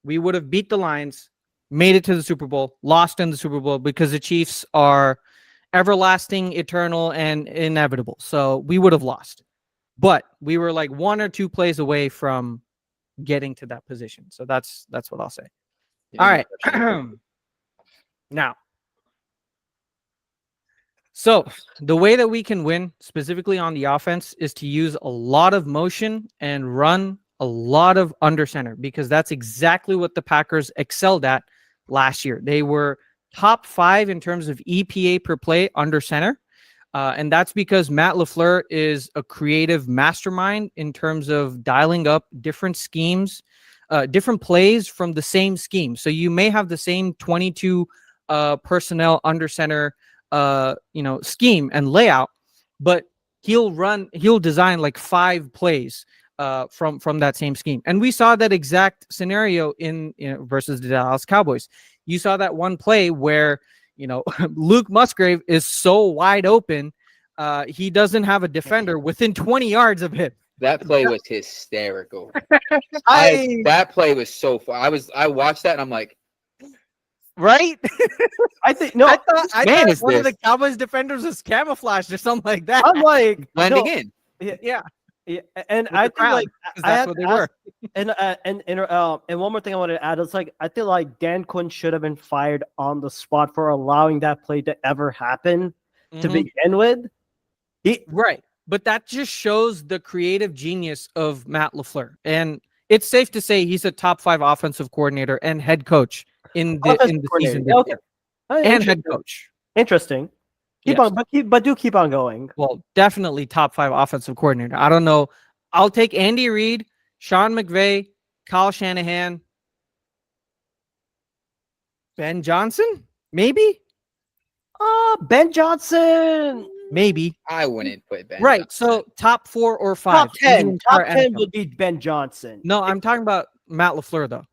we would have beat the Lions, made it to the Super Bowl, lost in the Super Bowl because the Chiefs are everlasting, eternal, and inevitable. So we would have lost. But we were like 1 or 2 plays away from getting to that position. So that's what I'll say. All right. Now, so the way that we can win specifically on the offense is to use a lot of motion and run a lot of under center, because that's exactly what the Packers excelled at last year. They were top 5 in terms of EPA per play under center. And that's because Matt LaFleur is a creative mastermind in terms of dialing up different schemes, different plays from the same scheme. So you may have the same 22 personnel under center scheme and layout, but he'll design like 5 plays from that same scheme. And we saw that exact scenario in versus the Dallas Cowboys. You saw that one play where Luke Musgrave is so wide open, he doesn't have a defender within 20 yards of him. That play was hysterical. That play was so far. I watched that and I'm like, right? I think no. I thought is one of this? the Cowboys defenders was camouflaged or something like that. I'm like blending no, in. Yeah, yeah, and with I the think crowd, like 'cause I that's had what they asked- were. and one more thing I wanted to add is like I feel like Dan Quinn should have been fired on the spot for allowing that play to ever happen to Mhm. begin with. Right. But that just shows the creative genius of Matt LaFleur. And it's safe to say he's a top 5 offensive coordinator and head coach in the Offensive season. coordinator. Okay. And head coach. Interesting. Keep Yes. on, but do keep on going. Well, definitely top 5 offensive coordinator. I don't know. I'll take Andy Reid, Sean McVay, Kyle Shanahan, Ben Johnson, maybe. Ben Johnson. Maybe. I wouldn't put Ben. Right. Johnson. So top 4 or 5. Top in the 10. entire Top 10 NFL. would be Ben Johnson. No, I'm talking about Matt LaFleur though.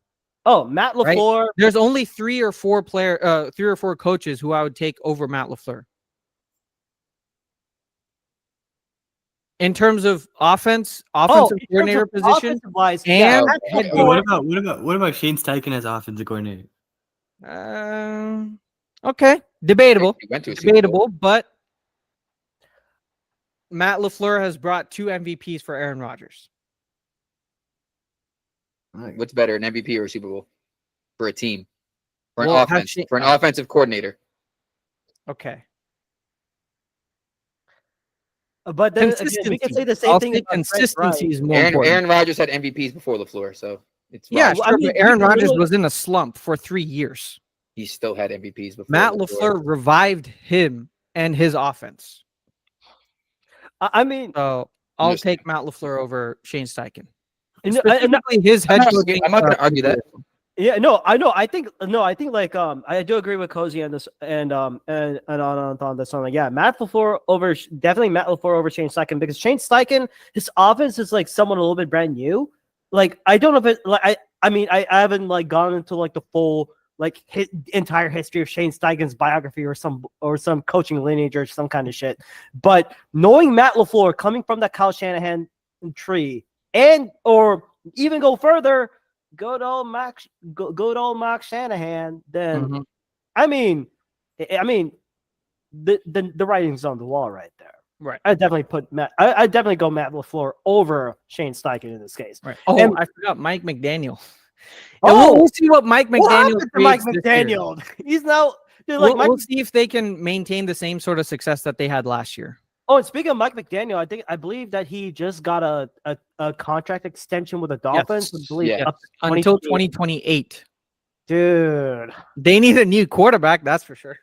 Oh, Matt Right? LaFleur. There's only 3 or 4 coaches who I would take over Matt LaFleur. In terms of offensive in coordinator terms of position, offensive-wise, and yeah, Matt head Wait, LaFleur- what about Shane Steichen as offensive coordinator? okay, debatable, He went to a Super Bowl. but Matt LaFleur has brought 2 MVPs for Aaron Rodgers. What's better, an MVP or a Super Bowl for a team, for an Well, offense, for an offensive coordinator? Okay, But then again, we can say the same I'll thing say about Brett consistency Rice. is more important. Aaron Rodgers had MVPs before LaFleur, so it's Yeah, Rodgers. Well, sure, I mean, but Aaron we can Rodgers literally- was in a slump for 3 years. He still had MVPs before Matt LaFleur revived him and his offense. I mean, So I'll Understand. take Matt LaFleur over Shane Steichen. and- and- Specifically, his head I'm coaching. not going to argue that. yeah, no, I know. I think like I do agree with Cozy on this and on this one. Like, yeah, Matt LaFleur over definitely Matt LaFleur over Shane Steichen, because Shane Steichen, his offense is like someone a little bit brand new. Like, I don't know if it like I mean I haven't like gone into like the full like entire history of Shane Steichen's biography or some coaching lineage or some kind of shit. But knowing Matt LaFleur coming from that Kyle Shanahan tree, and or even go further, good old Mark Shanahan, then Mhm. I mean, the writing's on the wall right there. Right. I definitely put Matt. I definitely go Matt LaFleur over Shane Steichen in this case. Right. Oh, And- I forgot Mike McDaniel. Oh, We'll see what Mike what McDaniel happened to Mike creates this year. McDaniel? He's now dude, like We'll see if they can maintain the same sort of success that they had last year. Oh, and speaking of Mike McDaniel, I believe that he just got a contract extension with the Dolphins. Yes. I believe Yeah. up to Until 2028. 2028. Dude. They need a new quarterback, that's for sure.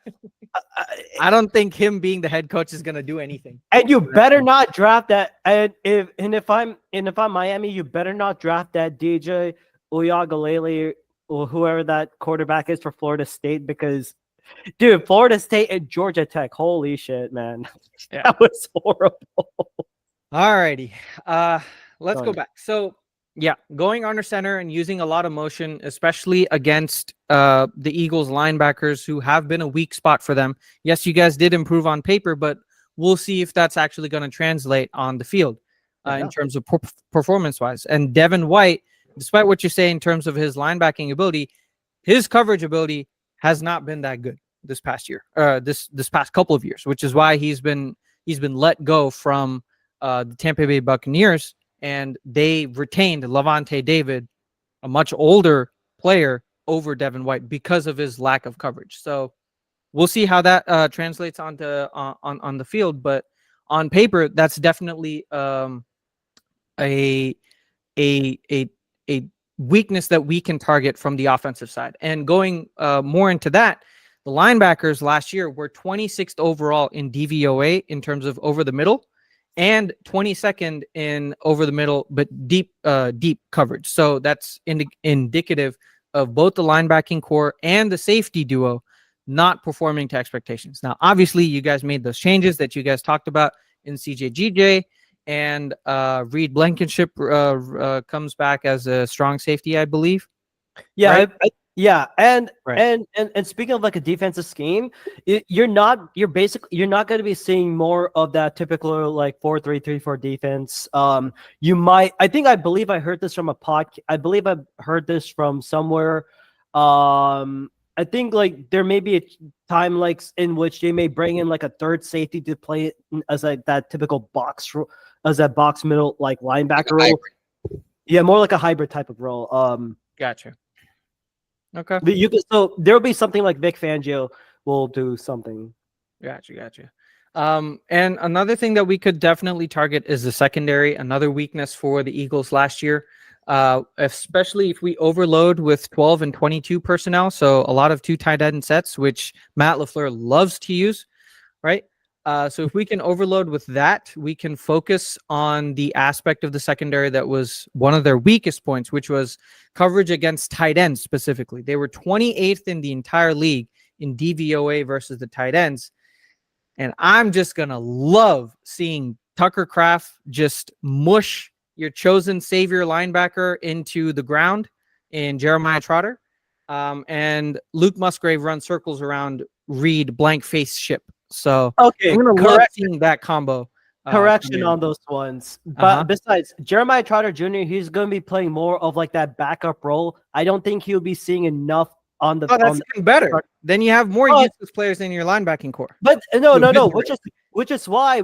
I don't think him being the head coach is going to do anything. And you better not draft that. And if I'm Miami, you better not draft that DJ Uiagalelei or whoever that quarterback is for Florida State, because dude, Florida State and Georgia Tech, holy shit, man. Yeah. That was horrible. Alrighty. Let's go Done. back. So yeah, going under center and using a lot of motion, especially against the Eagles linebackers who have been a weak spot for them. Yes, you guys did improve on paper, but we'll see if that's actually going to translate on the field in terms of performance-wise. And Devin White, despite what you say in terms of his linebacking ability, his coverage ability has not been that good this past year, this past couple of years, which is why he's been let go from the Tampa Bay Buccaneers, and they retained Levante David, a much older player, over Devin White because of his lack of coverage. So we'll see how that translates onto on the field, but on paper, that's definitely a weakness that we can target from the offensive side. And going more into that, the linebackers last year were 26th overall in DVOA in terms of over the middle, and 22nd in over the middle, but deep coverage. So that's indicative of both the linebacking core and the safety duo not performing to expectations. Now, obviously, you guys made those changes that you guys talked about in CJGJ, and Reed Blankenship comes back as a strong safety, I believe. Yeah, Right? yeah, and, Right. and speaking of like a defensive scheme, you're not going to be seeing more of that typical like 4-3-3-4 defense. I believe I heard this from a podcast. I believe I've heard this from somewhere. I think like there may be a time like in which they may bring in like a third safety to play as like that typical box middle like linebacker role. Yeah, more like a hybrid type of role. Gotcha. Okay. But so there'll be something like Vic Fangio will do something. Gotcha. And another thing that we could definitely target is the secondary, another weakness for the Eagles last year, especially if we overload with 12 and 22 personnel. So a lot of 2 tight end sets, which Matt LaFleur loves to use, right? So if we can overload with that, we can focus on the aspect of the secondary that was one of their weakest points, which was coverage against tight ends specifically. They were 28th in the entire league in DVOA versus the tight ends. And I'm just going to love seeing Tucker Kraft just mush your chosen savior linebacker into the ground in Jeremiah Trotter. And Luke Musgrave run circles around Reed blank face ship. So Okay, I'm gonna love seeing that combo. Correction on those ones. But besides Jeremiah Trotter Jr., he's going to be playing more of like that backup role. I don't think he'll be seeing enough on the. Oh, that's even better. Then you have more useless players in your linebacking core. But no. Which is why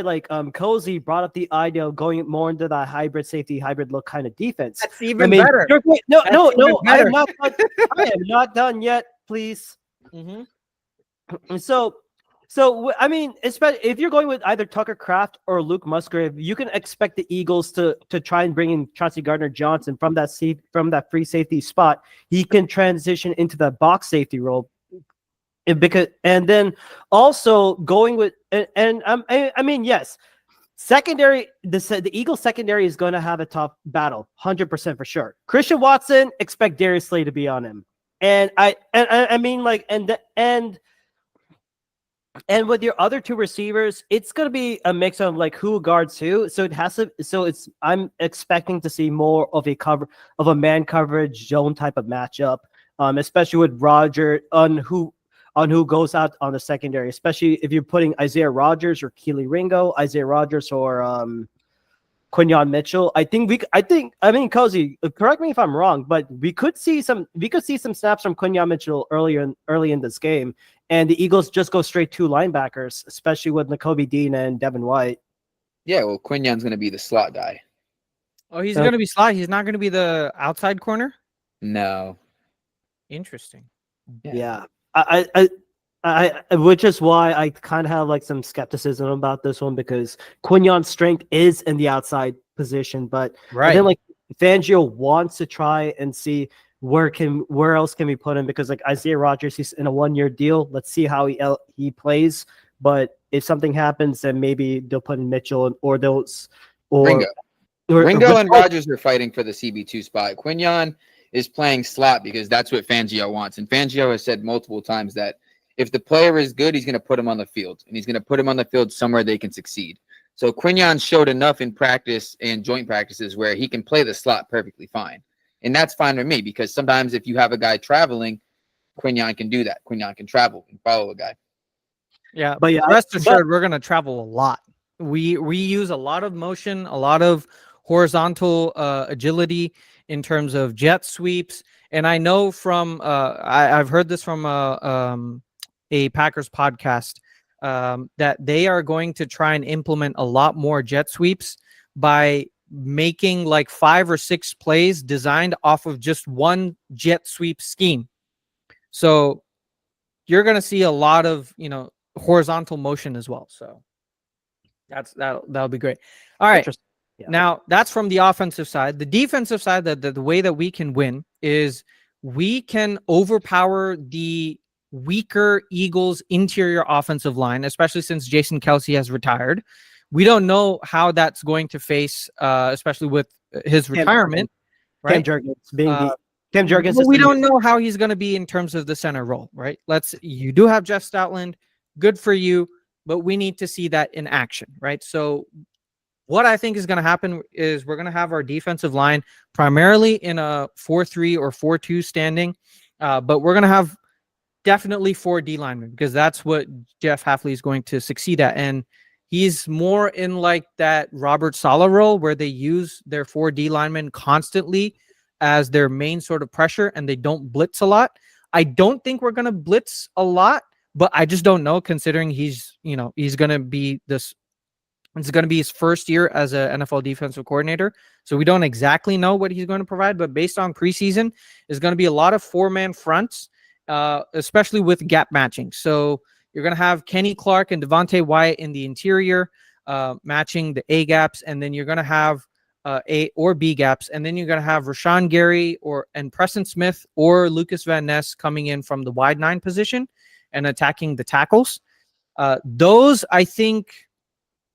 like Cozy brought up the idea of going more into that hybrid safety, hybrid look kind of defense. That's even better. No. I am not. I am not done yet. Please. Mm-hmm. So I mean, especially if you're going with either Tucker Kraft or Luke Musgrave, you can expect the Eagles to try and bring in Chauncey Gardner-Johnson from that free safety spot. He can transition into the box safety role, and then also going with I mean yes, secondary. The Eagles secondary is going to have a tough battle, 100% for sure. Christian Watson, expect Darius Slay to be on him, and I mean like and with your other 2 receivers, it's going to be a mix of like who guards who. So I'm expecting to see more of a man coverage zone type of matchup, especially with Roger on who goes out on the secondary, especially if you're putting Isaiah Rodgers or Keely Ringo, Isaiah Rodgers or Quinyon Mitchell. I mean, Cozy, correct me if I'm wrong, but we could see some snaps from Quinyon Mitchell early in this game, and the Eagles just go straight to linebackers, especially with Nakobe Dean and Devin White. Yeah, well, Quinyon's going to be the slot guy. Oh, he's going to be slot. He's not going to be the outside corner? No. Interesting. Yeah. I which is why I kind of have like some skepticism about this one, because Quinyon's strength is in the outside position, but then like Fangio wants to try and see where else can we put him, because like Isaiah Rodgers, he's in a 1-year deal. Let's see how he plays. But if something happens, then maybe they'll put in Mitchell Ringo and Rodgers are fighting for the CB2 spot. Quinyon is playing slot because that's what Fangio wants, and Fangio has said multiple times that if the player is good, he's going to put him on the field, and he's going to put him on the field somewhere they can succeed. So Quinyon showed enough in practice and joint practices where he can play the slot perfectly fine. And that's fine with me, because sometimes if you have a guy traveling, Quinyon can do that. Quinyon can travel and follow a guy. Yeah, but rest assured, we're going to travel a lot. We use a lot of motion, a lot of horizontal agility in terms of jet sweeps. And I know from I've heard this from a Packers podcast that they are going to try and implement a lot more jet sweeps by making like 5 or 6 plays designed off of just one jet sweep scheme. So you're going to see a lot of, horizontal motion as well. So that'll be great. All right. Yeah. Now that's from the offensive side. The defensive side, the way that we can win is we can overpower the weaker Eagles interior offensive line, especially since Jason Kelce has retired. We don't know how that's going to face, especially with his retirement. Right? Cam Jurgens. We don't know how he's going to be in terms of the center role, right? You do have Jeff Stoutland, good for you, but we need to see that in action, right? So what I think is going to happen is we're going to have our defensive line primarily in a 4-3 or 4-2 standing, but we're going to have definitely 4 D linemen, because that's what Jeff Hafley is going to succeed at. And he's more in like that Robert Saleh role where they use their 4 D linemen constantly as their main sort of pressure, and they don't blitz a lot. I don't think we're going to blitz a lot, but I just don't know, considering he's going to be this. It's going to be his first year as an NFL defensive coordinator. So we don't exactly know what he's going to provide, but based on preseason, there's going to be a lot of 4-man fronts, especially with gap matching. So you're going to have Kenny Clark and Devontae Wyatt in the interior, matching the A gaps, and then you're going to have A or B gaps, and then you're going to have Rashawn Gary and Preston Smith or Lucas Van Ness coming in from the wide 9 position and attacking the tackles. Those, I think,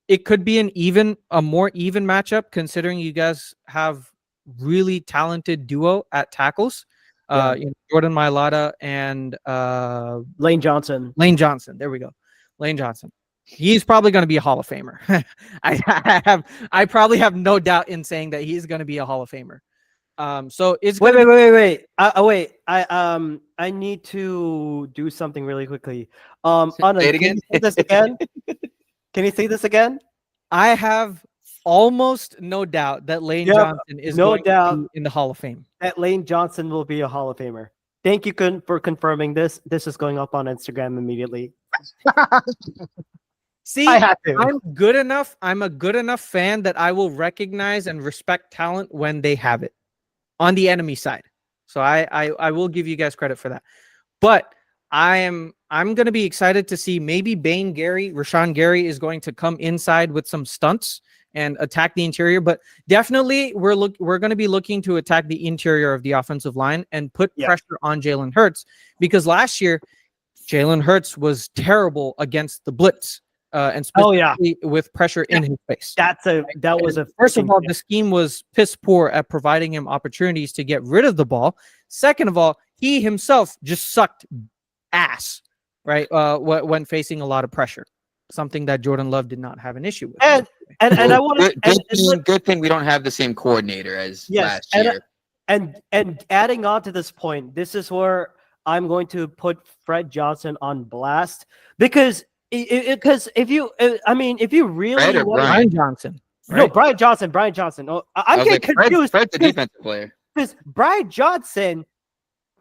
it could be a more even matchup, considering you guys have really talented duo at tackles. Jordan Mailata and Lane Johnson. There we go. Lane Johnson. He's probably going to be a Hall of Famer. I probably have no doubt in saying that he's going to be a Hall of Famer. So it's wait. I need to do something really quickly. Anna, say it again. Can you say this again? Can you say this again? I have almost no doubt that Lane Johnson is going to be in the Hall of Fame. That Lane Johnson will be a Hall of Famer. Thank you for confirming this. This is going up on Instagram immediately. See, I have to. I'm good enough. I'm a good enough fan that I will recognize and respect talent when they have it on the enemy side. So I will give you guys credit for that. But I'm going to be excited to see maybe Rashawn Gary is going to come inside with some stunts and attack the interior. But definitely we're going to be looking to attack the interior of the offensive line and put pressure on Jalen Hurts, because last year Jalen Hurts was terrible against the blitz. And specifically with pressure in his face. First of all, the scheme was piss poor at providing him opportunities to get rid of the ball. Second of all, he himself just sucked ass, right? When facing a lot of pressure, something that Jordan Love did not have an issue with. And I want to good thing we don't have the same coordinator as last year. And adding on to this point, this is where I'm going to put Fred Johnson on blast, because if you really Ryan Johnson. No, right? Brian Johnson. Brian Johnson. Oh, I'm was getting like, confused. Fred's a defensive player. Because Brian Johnson,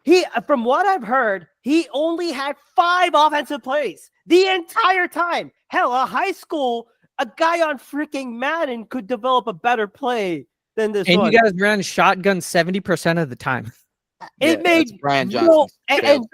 he, from what I've heard, he only had 5 offensive plays the entire time. Hell, a high school, a guy on freaking Madden could develop a better play than this And one. you guys ran shotgun 70% of the time. It Yeah, made that's Brian no, Johnson's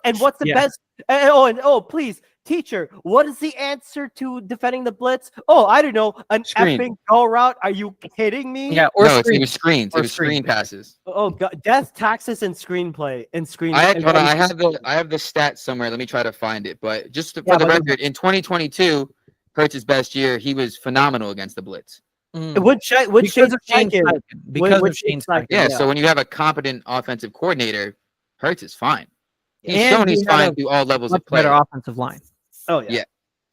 and what's the Yeah. best? Please, teacher, what is the answer to defending the blitz? Oh, I don't know, an Screen. effing go route. Are you kidding me? Yeah, or No, it screen. was screens. Or It was screen screen. passes. Oh God, death, taxes, and screenplay and screen. I and- have the stats somewhere. Let me try to find it. But just for Yeah, the but- record, in 2022, Hurts' best year, he was phenomenal against the blitz. Mm. Which Because Shane of Shane Steichen? Steichen. Because Which of Shane Shane Steichen? Steichen. Yeah, Yeah. so when you have a competent offensive coordinator, Hurts is fine. He's And shown he's he had fine a through all levels Much of play. better offensive line. Oh yeah.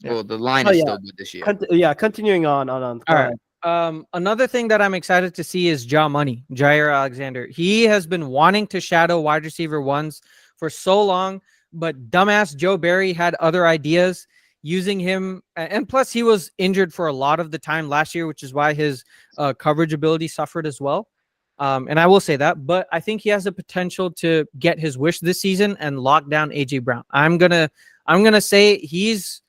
Yeah. Well, the line Oh, is yeah. still good this year. Continuing on. All right. Another thing that I'm excited to see is Jair Alexander. He has been wanting to shadow wide receiver ones for so long, but dumbass Joe Barry had other ideas using him. And plus, he was injured for a lot of the time last year, which is why his coverage ability suffered as well. And I will say that, but I think he has the potential to get his wish this season and lock down AJ Brown. I'm gonna say he's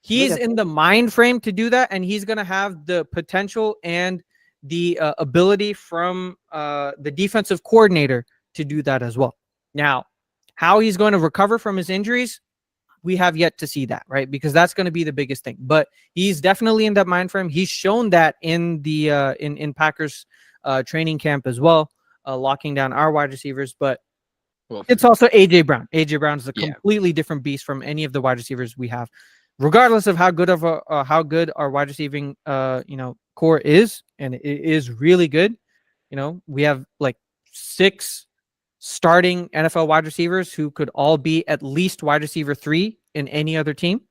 in the mind frame to do that, and he's gonna have the potential and the ability from the defensive coordinator to do that as well. Now, how he's going to recover from his injuries, we have yet to see that, right? Because that's going to be the biggest thing. But he's definitely in that mind frame. He's shown that in the in Packers training camp as well, locking down our wide receivers. But Well, it's also AJ Brown. AJ Brown is a Yeah. completely different beast from any of the wide receivers we have, regardless of how good our wide receiving core is, and it is really good. We have like 6 starting NFL wide receivers who could all be at least wide receiver 3 in any other team.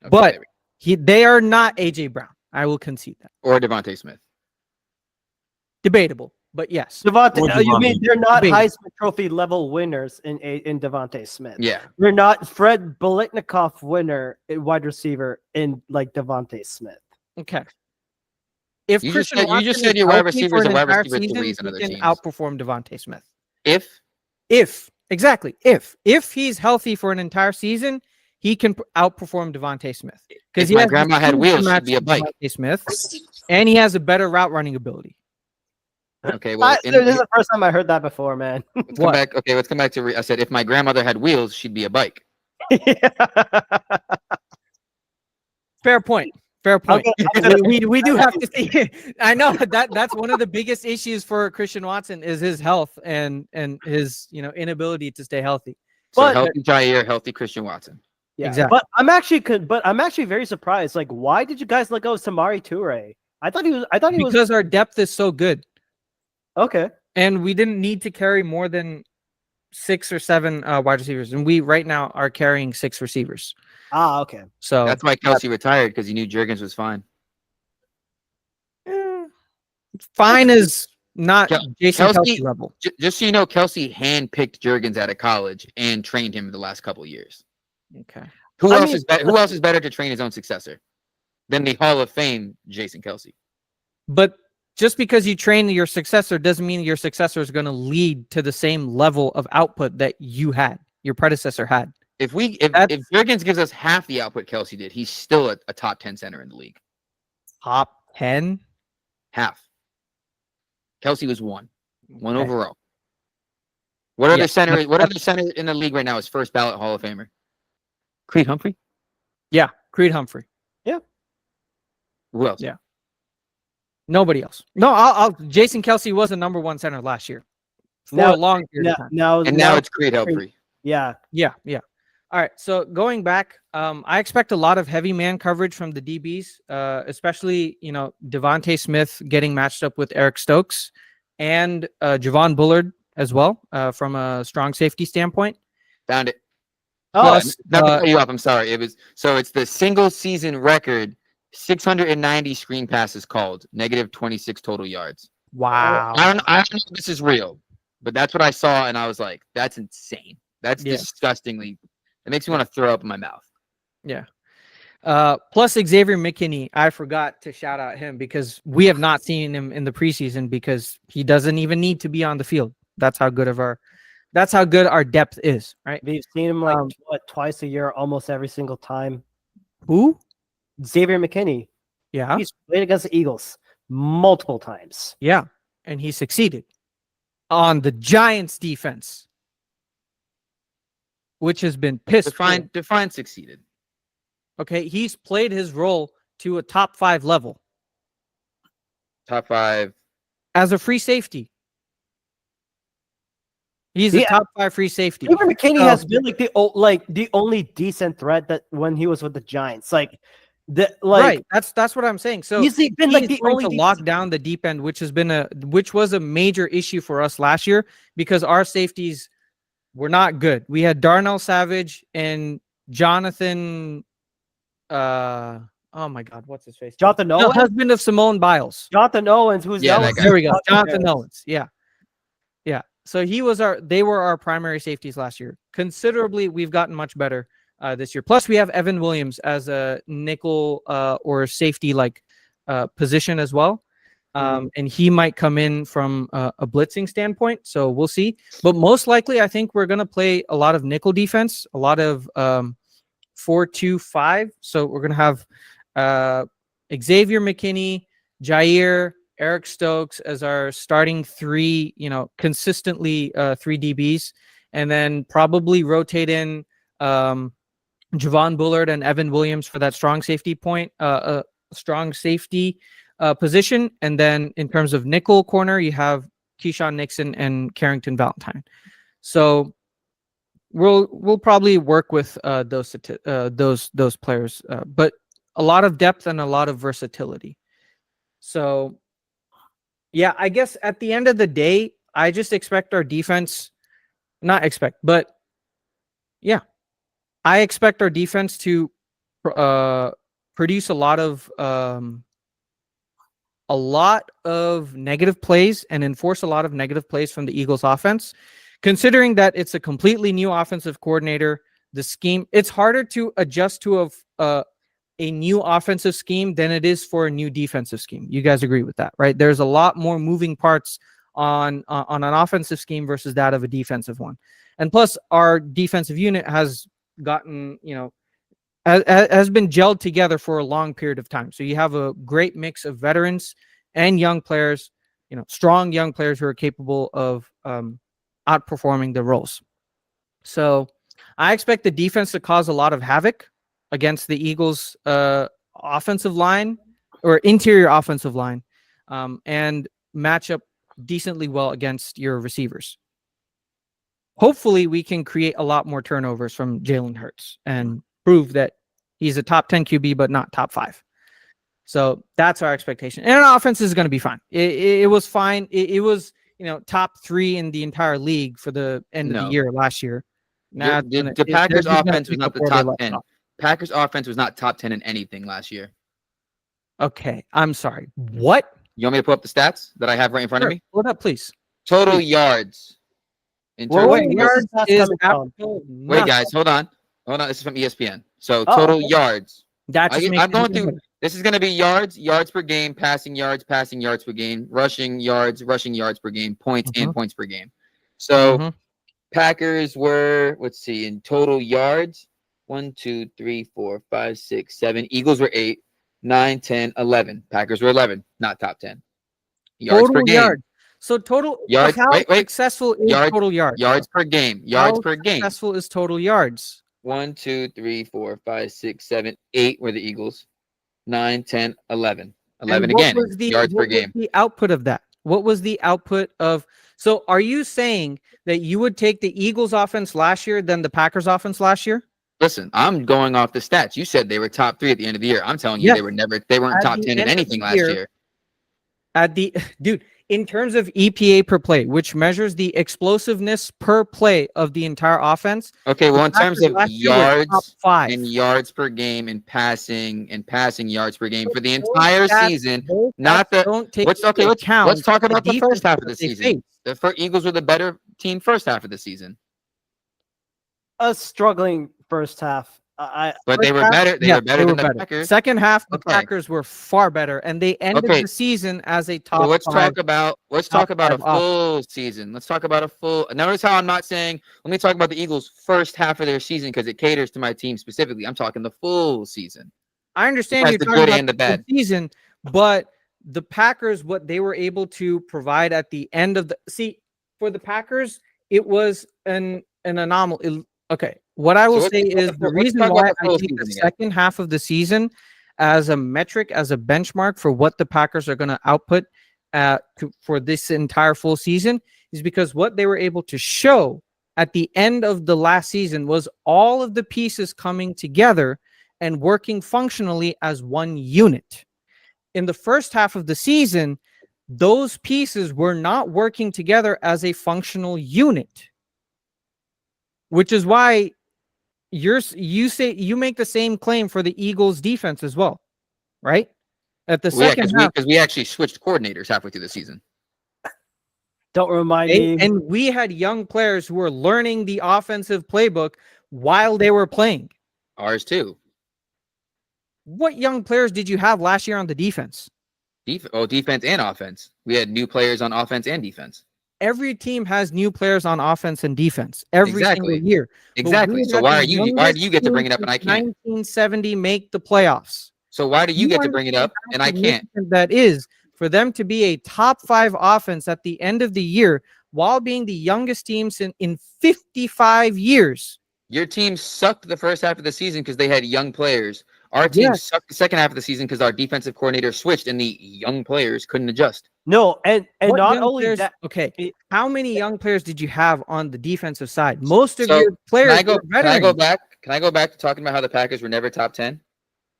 okay, But they are not AJ Brown. I will concede that. or Devontae Smith. Debatable, but yes. Devontae, Or you mean they're not Big. Heisman Trophy level winners in Devontae Smith? Yeah. They're not Fred Biletnikoff winner in wide receiver in like Devontae Smith. Okay. If You just Christian said- you just Watson said is your wide healthy receiver is for a an wide entire receiver season, threes on he other can teams. outperform Devontae Smith. If If he's healthy for an entire season, he can outperform Devontae Smith If he my has the grandma had tools to wheels, she'd match be a bike. Devontae Smith, and he has a better route running ability. okay, well, This is the first time I heard that before, man. let's come back. Okay, let's come back to. I said if my grandmother had wheels, she'd be a bike. Fair point. Fair point. Okay, we do have to see. I know that's one of the biggest issues for Christian Watson is his health and his inability to stay healthy. So But- healthy Jair, healthy Christian Watson. Yeah, Exactly. But I'm actually very surprised. Like, why did you guys let go of Samari Toure? I thought he was. Because our depth is so good, Okay. and we didn't need to carry more than 6 or 7 wide receivers, and we right now are carrying 6 receivers. Okay. So That's why Kelsey retired because he knew Jurgens was fine. fine is not Jason Kelsey- Kelce level. Just so you know, Kelsey handpicked Jurgens out of college and trained him the last couple of years. Okay. Who I else mean, is better? Who else is better to train his own successor than the Hall of Fame Jason Kelsey? But just because you train your successor doesn't mean your successor is going to lead to the same level of output that your predecessor had. If That's- Jurgens gives us half the output Kelsey did, he's still a top 10 center in the league. Top 10. Half. Kelsey was one Okay. overall. What other Yeah, center? but- What other center in the league right now is first ballot Hall of Famer? Creed Humphrey. Yeah, Creed Humphrey. Who else? Yeah. Nobody else. No, I'll Jason Kelce was the number 1 center last year for Now- a long period of time. Now It's Creed Humphrey. yeah. Yeah. All right. So going back, I expect a lot of heavy man coverage from the DBs, especially Devontae Smith getting matched up with Eric Stokes and Javon Bullard as well, from a strong safety standpoint. Found it. Oh, Plus, Not to cut you off. I'm sorry. It's the single season record. 690 screen passes called, negative 26 total yards. wow. I don't know if this is real, but that's what I saw, and I was like, that's insane. That's Yeah. disgustingly. It makes me want to throw up in my mouth. Plus Xavier McKinney, I forgot to shout out him because we have not seen him in the preseason because he doesn't even need to be on the field. That's how good our depth is, right? We've seen him like twice a year, almost every single time. Who? Xavier McKinney. Yeah. He's played against the Eagles multiple times. Yeah. And he succeeded on the Giants defense, which has been pissed. Define succeeded. Okay. He's played his role to a top 5 level. Top 5. As a free safety. He's a top 5 free safety. Xavier McKinney has been like the only decent threat that when he was with the Giants. Right. That's what I'm saying. So he's been like the only to lock down the deep end, which was a major issue for us last year because our safeties were not good. We had Darnell Savage and Jonathan. Oh my God, what's his face? Jonathan Owens, the husband of Simone Biles. Jonathan Owens, who's there we go. Jonathan Owens. Yeah. So they were our primary safeties last year. Considerably, we've gotten much better this year. Plus, we have Evan Williams as a nickel or safety position as well. And he might come in from a blitzing standpoint. So we'll see. But most likely, I think we're going to play a lot of nickel defense, a lot of 4-2-5. So we're going to have Xavier McKinney, Jair, Eric Stokes as our starting 3, consistently 3 DBs, and then probably rotate in Javon Bullard and Evan Williams for that strong safety position. And then in terms of nickel corner, you have Keyshawn Nixon and Carrington Valentine. So we'll probably work with those players, but a lot of depth and a lot of versatility. So yeah, I guess at the end of the day, I just expect our defense, I expect our defense to produce a lot of negative plays and enforce a lot of negative plays from the Eagles offense. Considering that it's a completely new offensive coordinator, the scheme, it's harder to adjust to a new offensive scheme than it is for a new defensive scheme. You guys agree with that, right? There's a lot more moving parts on an offensive scheme versus that of a defensive one. And plus our defensive unit has gotten, has been gelled together for a long period of time. So you have a great mix of veterans and young players, strong young players who are capable of outperforming the roles. So I expect the defense to cause a lot of havoc against the Eagles' offensive line or interior offensive line, and match up decently well against your receivers. Hopefully, we can create a lot more turnovers from Jalen Hurts and prove that he's a top 10 QB, but not top 5. So that's our expectation. And our offense is going to be fine. It was fine. It was, top 3 in the entire league for the end of the year last year. Now, the Packers' offense was not the top 10. Packers offense was not top 10 in anything last year. Okay, I'm sorry. What? You want me to pull up the stats that I have right in front of me? Pull it up, please. Total yards. Wait, guys, hold on. This is from ESPN. So total yards. I'm going through. This is going to be yards per game, passing yards per game, rushing yards per game, points and points per game. So Packers were, let's see, in total yards. 1, 2, 3, 4, 5, 6, 7. Eagles were 8, 9, 10, 11. Packers were 11, not top 10. Yards per game. Yards. So total yards. How successful is total yards? Yards per game. Yards per game. How successful is total yards? 1, 2, 3, 4, 5, 6, 7, 8 were the Eagles. 9, 10, 11. 11 again. Yards per game. What was the output of that? What was the output of? So are you saying that you would take the Eagles offense last year than the Packers offense last year? Listen, I'm going off the stats. You said they were top 3 at the end of the year. I'm telling you, they weren't top 10 in anything last year. In terms of EPA per play, which measures the explosiveness per play of the entire offense. Okay, well, in terms of yards and yards per game and passing yards per game for the entire season, not the. Let's talk about the first half of the season. The Eagles were the better team first half of the season. A struggling first half But they First were half, better. They yeah, were better they than were the better. Packers. Second half, the Okay. Packers were far better, and they ended Okay. the season as a So top let's five. talk about top a five full season. Let's talk about a full. Notice how I'm not saying. Let me talk about the Eagles' first half of their season because it caters to my team specifically. I'm talking the full season. I understand That's you're the talking good about and the the full bad. season, but the Packers, what they were able to provide at the end of for the Packers, it was an anomaly. Okay, what I will So say is the let's reason talk why about the I full take the season again. second half of the season as a metric, as a benchmark for what the Packers are going to output for this entire full season is because what they were able to show at the end of the last season was all of the pieces coming together and working functionally as one unit. In the first half of the season, those pieces were not working together as a functional unit, which is why you make the same claim for the Eagles defense as well, right? At the second half, because we actually switched coordinators halfway through the season. Don't remind me. and we had young players who were learning the offensive playbook while they were playing. Ours too. What young players did you have last year on the defense? Defense and offense. We had new players on offense and defense. Every team has new players on offense and defense every single year. Exactly. So why do you get to bring it up and I can't? 1970 make the playoffs. So why do you get to bring it up and I can't? That is for them to be a top 5 offense at the end of the year while being the youngest teams in 55 years. Your team sucked the first half of the season because they had young players. Our team sucked the second half of the season because our defensive coordinator switched and the young players couldn't adjust. No, and not only players, that. Okay, how many young players did you have on the defensive side? Most of your players were veterans. Can I go back to talking about how the Packers were never top 10?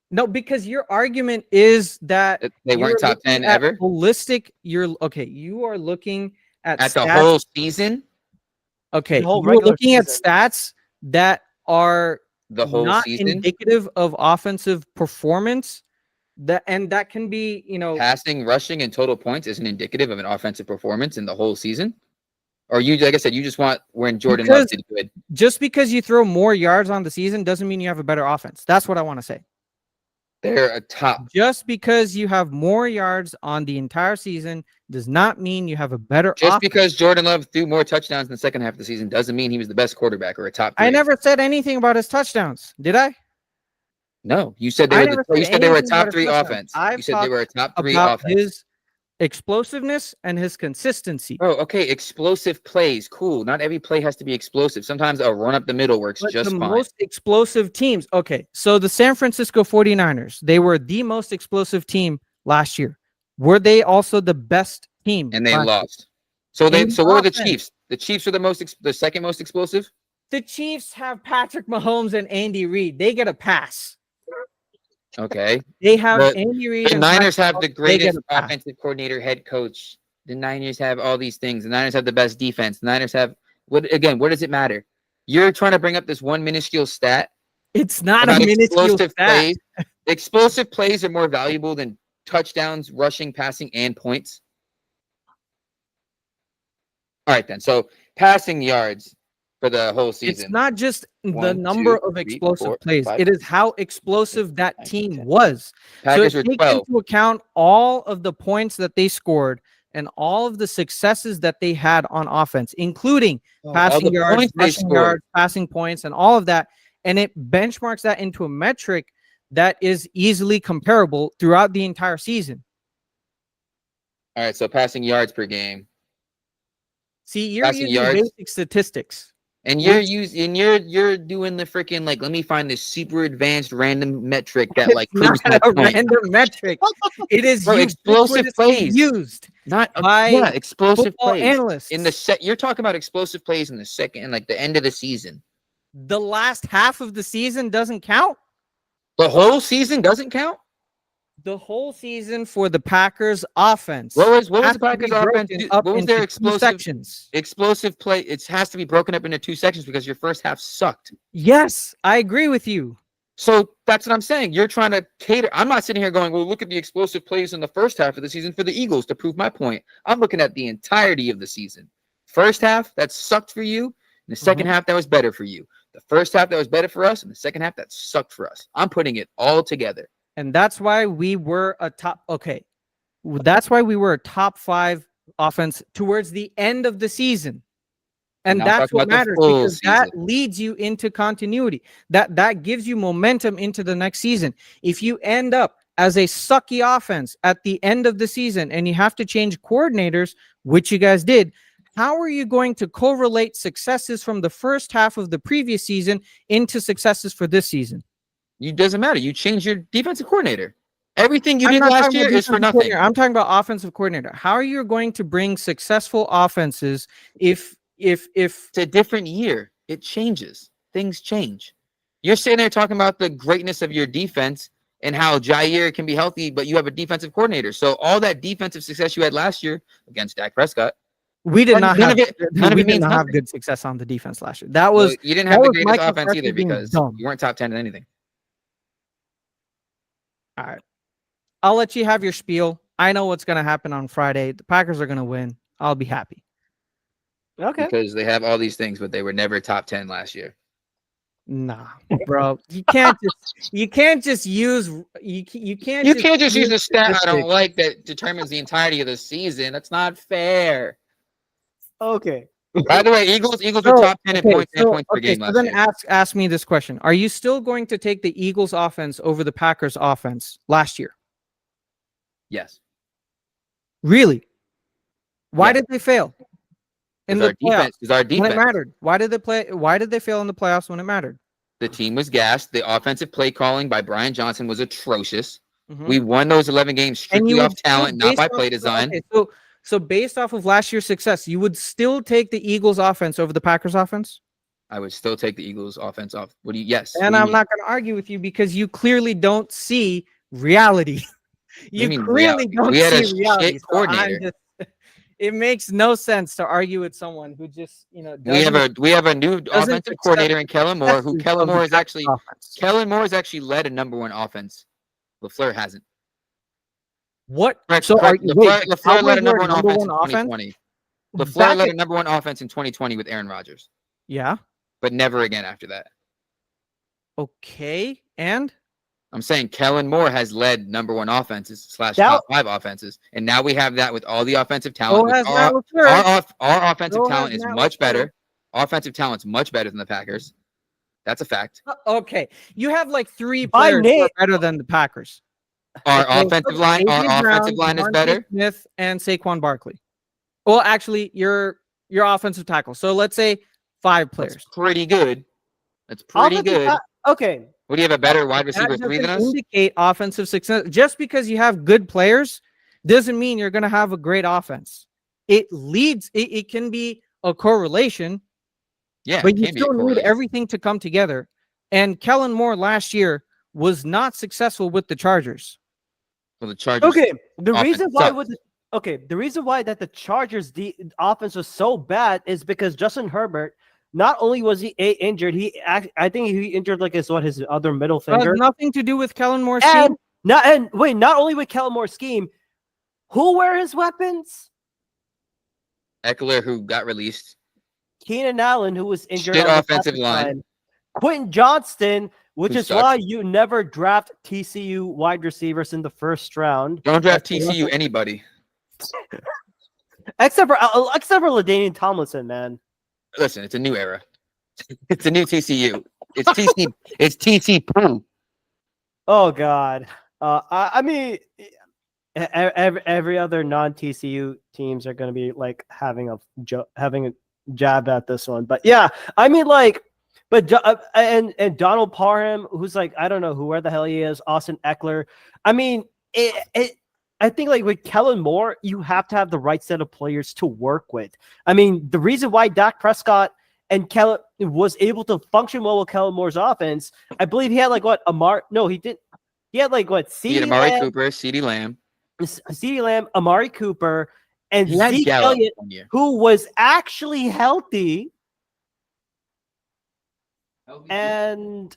No, because your argument is that they weren't top 10 ever. Holistic, you are looking at the stats. whole season. Okay, you're looking at stats that are the whole not season indicative of offensive performance. That can be, passing, rushing, and total points isn't indicative of an offensive performance in the whole season. Or you, like I said, you just want when Jordan Love did good. Just because you throw more yards on the season doesn't mean you have a better offense. That's what I want to say. They're a top. Just because you have more yards on the entire season does not mean you have a better Just offense. because Jordan Love threw more touchdowns in the second half of the season doesn't mean he was the best quarterback or a top 3. I never said anything about his touchdowns, did I? No, you said they were a top 3 offense. You said they were a top 3 offense. His explosiveness and his consistency. Oh, okay. Explosive plays. Cool. Not every play has to be explosive. Sometimes a run up the middle works just fine. Most explosive teams. Okay. So the San Francisco 49ers, they were the most explosive team last year. Were they also the best team? And they lost. So what were the Chiefs? The Chiefs are the second most explosive? The Chiefs have Patrick Mahomes and Andy Reid. They get a pass. Okay. They have Andy Reid. The Niners have the greatest offensive coordinator, head coach. The Niners have all these things. The Niners have the best defense. The Niners have what does it matter? You're trying to bring up this one minuscule stat. It's not a minuscule stat. Plays. Explosive plays are more valuable than touchdowns, rushing, passing, and points. All right, then. So passing yards for the whole season. It's not just the number of explosive plays. It is how explosive that team was. Packers so were take 12. into account all of the points that they scored and all of the successes that they had on offense, including passing yards, rushing yards, passing points, and all of that. And it benchmarks that into a metric that is easily comparable throughout the entire season. All right, so passing yards per game. See, you're using basic statistics. And you're doing the freaking let me find this super advanced random metric that proves not a random metric. It is explosive plays used by explosive plays analysts in the set. You're talking about explosive plays in the second and the end of the season. The last half of the season doesn't count. The whole season doesn't count. The whole season for the Packers offense. What was the Packers offense? What was their explosive play? It has to be broken up into 2 sections because your first half sucked. Yes, I agree with you. So that's what I'm saying. You're trying to cater. I'm not sitting here going, well, look at the explosive plays in the first half of the season for the Eagles to prove my point. I'm looking at the entirety of the season. First half, that sucked for you. In the second half, that was better for you. The first half, that was better for us. And the second half, that sucked for us. I'm putting it all together. And that's why we were a top. Okay. That's why we were a top 5 offense towards the end of the season. And Now I'm that's talking what about the matters, full because that season. leads you into continuity. That gives you momentum into the next season. If you end up as a sucky offense at the end of the season and you have to change coordinators, which you guys did, how are you going to correlate successes from the first half of the previous season into successes for this season? It doesn't matter. You change your defensive coordinator. Everything you I'm did not last talking year about is for defensive nothing. coordinator. I'm talking about offensive coordinator. How are you going to bring successful offenses if It's a different year. It changes. Things change. You're sitting there talking about the greatness of your defense and how Jair can be healthy, but you have a defensive coordinator. So all that defensive success you had last year against Dak Prescott, we did not none have of it means have nothing. good success on the defense last year. That Well, was you didn't that have the was greatest Mike offense either McCarthy being because dumb. you weren't top 10 in anything. All right. I'll let you have your spiel. I know what's going to happen on Friday. The Packers are going to win. I'll be happy. Okay. Because they have all these things, but they were never top 10 last year. Nah, bro. You can't just use You can't just use the stat I don't statistics. like that determines the entirety of the season. That's not fair. Okay. By the way, Eagles were top 10 in points and points per game last then year. ask me this question. Are you still going to take the Eagles offense over the Packers offense last year? Yes. Really? Why Yeah. did they fail? In Because the playoffs, our when defense. it mattered. Why did they fail in the playoffs when it mattered? The team was gassed. The offensive play calling by Brian Johnson was atrocious. Mhm. We won those 11 games strictly off talent, not by play design. Okay, so based off of last year's success, you would still take the Eagles offense over the Packers offense? I would still take the Eagles offense off. Yes. And I'm not going to argue with you because you clearly don't see reality. You mean clearly reality? don't We had a see reality. shit coordinator. It makes no sense to argue with someone who just, We have a new offensive coordinator in Kellen Moore, who Kellen Moore has actually led a number 1 offense. LaFleur hasn't. What? Correct, So correct. LaFleur led a Cowboys number were 1 offense in number one 2020. LaFleur Back led a in- number 1 offense in 2020 with Aaron Rodgers, Yeah. but never again after that. Okay. And I'm saying Kellen Moore has led number 1 offenses / That- top 5 offenses, and now we have that with all the offensive talent. so which has Matt LaFleur. our offensive So talent has is Matt much LaFleur. better. Offensive talent's much better than the Packers. That's a fact. Okay. You have like 3 By players who are name- better than the Packers. Our Okay, offensive so line, A.J. Brown, is Devontae better. Smith and Saquon Barkley. Well, actually, your offensive tackle. So let's say 5 players. That's pretty good. That's pretty Offensive good. ta- Okay. What do you have, a better wide That receiver 3 than doesn't us? indicate offensive success. Just because you have good players doesn't mean you're going to have a great offense. It can be a correlation, Yeah, but it you can be a still need correlation. everything to come together. And Kellen Moore last year was not successful with the Chargers. Well, the Chargers. Okay. The offense reason why sucks. the reason why that the Chargers offense was so bad is because Justin Herbert, not only was he injured, I think he injured like his other middle It has finger. nothing to do with Kellen Moore's And team. not only with Kellen Moore's scheme, who were his weapons? Eckler, who got released. Keenan Allen, who was injured Shit on the offensive defensive line. Quentin Johnston, which Who is sucks. why you never draft TCU wide receivers in the first round, Don't draft That's TCU anybody. except for LaDainian Tomlinson, man. Listen, it's a new era. It's a new TCU. It's TC. It's TC Poo. Oh God. I mean, every other non-TCU teams are going to be like having a jab at this one, but yeah, I mean, like, but and Donald Parham, who's like, I don't know where the hell he is, Austin Eckler. I mean, I think like with Kellen Moore, you have to have the right set of players to work with. I mean, the reason why Dak Prescott and Kellen was able to function well with Kellen Moore's offense, I believe he had like what he didn't. He had like what He had Amari Cooper, CeeDee Lamb. CeeDee Lamb, Amari Cooper, and He had Zeke Gallup Elliott, one year. who was actually healthy. And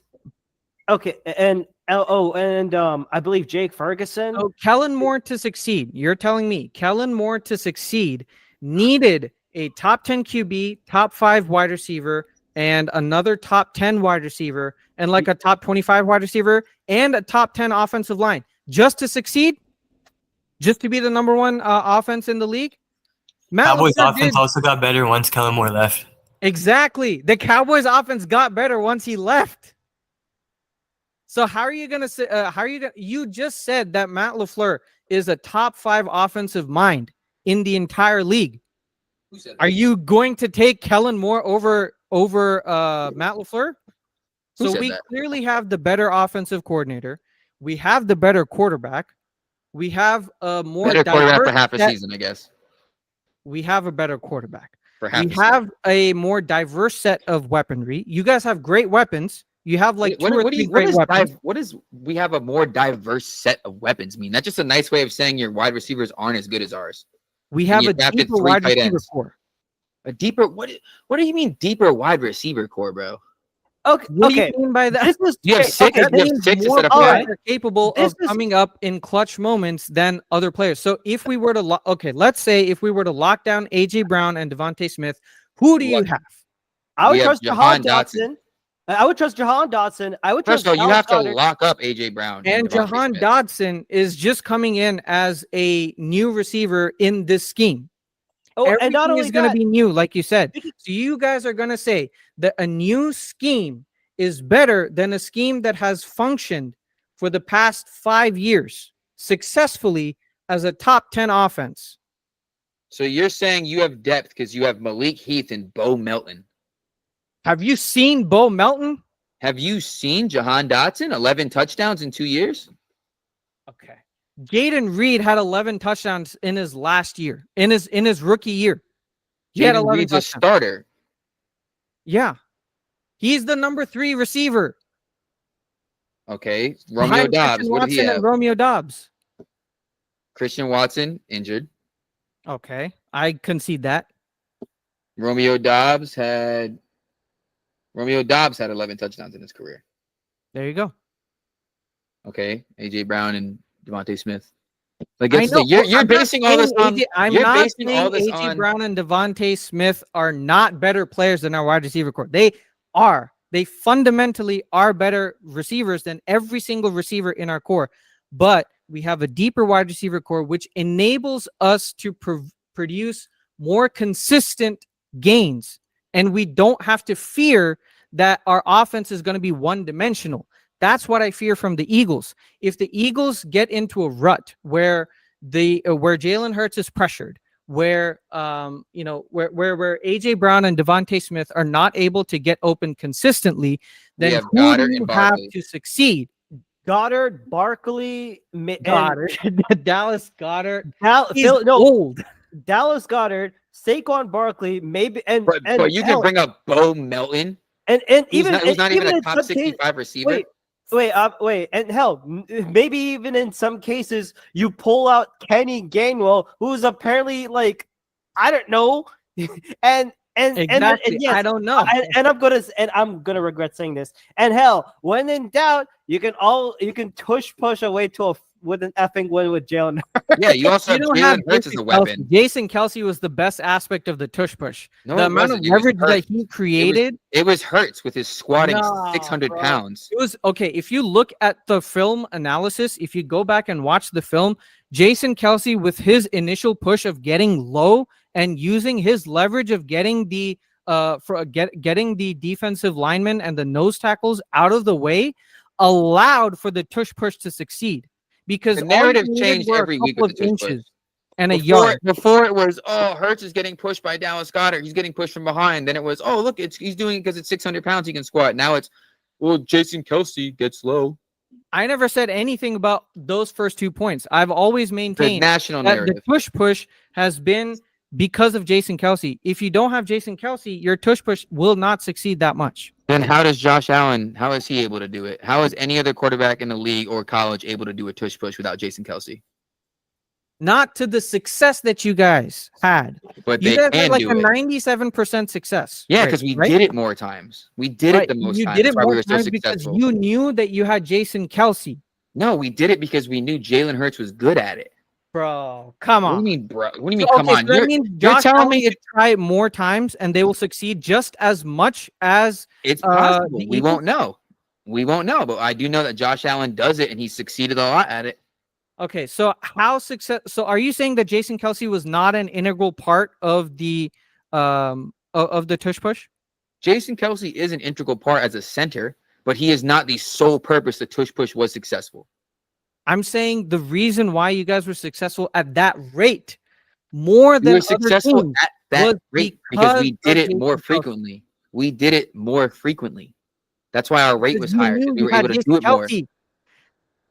okay, and I believe Jake Ferguson. So Kellen Moore to succeed, you're telling me Kellen Moore to succeed needed a top 10 QB, top 5 wide receiver, and another top 10 wide receiver, and like a top 25 wide receiver, and a top 10 offensive line just to succeed, just to be the number one offense in the league. Cowboys offense also got better once Kellen Moore left. Exactly. The Cowboys offense got better once he left. So how are you going to say, you just said that Matt LaFleur is a top 5 offensive mind in the entire league. Who said that? Are you going to take Kellen Moore over Matt LaFleur? Who So said we that? clearly have the better offensive coordinator. We have the better quarterback. We have a more Better quarterback for diverse half a set- season, I guess. We have a better quarterback. For half We a season. have a more diverse set of weaponry. You guys have great weapons. You have like two or three great weapons. What is we have a more diverse set of weapons mean? That's just a nice way of saying your wide receivers aren't as good as ours. We have you a drafted deeper 3 wide tight receiver ends. core. A deeper what do you mean deeper wide receiver core, bro? Okay, What okay. do you mean by that? This is You have okay, six, okay, you have means 6 more instead of players 5. are capable This of is- coming up in clutch moments than other players. So if we were to let's say if we were to lock down AJ Brown and Devontae Smith, who do you What? have? I would We have trust Jahan Jahan Dotson. I would trust Jahan Dotson. I would trust. First of all, you Dallas have to Goedert. lock up AJ Brown And Devontae Jahan Smith. Dodson is just coming in as a new receiver in this scheme. Oh, Everything and not only is going to that, be new, like you said. We can- So you guys are going to say that a new scheme is better than a scheme that has functioned for the past 5 years successfully as a top 10 offense. So you're saying you have depth because you have Malik Heath and Bo Melton. Have you seen Bo Melton? Have you seen Jahan Dotson? 11 touchdowns in 2 years? Okay. Jaden Reed had 11 touchdowns in his last year, in his rookie year. He had Jaden 11 Reed's a touchdowns. starter. Yeah. He's the number 3 receiver. Okay. Romeo behind Dobbs. Christian What did he Watson have? and Romeo Dobbs. Christian Watson injured. Okay. I concede that. Romeo Dobbs had 11 touchdowns in his career. There you go. Okay. AJ Brown and Devontae Smith. Like I that's know. the, you're I'm basing not all this saying on. I'm you're not basing all saying this AJ on. Brown and Devontae Smith are not better players than our wide receiver core. They are. They fundamentally are better receivers than every single receiver in our core. But we have a deeper wide receiver core, which enables us to produce more consistent gains. And we don't have to fear that our offense is going to be one-dimensional. That's what I fear from the Eagles. If the Eagles get into a rut where where Jalen Hurts is pressured, where where AJ Brown and Devontae Smith are not able to get open consistently, then have who Goddard do you and have Barkley. to succeed? Goddard, Barkley, Goddard, Dallas Goddard. He's no, old. Dallas Goddard, Saquon Barkley, maybe, But you can bring up Bo Melton. and Who's even not even a in top some cases- 65 receiver. wait, and hell, maybe even in some cases you pull out Kenny Gainwell, who's apparently like, I don't know, and Exactly. yes, I don't know. I'm gonna regret saying this. And hell, when in doubt, you can push away with an effing win with Jalen. Yeah, you also You have don't have Jalen Hurts as a Jason weapon. Kelce. Jason Kelsey was the best aspect of the tush push. No, The it amount of wasn't. It was leverage that Hurts. he created. It was Hurts with his squatting Nah, 600 bro. pounds. It was okay. If you look at the film analysis, if you go back and watch the film, Jason Kelsey with his initial push of getting low and using his leverage of getting the getting the defensive linemen and the nose tackles out of the way allowed for the tush push to succeed. Because The all you narrative needed changed were a every week couple with the of tush push. inches and a yard. Before it was, oh, Hurts is getting pushed by Dallas Goddard. He's getting pushed from behind. Then it was, oh, look, he's doing it because it's 600 pounds he can squat. Now it's, well, Jason Kelsey gets low. I never said anything about those first 2 points. I've always The maintained national that narrative. the push has been because of Jason Kelsey. If you don't have Jason Kelsey, your tush push will not succeed that much. Then how does Josh Allen, how is he able to do it? How is any other quarterback in the league or college able to do a tush push without Jason Kelsey? Not to the success that you guys had. But You they guys had can like do a it. 97% success. Yeah, rate, because we right? did it more times. We did Right, it the most you times. did it That's why we more were so times because successful. you knew that you had Jason Kelsey. No, we did it because we knew Jalen Hurts was good at it. Bro, come What do you on. mean, bro? What do you mean? So, Come on, so that means Josh telling Allen me should try it more times and they will succeed just as much as it's possible. the We Eagles? won't know. We won't know, but I do know that Josh Allen does it, and he succeeded a lot at it. Okay, so so are you saying that Jason Kelsey was not an integral part of the tush push? Jason Kelsey is an integral part as a center, but he is not the sole purpose the tush push was successful. I'm saying the reason why you guys were successful at that rate more We than were other successful teams at that was rate because we did of it more Jason Kelsey. frequently. We did it more frequently. That's why our rate was You higher, knew because we you were had able to Jason do it more. Kelsey.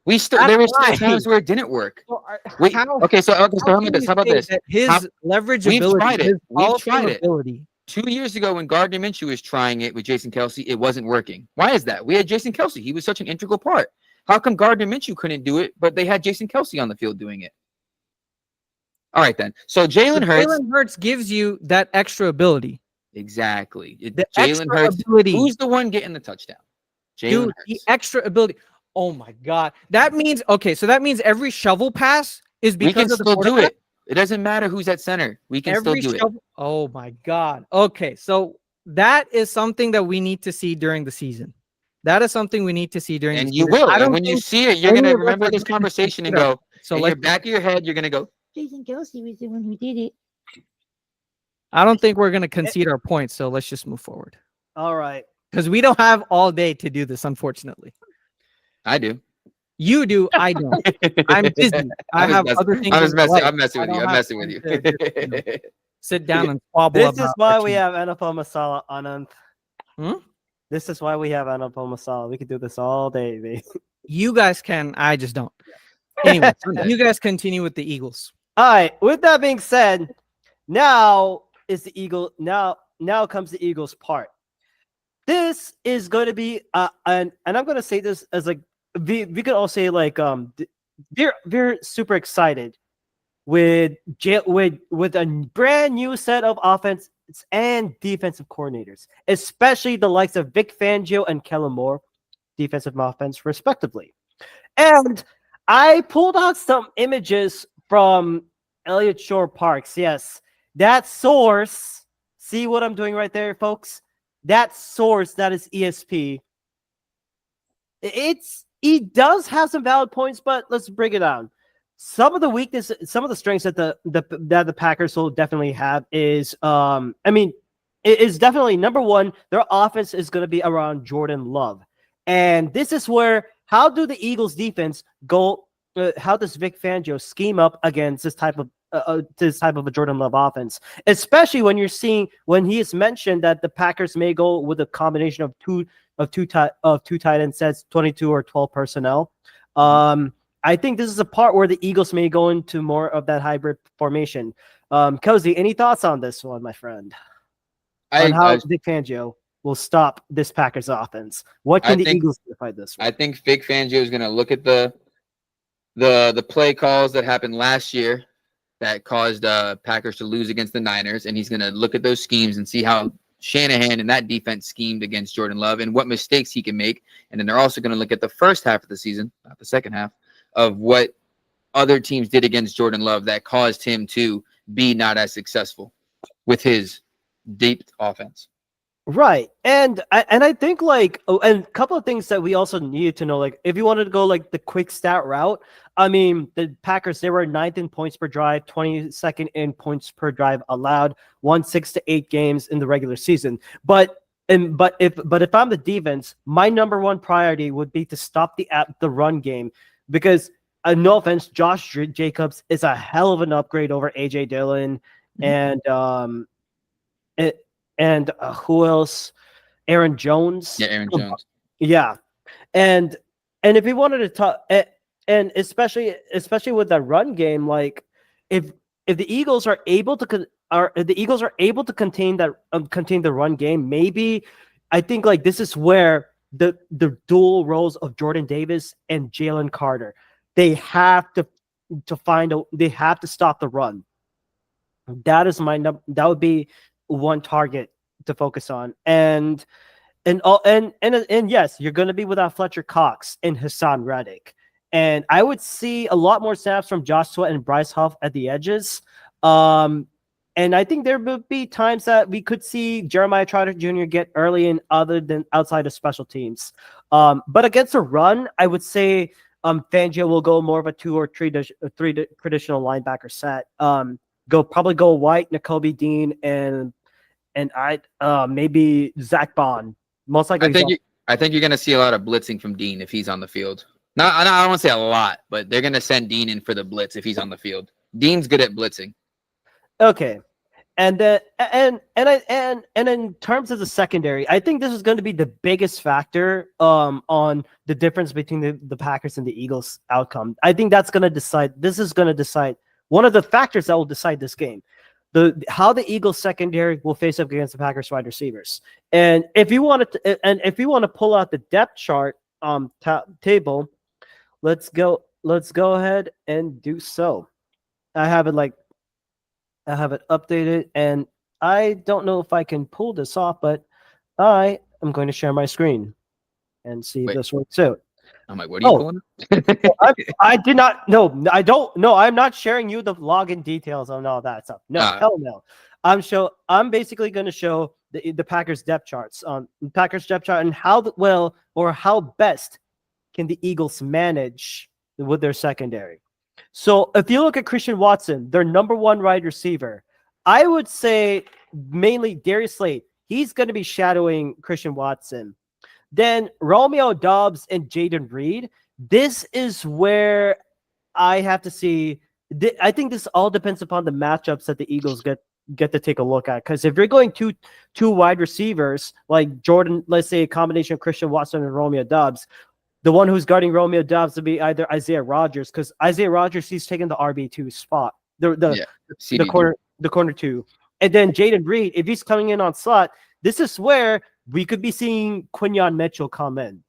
We still That's there were still why. times where it didn't work. So Wait, how okay, so how can about this? you How about say this? that his How- leverage We've ability, tried it. his We've all-time tried it. ability. 2 years ago, when Gardner Minshew was trying it with Jason Kelsey, it wasn't working. Why is that? We had Jason Kelsey. He was such an integral part. How come Gardner Minshew couldn't do it, but they had Jason Kelsey on the field doing it? All right, then. So Jalen Hurts gives you that extra ability. exactly. The Jalen extra Hurts. ability. Who's the one getting the touchdown? Jalen Dude, Hurts. the extra ability. Oh my God. That means so that means every shovel pass is We because can of the still do quarterback? it. It doesn't matter who's at center. We can Every still do shovel. Oh my God. Okay, so that is something that we need to see during the season. That is something we need to see during it. the And season. you will. I And don't when you think see it, you're any going to of us remember are this going to conversation and consider go, So in let's your back of your head, you're going to go, Jason Kelsey was the one who did it. I don't think we're going to concede our points, so let's just move forward. All right. Because we don't have all day to do this, unfortunately. I do. You do, I don't. I'm busy. I have other things. I'm in my life. messing I with you. don't I'm have messing with time you. to just, sit down and squabble This about is why our we team. have NFL Masala, Anand. Hmm? This is why we have NFL Masala. We could do this all day, baby. You guys can, I just don't. Anyway, you guys continue with the Eagles. All right. With that being said, now is the Eagle. Now comes the Eagles part. This is going to be and I'm going to say this as like we could all say like we're super excited with a brand new set of offense and defensive coordinators, especially the likes of Vic Fangio and Kellen Moore, defensive and offense respectively. And I pulled out some images from Elliott Shore Parks. Yes, that source. See what I'm doing right there, folks? That source, that is ESP. It does have some valid points, but let's break it down. Some of the weaknesses, some of the strengths that the Packers will definitely have is, it is definitely number one. Their offense is going to be around Jordan Love, and this is where how do the Eagles defense go? How does Vic Fangio scheme up against this type of a Jordan Love offense, especially when you're seeing when he has mentioned that the Packers may go with a combination of two tight end sets, 22 or 12 personnel. I think this is a part where the Eagles may go into more of that hybrid formation. Cozy, any thoughts on this one, my friend? On how Vic Fangio will stop this Packers offense? What can the Eagles do to fight this one? I think Vic Fangio is going to look at the play calls that happened last year that caused Packers to lose against the Niners, and he's going to look at those schemes and see how Shanahan and that defense schemed against Jordan Love and what mistakes he can make. And then they're also going to look at the first half of the season, not the second half, of what other teams did against Jordan Love that caused him to be not as successful with his deep offense. Right. And I think and a couple of things that we also needed to know, like if you wanted to go like the quick stat route, I mean, the Packers, they were 9th in points per drive, 22nd in points per drive allowed, won 6 to 8 games in the regular season. But if I'm the defense, my number one priority would be to stop the run game, because no offense, Josh Jacobs is a hell of an upgrade over AJ Dillon and who else? Aaron Jones. Yeah, Aaron Jones. Yeah, and if we wanted to talk, and especially with that run game, like if the Eagles are able to contain the run game, maybe I think like this is where the dual roles of Jordan Davis and Jalen Carter, they have to stop the run. That is that would be one target to focus on, and yes, you're going to be without Fletcher Cox and Hassan Reddick, and I would see a lot more snaps from Josh Sweat and Bryce Huff at the edges. And I think there would be times that we could see Jeremiah Trotter Jr. get early in other than outside of special teams. But against a run, I would say Fangio will go more of a 2 or 3 traditional linebacker set. Probably go White, Nakobe Dean, and I maybe Zach Bond. Most likely. I think you're going to see a lot of blitzing from Dean if he's on the field. I don't want to say a lot, but they're going to send Dean in for the blitz if he's on the field. Dean's good at blitzing. Okay. And in terms of the secondary, I think this is going to be the biggest factor on the difference between the Packers and the Eagles outcome. I think that's going to decide. This is going to decide one of the factors that will decide this game. How the Eagles secondary will face up against the Packers wide receivers. And if you want to pull out the depth chart table, let's go ahead and do so. I have it updated, and I don't know if I can pull this off, but I am going to share my screen and see if this works out. I'm like, what are you pulling? I did not. No, I don't. No, I'm not sharing you the login details on all that stuff. No, hell no. I'm basically going to show the Packers depth charts on Packers depth chart and how best can the Eagles manage with their secondary. So if you look at Christian Watson, their number 1 wide receiver, I would say mainly Darius Slade. He's going to be shadowing Christian Watson. Then Romeo Doubs and Jaden Reed. This is where I have to see. I think this all depends upon the matchups that the Eagles get to take a look at. Because if you're going two wide receivers like Jordan, let's say a combination of Christian Watson and Romeo Doubs, the one who's guarding Romeo Doubs will be either Isaiah Rodgers, because Isaiah Rodgers, he's taking the RB2 spot, the corner 2, and then Jaden Reed, if he's coming in on slot, this is where we could be seeing Quinyon Mitchell come in.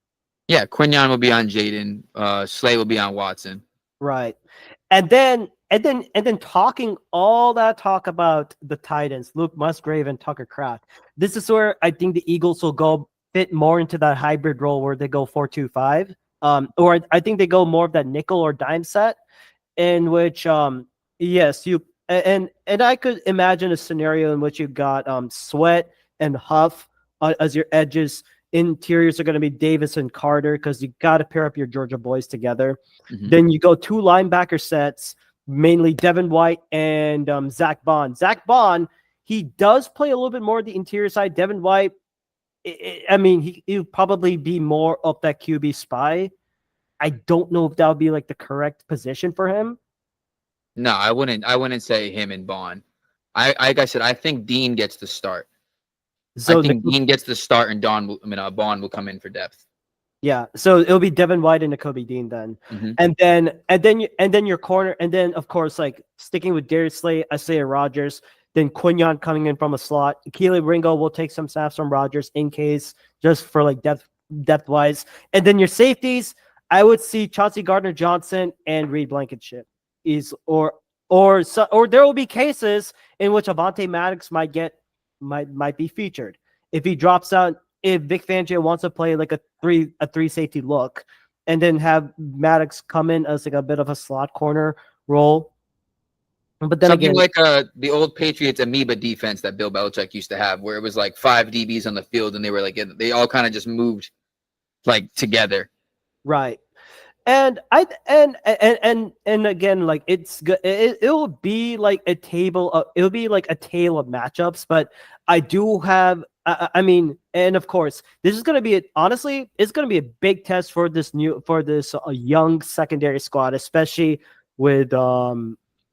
Yeah, Quinyon will be on Jaden. Slay will be on Watson. Right, and then talking all that talk about the tight ends, Luke Musgrave and Tucker Kraft. This is where I think the Eagles will go fit more into that hybrid role where they go 4-2-5, or I think they go more of that nickel or dime set, in which yes, you and I could imagine a scenario in which you got Sweat and Huff as your edges. Interiors are going to be Davis and Carter, because you got to pair up your Georgia boys together. Mm-hmm. Then you go 2 linebacker sets, mainly Devin White and Zach Bond. Zach Bond, he does play a little bit more the interior side. Devin White, he'll probably be more of that QB spy. I don't know if that would be like the correct position for him. No, I wouldn't say him and Bond. Like I said, I think Dean gets the start. So I think Dean gets the start, and Bond will come in for depth. Yeah, so it'll be Devin White and Nakobe Dean then, mm-hmm. and then your corner, and then of course like sticking with Darius Slay, Isaiah Rodgers. Then Quinyon coming in from a slot. Keely Ringo will take some snaps from Rodgers in case, just for like depth wise. And then your safeties, I would see Chauncey Gardner-Johnson and Reed Blankenship. Or there will be cases in which Avonte Maddox might be featured. If he drops out, if Vic Fangio wants to play like a three safety look, and then have Maddox come in as like a bit of a slot corner role. But then something like the old Patriots amoeba defense that Bill Belichick used to have, where it was like 5 DBs on the field, and they were like they all kind of just moved like together. Right. And again, like it's good. It will be like a table. It'll be like a tale of matchups. But I do have. And of course, this is going to be honestly, it's going to be a big test for this young secondary squad, especially with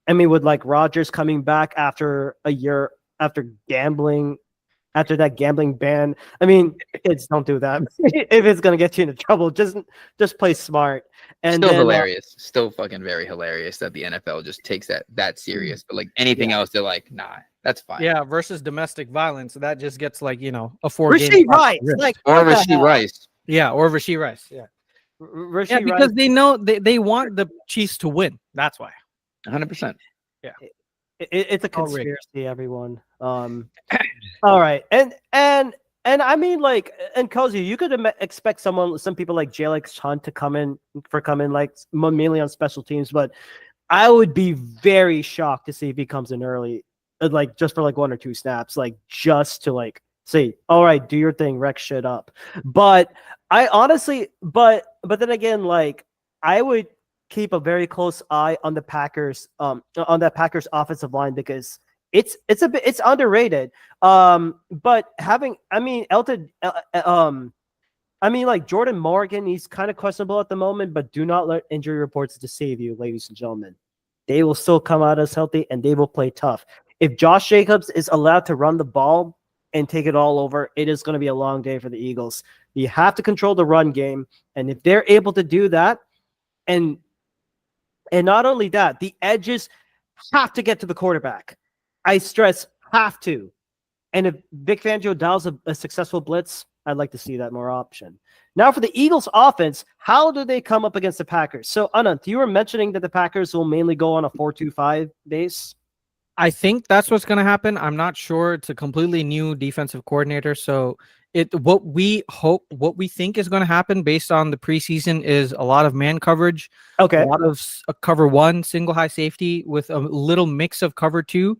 with like Rodgers coming back after a year after gambling. After that gambling ban, kids, don't do that. If it's gonna get you into trouble, just play smart. And still hilarious, still fucking very hilarious that the NFL just takes that serious. But like anything else, they're like, nah, that's fine. Yeah, versus domestic violence, that just gets like a 4-game. Rasheed Rice, or Rasheed Rice. Yeah, or Rasheed Rice. Yeah, Rasheed because Rice. they know they want the Chiefs to win. That's why. 100%. Yeah. It's a conspiracy, everyone. All right, and And I mean, like, and Cozy, you could expect some people like Jalex Hunt to come in like mainly on special teams, but I would be very shocked to see if he comes in early, like just for like 1 or 2 snaps, like just to like say, all right, do your thing, wreck shit up. But I honestly, but then again, like I would keep a very close eye on the Packers, on that Packers offensive line because it's underrated. But having, I mean, like Jordan Morgan, he's kind of questionable at the moment, but do not let injury reports deceive you, ladies and gentlemen. They will still come out as healthy and they will play tough. If Josh Jacobs is allowed to run the ball and take it all over, it is going to be a long day for the Eagles. You have to control the run game, and if they're able to do that, and not only that, the edges have to get to the quarterback. I stress have to. And if Vic Fangio dials a successful blitz, I'd like to see that more option. Now for the Eagles offense, how do they come up against the Packers? So Anant, you were mentioning that the Packers will mainly go on a 4-2-5 base. I think that's what's going to happen. I'm not sure. It's a completely new defensive coordinator. So what we think is going to happen based on the preseason is a lot of man coverage. Okay. A lot of cover 1, single high safety with a little mix of cover 2.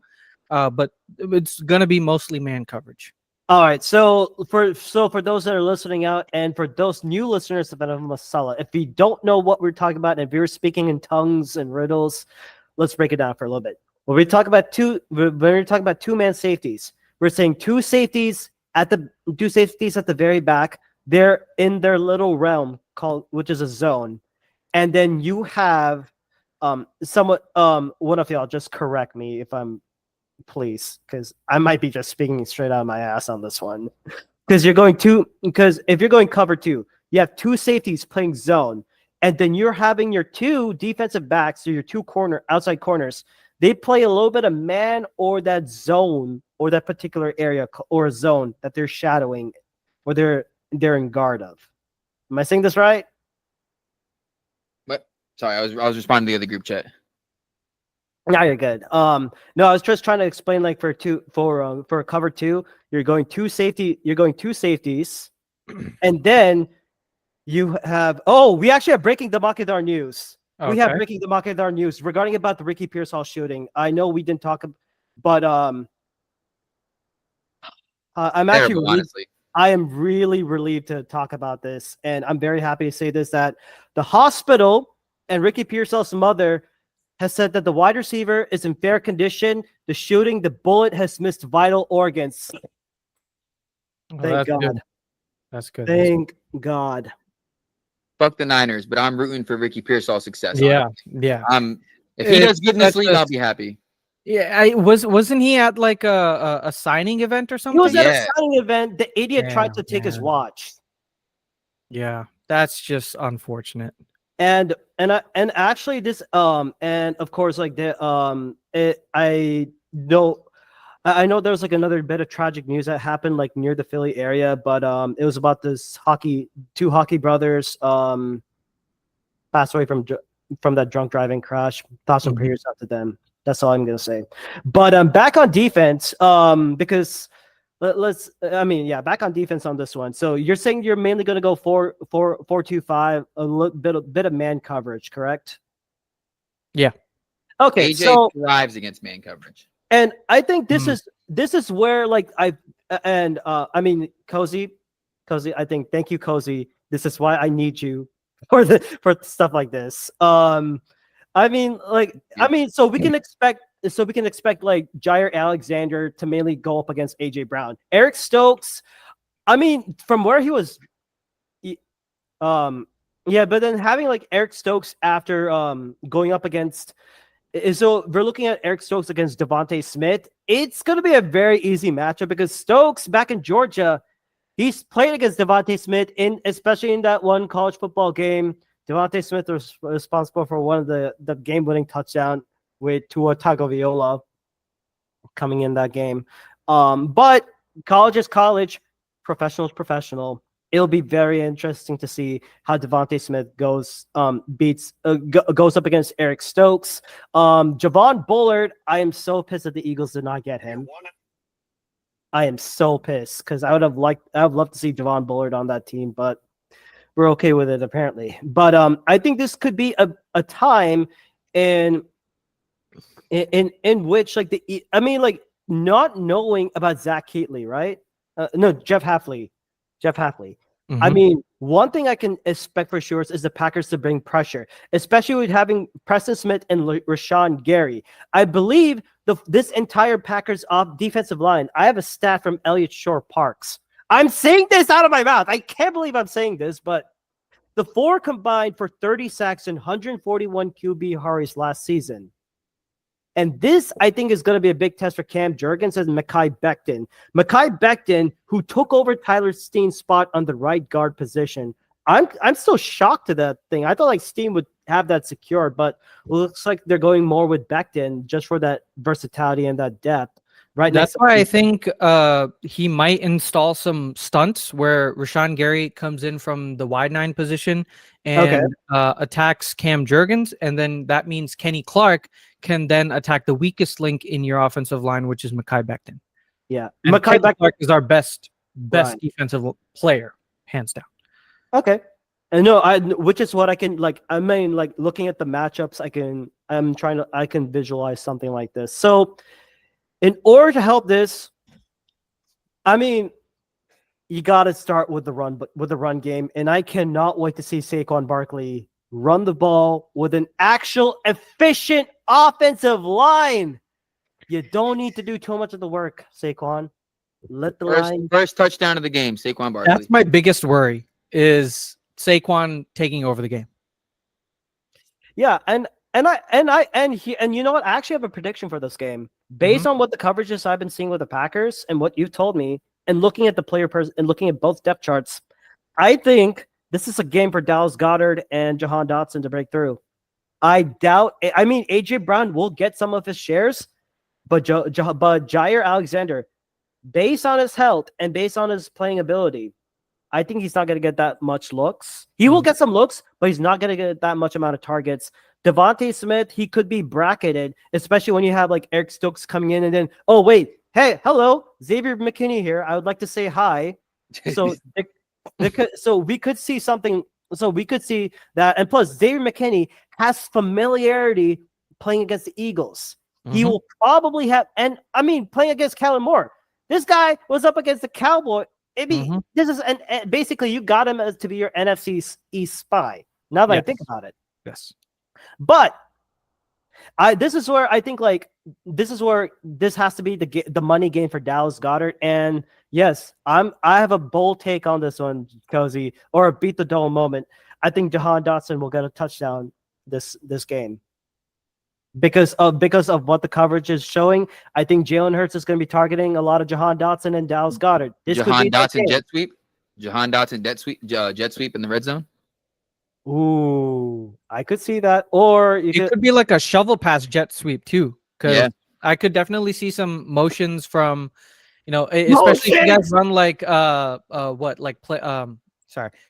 But it's going to be mostly man coverage. All right. So for those that are listening out, and for those new listeners of NFL Masala, if you don't know what we're talking about, and if you're speaking in tongues and riddles, let's break it down for a little bit. When we talk about two-man safeties, we're saying two safeties at the very back. They're in their little realm which is a zone, and then you have one of y'all just correct me if I'm. Please, because I might be just speaking straight out of my ass on this one. Because if you're going cover 2, you have 2 safeties playing zone, and then you're having your 2 defensive backs or your 2 outside corners. They play a little bit of man or that zone or that particular area or zone that they're shadowing or they're in guard of. Am I saying this right? But sorry, I was responding to the other group chat. No, you're good. No, I was just trying to explain, like for a cover 2, you're going 2 safeties, and then you have we actually have breaking the Makidar news. Okay. We have breaking the Makidar news regarding about the Ricky Pearsall shooting. I know we didn't talk, but I'm actually honestly. I am really relieved to talk about this, and I'm very happy to say this, that the hospital and Ricky Pearsall's mother has said that the wide receiver is in fair condition. The bullet has missed vital organs. Thank God. Good. That's good. Thank God. Fuck the Niners, but I'm rooting for Ricky Pearsall's success. Yeah. If he does good in this league, I'll be happy. Yeah, wasn't he at like a signing event or something? He was at a signing event. The idiot tried to take his watch. Yeah, that's just unfortunate. And actually this and of course, like I know there was like another bit of tragic news that happened like near the Philly area, but it was about this two hockey brothers passed away from that drunk driving crash. Thoughts and prayers out to them. That's all I'm gonna say. But back on defense, because back on defense on this one. So you're saying you're mainly going to go 4-2-5, a bit of man coverage, correct? Yeah. Okay. AJ so thrives against man coverage, and I think this is where like Cozy, I think thank you, Cozy. This is why I need you for stuff like this. So we can expect. So we can expect like Jair Alexander to mainly go up against AJ Brown. Eric Stokes, from where he was, but then having like Eric Stokes after going up against, so we're looking at Eric Stokes against Devontae Smith. It's going to be a very easy matchup because Stokes back in Georgia, he's played against Devontae Smith especially in that one college football game. Devontae Smith was responsible for one of the game-winning touchdown with Tua Tagovailoa coming in that game. But college is college, professional is professional. It'll be very interesting to see how Devontae Smith goes up against Eric Stokes. Javon Bullard, I am so pissed that the Eagles did not get him. I am so pissed because I would love to see Javon Bullard on that team, but we're okay with it apparently. But I think this could be a time in which like like not knowing about Zach Keatley, right? No, Jeff Hafley. I mean, one thing I can expect for sure is the Packers to bring pressure, especially with having Preston Smith and Rashawn Gary. I believe this entire Packers defensive line. I have a stat from Elliott Shore Parks. I'm saying this out of my mouth. I can't believe I'm saying this, but the four combined for 30 sacks and 141 QB hurries last season. And this, I think, is going to be a big test for Cam Jurgens and Mekhi Becton. Mekhi Becton, who took over Tyler Steen's spot on the right guard position. I'm still shocked to that thing. I thought like Steen would have that secured, but it looks like they're going more with Becton just for that versatility and that depth. Right. That's why I think he might install some stunts where Rashawn Gary comes in from the wide 9 position and attacks Cam Jurgens, and then that means Kenny Clark can then attack the weakest link in your offensive line, which is Mekhi Becton. Yeah, and Mekhi Becton Clark is our best defensive player, hands down. Okay, and no, which is what I can like. I mean, like looking at the matchups, I can visualize something like this. So, in order to help this, I mean, you got to start with the run game, and I cannot wait to see Saquon Barkley run the ball with an actual efficient offensive line. You don't need to do too much of the work, Saquon. Let the first touchdown of the game, Saquon Barkley. That's my biggest worry is Saquon taking over the game. Yeah, and you know what? I actually have a prediction for this game based on what the coverages I've been seeing with the Packers and what you've told me, and looking at the and looking at both depth charts. I think this is a game for Dallas Goedert and Jahan Dotson to break through. I doubt. I mean, AJ Brown will get some of his shares, but Jair Alexander, based on his health and based on his playing ability, I think he's not going to get that much looks. He will get some looks, but he's not going to get that much amount of targets. Devontae Smith, he could be bracketed, especially when you have like Eric Stokes coming in and then, oh, wait, hey, hello, Xavier McKinney here. I would like to say hi. So, so we could see something. So we could see that. And plus, Xavier McKinney has familiarity playing against the Eagles. He will probably have, and I mean, playing against Kellen Moore. This guy was up against the Cowboy. This is basically you got him as to be your NFC East spy. Now that I think about it, yes. But this is where I think like this has to be the money game for Dallas Goedert. And yes, I have a bold take on this one, Cozy, or a beat the dome moment. I think Jahan Dotson will get a touchdown this game. Because of what the coverage is showing, I think Jalen Hurts is going to be targeting a lot of Jahan Dotson and Dallas Goedert. Jahan Dotson jet sweep. Jahan Dotson jet sweep in the red zone. Ooh, I could see that. Or it could be like a shovel pass jet sweep too. Because I could definitely see some motions from, especially if you guys run like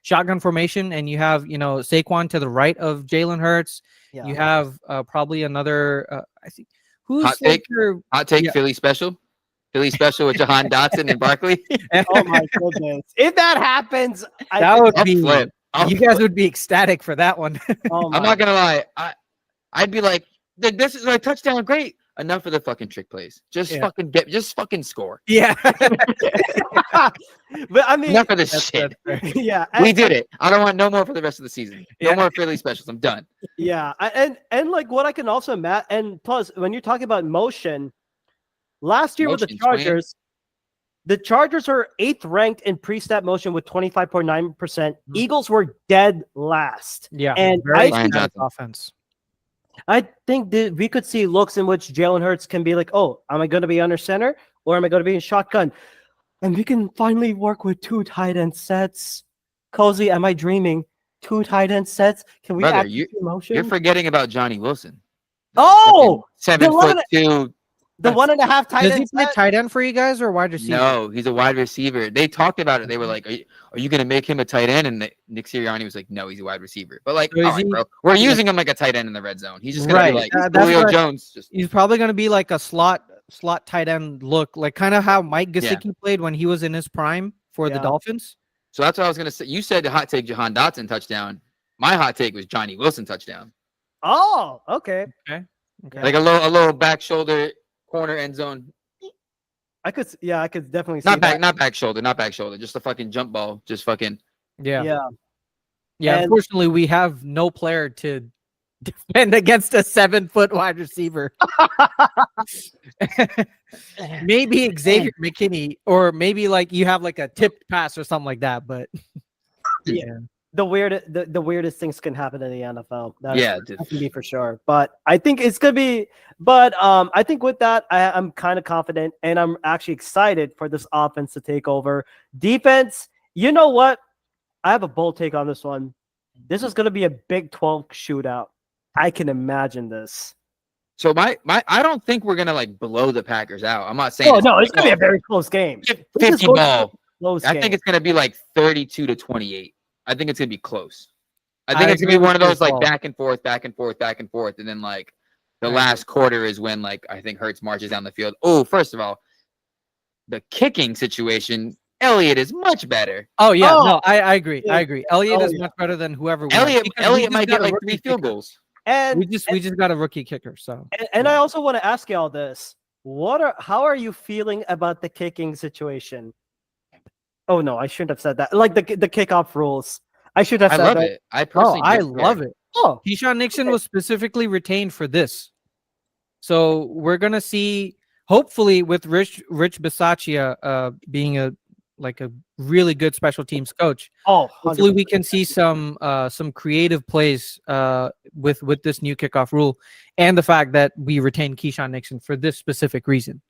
shotgun formation, and you have Saquon to the right of Jalen Hurts. Yeah. You have probably another. I think who's hot take. Philly special with Jahan Dotson and Barkley. Oh my goodness! If that happens, that would be flip. You guys would be ecstatic for that one. I'm not gonna lie. I'd be like, this is a touchdown. Great. Enough of the fucking trick plays. Just fucking score. Yeah. But I mean, enough of this shit. Yeah. We did it. I don't want no more for the rest of the season. No more Philly specials. I'm done. Yeah. And like what I can also and plus when you're talking about motion, last year with the Chargers, the Chargers are 8th ranked in pre-snap motion with 25.9%. Eagles were dead last. Yeah. And offense. I think that we could see looks in which Jalen Hurts can be like, oh, am I going to be under center or am I going to be in shotgun? And we can finally work with 2 tight end sets. Cozy, am I dreaming? 2 tight end sets? Can we Brother, you're forgetting about Johnny Wilson. Oh! 7'2". The 1.5 tight end. Does he play tight end for you guys or wide receiver? No, he's a wide receiver. They talked about it. They were like, are you going to make him a tight end? And Nick Sirianni was like, no, he's a wide receiver. But like, all right, bro. We're using him like a tight end in the red zone. He's just going to be like Julio Jones. He's probably going to be like a slot slot tight end look, like kind of how Mike Gesicki played when he was in his prime for the Dolphins. So that's what I was gonna say. You said the hot take, Jahan Dotson touchdown. My hot take was Johnny Wilson touchdown. Oh, okay. Okay. Like a little back shoulder corner end zone. I could definitely see Not that. back shoulder. Just a fucking jump ball. Just fucking. Yeah. And- Unfortunately, we have no player to defend against a 7-foot wide receiver. Maybe Xavier McKinney, or maybe like you have like a tipped pass or something like that. But Yeah. The weirdest things can happen in the NFL. That can be for sure. But I think it's gonna be. But I think with that, I'm kind of confident, and I'm actually excited for this offense to take over. Defense, you know what? I have a bold take on this one. This is gonna be a Big 12 shootout. I can imagine this. So I don't think we're gonna like blow the Packers out. I'm not saying. Oh no, it's gonna be a very close game. 50 ball. I think it's gonna be like 32-28. I think it's gonna be close. I think it's gonna be one of those like back and forth, and then like the last quarter is when like I think Hurts marches down the field. Oh, first of all, the kicking situation, Elliott is much better. Oh yeah, no, I agree. I agree. Elliott is much better than whoever. Elliott might get like 3 field goals. And we just got a rookie kicker. So and I also want to ask y'all this: how are you feeling about the kicking situation? Oh no, I shouldn't have said that. Like the kickoff rules. I should have said that. I love it. I personally love it. Oh, Keyshawn Nixon was specifically retained for this. So we're gonna see, hopefully, with Rich Bisaccia being a really good special teams coach. Oh, 100%. Hopefully we can see some creative plays with this new kickoff rule, and the fact that we retain Keyshawn Nixon for this specific reason.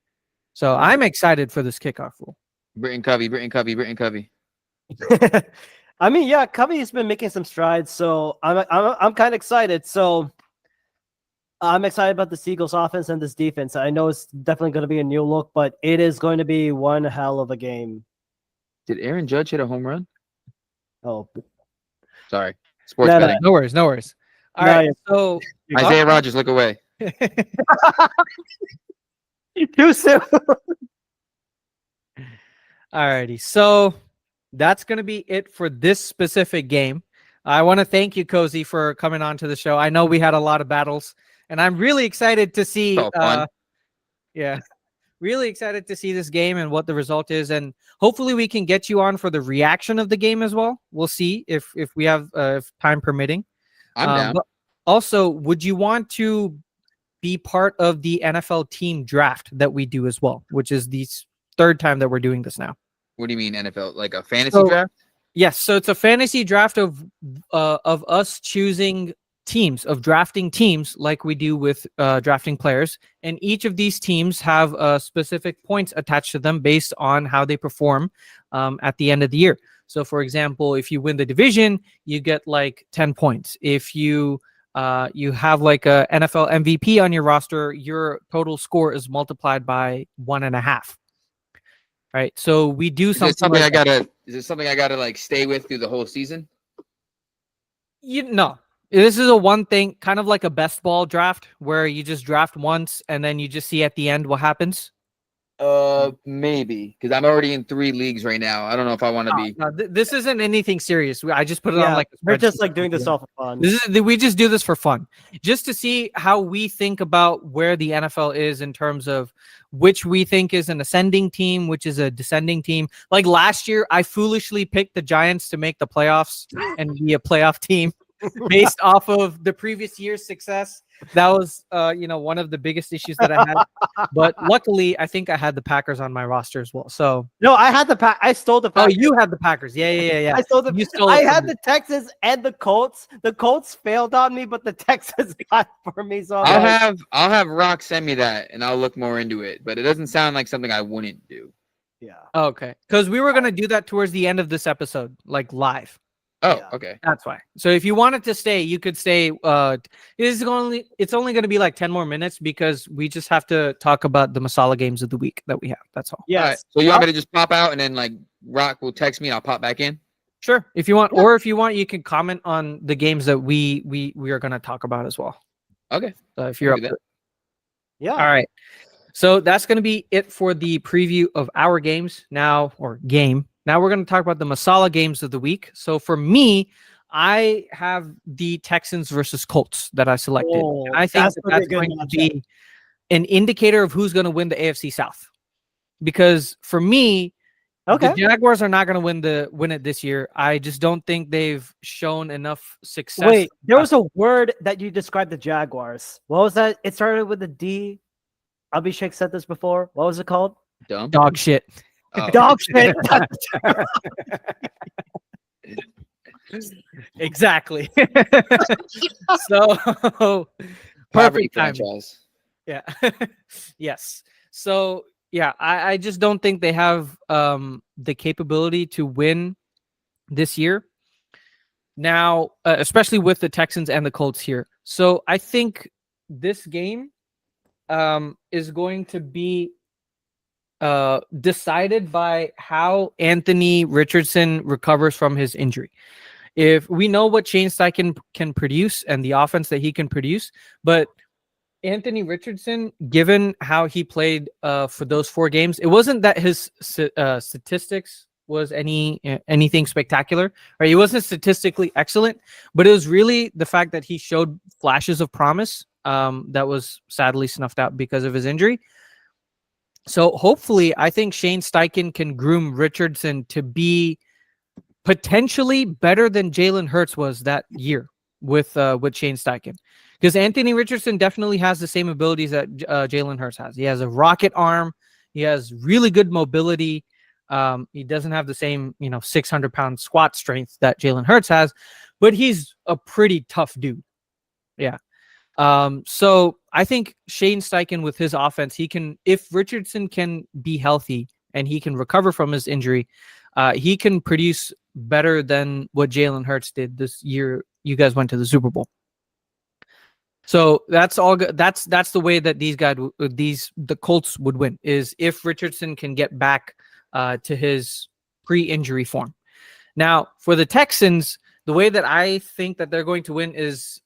So I'm excited for this kickoff rule. Britton Covey. I mean, yeah, Covey's been making some strides, so I'm kind of excited. So I'm excited about the Seagulls offense and this defense. I know it's definitely going to be a new look, but it is going to be one hell of a game. Did Aaron Judge hit a home run? Oh, sorry. Sports betting. No worries. All right. So Isaiah Rodgers, look away. Too soon. Alrighty, so that's going to be it for this specific game. I want to thank you, Cozy, for coming on to the show. I know we had a lot of battles, and I'm really excited to see. Really excited to see this game and what the result is, and hopefully we can get you on for the reaction of the game as well. We'll see if we have if time permitting. I'm down. But also, would you want to be part of the NFL team draft that we do as well, which is the third time that we're doing this now? What do you mean NFL? Like a fantasy draft? Yes. So it's a fantasy draft of us choosing teams, of drafting teams like we do with drafting players. And each of these teams have specific points attached to them based on how they perform at the end of the year. So for example, if you win the division, you get like 10 points. If you have like a NFL MVP on your roster, your total score is multiplied by 1.5. Right, so we do something. Is it something I gotta like stay with through the whole season? No, this is a one thing, kind of like a best ball draft, where you just draft once and then you just see at the end what happens. Maybe, because I'm already in 3 leagues right now. I don't know if I want to be. No, this isn't anything serious. I just put it on like. We're just like doing this all for fun. We just do this for fun, just to see how we think about where the NFL is in terms of which we think is an ascending team, which is a descending team. Like last year, I foolishly picked the Giants to make the playoffs and be a playoff team based off of the previous year's success. That was, one of the biggest issues that I had. But luckily, I think I had the Packers on my roster as well. So no, I had I stole the Packers. Oh, you had the Packers. Yeah. I stole I had the Texans and the Colts. The Colts failed on me, but the Texans got for me. So I'll have Rock send me that, and I'll look more into it. But it doesn't sound like something I wouldn't do. Yeah. Okay. Because we were gonna do that towards the end of this episode, like live. Oh, Yeah. okay. That's why. So if you wanted to stay, you could stay. It's only going to be like 10 more minutes because we just have to talk about the Masala games of the week that we have. That's all. Yes. All right. So you want me to just pop out and then like Rock will text me and I'll pop back in? Sure. If you want, or if you want, you can comment on the games that we are going to talk about as well. Okay. If you're up do to it. Yeah. All right. So that's going to be it for the preview of our games now, or game. Now we're going to talk about the Masala games of the week. So for me, I have the Texans versus Colts that I selected. Oh, I think that's gonna be a that's good going to matchup. be an indicator of who's going to win the AFC South. Because for me, Okay. the Jaguars are not going to win it this year. I just don't think they've shown enough success. Wait, there was a word that you described the Jaguars. What was that? It started with a D. Abhishek said this before. What was it called? Dumb. Dog shit. Oh. Dog shit. Exactly. So Poverty perfect time. franchise. Yeah. Yes. So yeah, I just don't think they have the capability to win this year. Now, especially with the Texans and the Colts here. So I think this game is going to be decided by how Anthony Richardson recovers from his injury. If we know what Shane Steichen can produce and the offense that he can produce, but Anthony Richardson, given how he played for those 4 games, it wasn't that his statistics was anything spectacular, right? He wasn't statistically excellent, but it was really the fact that he showed flashes of promise that was sadly snuffed out because of his injury. So hopefully, I think Shane Steichen can groom Richardson to be potentially better than Jalen Hurts was that year with Shane Steichen. Because Anthony Richardson definitely has the same abilities that Jalen Hurts has. He has a rocket arm. He has really good mobility. He doesn't have the same, 600-pound squat strength that Jalen Hurts has, but he's a pretty tough dude. Yeah. So I think Shane Steichen with his offense, he can, if Richardson can be healthy and he can recover from his injury, he can produce better than what Jalen Hurts did this year. You guys went to the Super Bowl. So that's all good. That's the way that the Colts would win, is if Richardson can get back to his pre-injury form. Now for the Texans, the way that I think that they're going to win is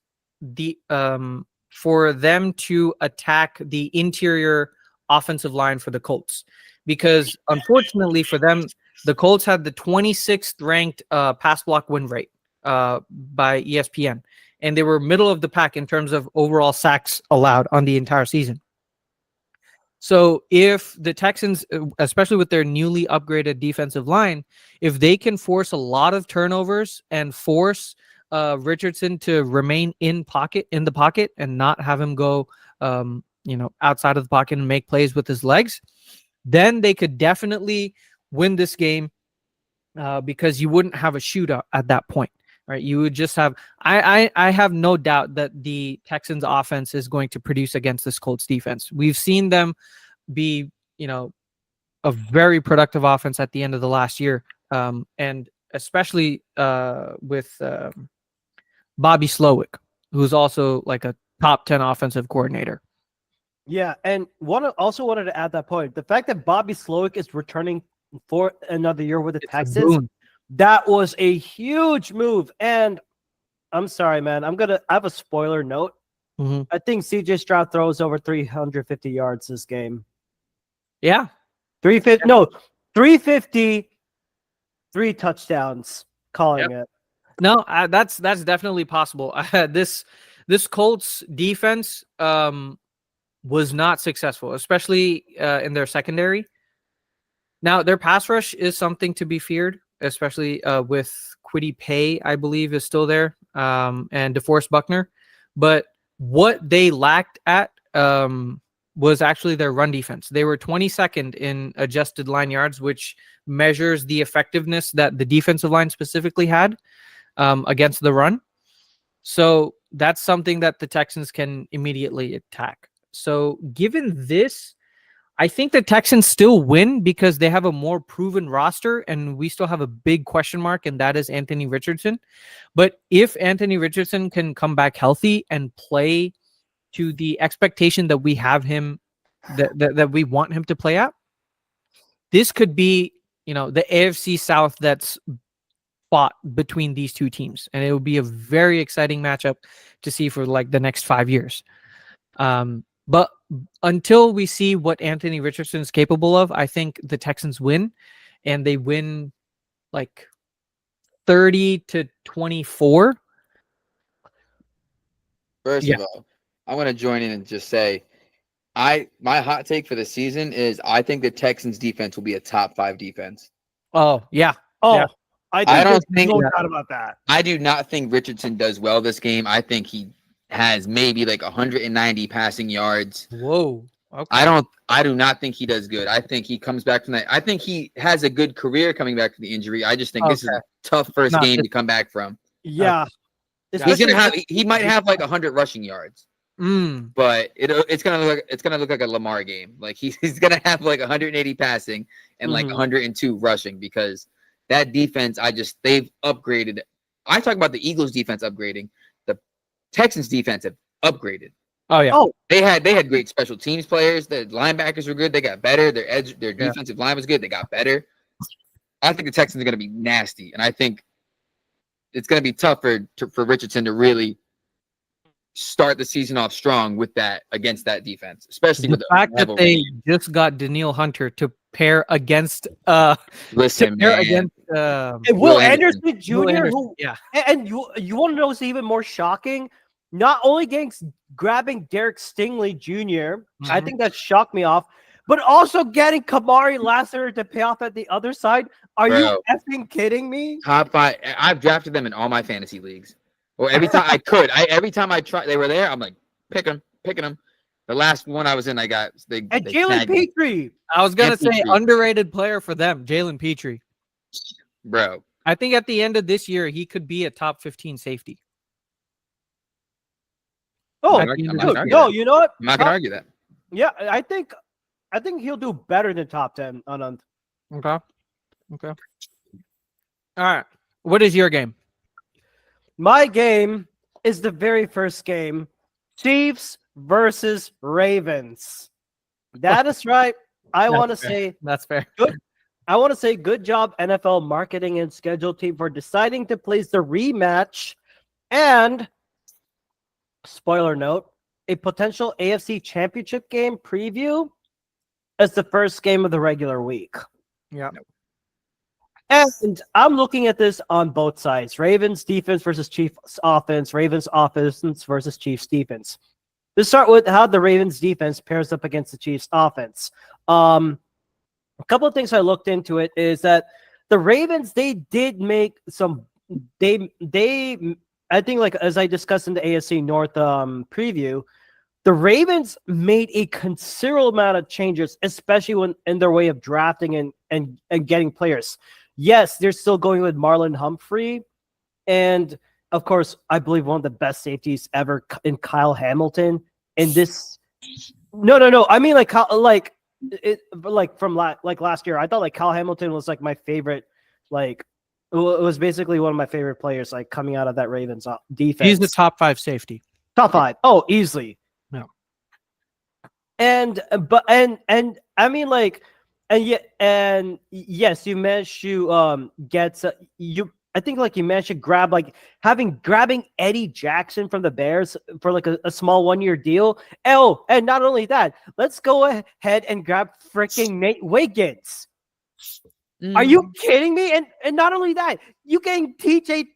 for them to attack the interior offensive line for the Colts, because unfortunately for them, the Colts had the 26th ranked pass block win rate by ESPN, and they were middle of the pack in terms of overall sacks allowed on the entire season. So if the Texans, especially with their newly upgraded defensive line, if they can force a lot of turnovers and force Richardson to remain in the pocket and not have him go outside of the pocket and make plays with his legs, then they could definitely win this game because you wouldn't have a shootout at that point, right? You would just have I have no doubt that the Texans offense is going to produce against this Colts defense. We've seen them be a very productive offense at the end of the last year, and especially with Bobby Slowick, who's also like a top 10 offensive coordinator. Yeah, and also wanted to add that point. The fact that Bobby Slowick is returning for another year with the Texans, that was a huge move. And I'm sorry, man. I have a spoiler note. Mm-hmm. I think CJ Stroud throws over 350 yards this game. Yeah. 350, 3 touchdowns, calling it. No, that's definitely possible. This Colts defense was not successful, especially in their secondary. Now, their pass rush is something to be feared, especially with Kwity Paye, I believe, is still there, and DeForest Buckner. But what they lacked at was actually their run defense. They were 22nd in adjusted line yards, which measures the effectiveness that the defensive line specifically had against the run. So that's something that the Texans can immediately attack. So given this, I think the Texans still win because they have a more proven roster, and we still have a big question mark, and that is Anthony Richardson. But if Anthony Richardson can come back healthy and play to the expectation that we have him, that we want him to play at, this could be, the AFC South that's fought between these two teams, and it would be a very exciting matchup to see for like the next 5 years. But until we see what Anthony Richardson is capable of, I think the Texans win, and they win like 30-24. First of all, I want to join in and just say, my hot take for the season is I think the Texans defense will be a top 5 defense. Oh yeah. Oh, Yeah. I don't there's think- no doubt about that. I do not think Richardson does well this game. I think he has maybe like 190 passing yards. Whoa. Okay. I do not think he does good. I think he comes back from that. I think he has a good career coming back from the injury. I just think this is a tough first Not game this- to come back from. Yeah. He's Especially- gonna have he might have like 100 rushing yards, Mm. but it's gonna look like a Lamar game. Like he's gonna have like 180 passing and like Mhm. 102 rushing, because that defense, they've upgraded. I talk about the Eagles defense upgrading. The Texans defense have upgraded. Oh yeah. Oh, They had great special teams players. The linebackers were good. They got better. Their defensive line was good. They got better. I think the Texans are going to be nasty, and I think it's going to be tough for Richardson to really start the season off strong with that against that defense, especially with The the fact that rivalry. they just got Daniil Hunter to pair against Listen, to pair man. against and Will Will Anderson Will Jr. Anderson, who yeah. and you want to know what's even more shocking? Not only grabbing Derek Stingley Jr., I Mhm. think that shocked me off, but also getting Kamari Lassiter to pay off at the other side. Are you Bro. effing kidding me? Top 5. I've drafted them in all my fantasy leagues. Or every time I could. Every time I tried, they were there. I'm like, picking them. The last one I was in, And they Jalen snagged me. Petrie. I was gonna And say Petrie. underrated player for them, Jalen Petrie. Bro. I think at the end of this year he could be a top 15 safety. Oh, I'm not dude, gonna argue no, that. you know what? I'm not gonna argue that. Yeah, I think he'll do better than top 10 on Okay. All right. What is your game? my game is the very first game, Chiefs versus Ravens. That is right. I want to fair. say That's fair. good job, NFL marketing and schedule team, for deciding to place the rematch and, spoiler note, a potential AFC championship game preview as the first game of the regular week. Yeah. And I'm looking at this on both sides. Ravens defense versus Chiefs offense, Ravens offense versus Chiefs defense. Let's start with how the Ravens defense pairs up against the Chiefs offense. A couple of things I looked into it is that the Ravens, they did make some, I think, like as I discussed in the AFC North preview, the Ravens made a considerable amount of changes, especially when in their way of drafting and getting players. Yes, they're still going with Marlon Humphrey, and of course, I believe one of the best safeties ever in Kyle Hamilton. In this, no. I mean, like from last year, I thought like Kyle Hamilton was like my favorite. Like, it was basically one of my favorite players, like coming out of that Ravens defense. He's the top 5 safety. Top 5. Oh, easily. No. And I mean, like, and yes, you managed to get I think like you managed to grabbing Eddie Jackson from the Bears for like a small 1-year deal. Oh, and not only that, let's go ahead and grab freaking Nate Wiggins. Are you kidding me? And not only that, you getting TJ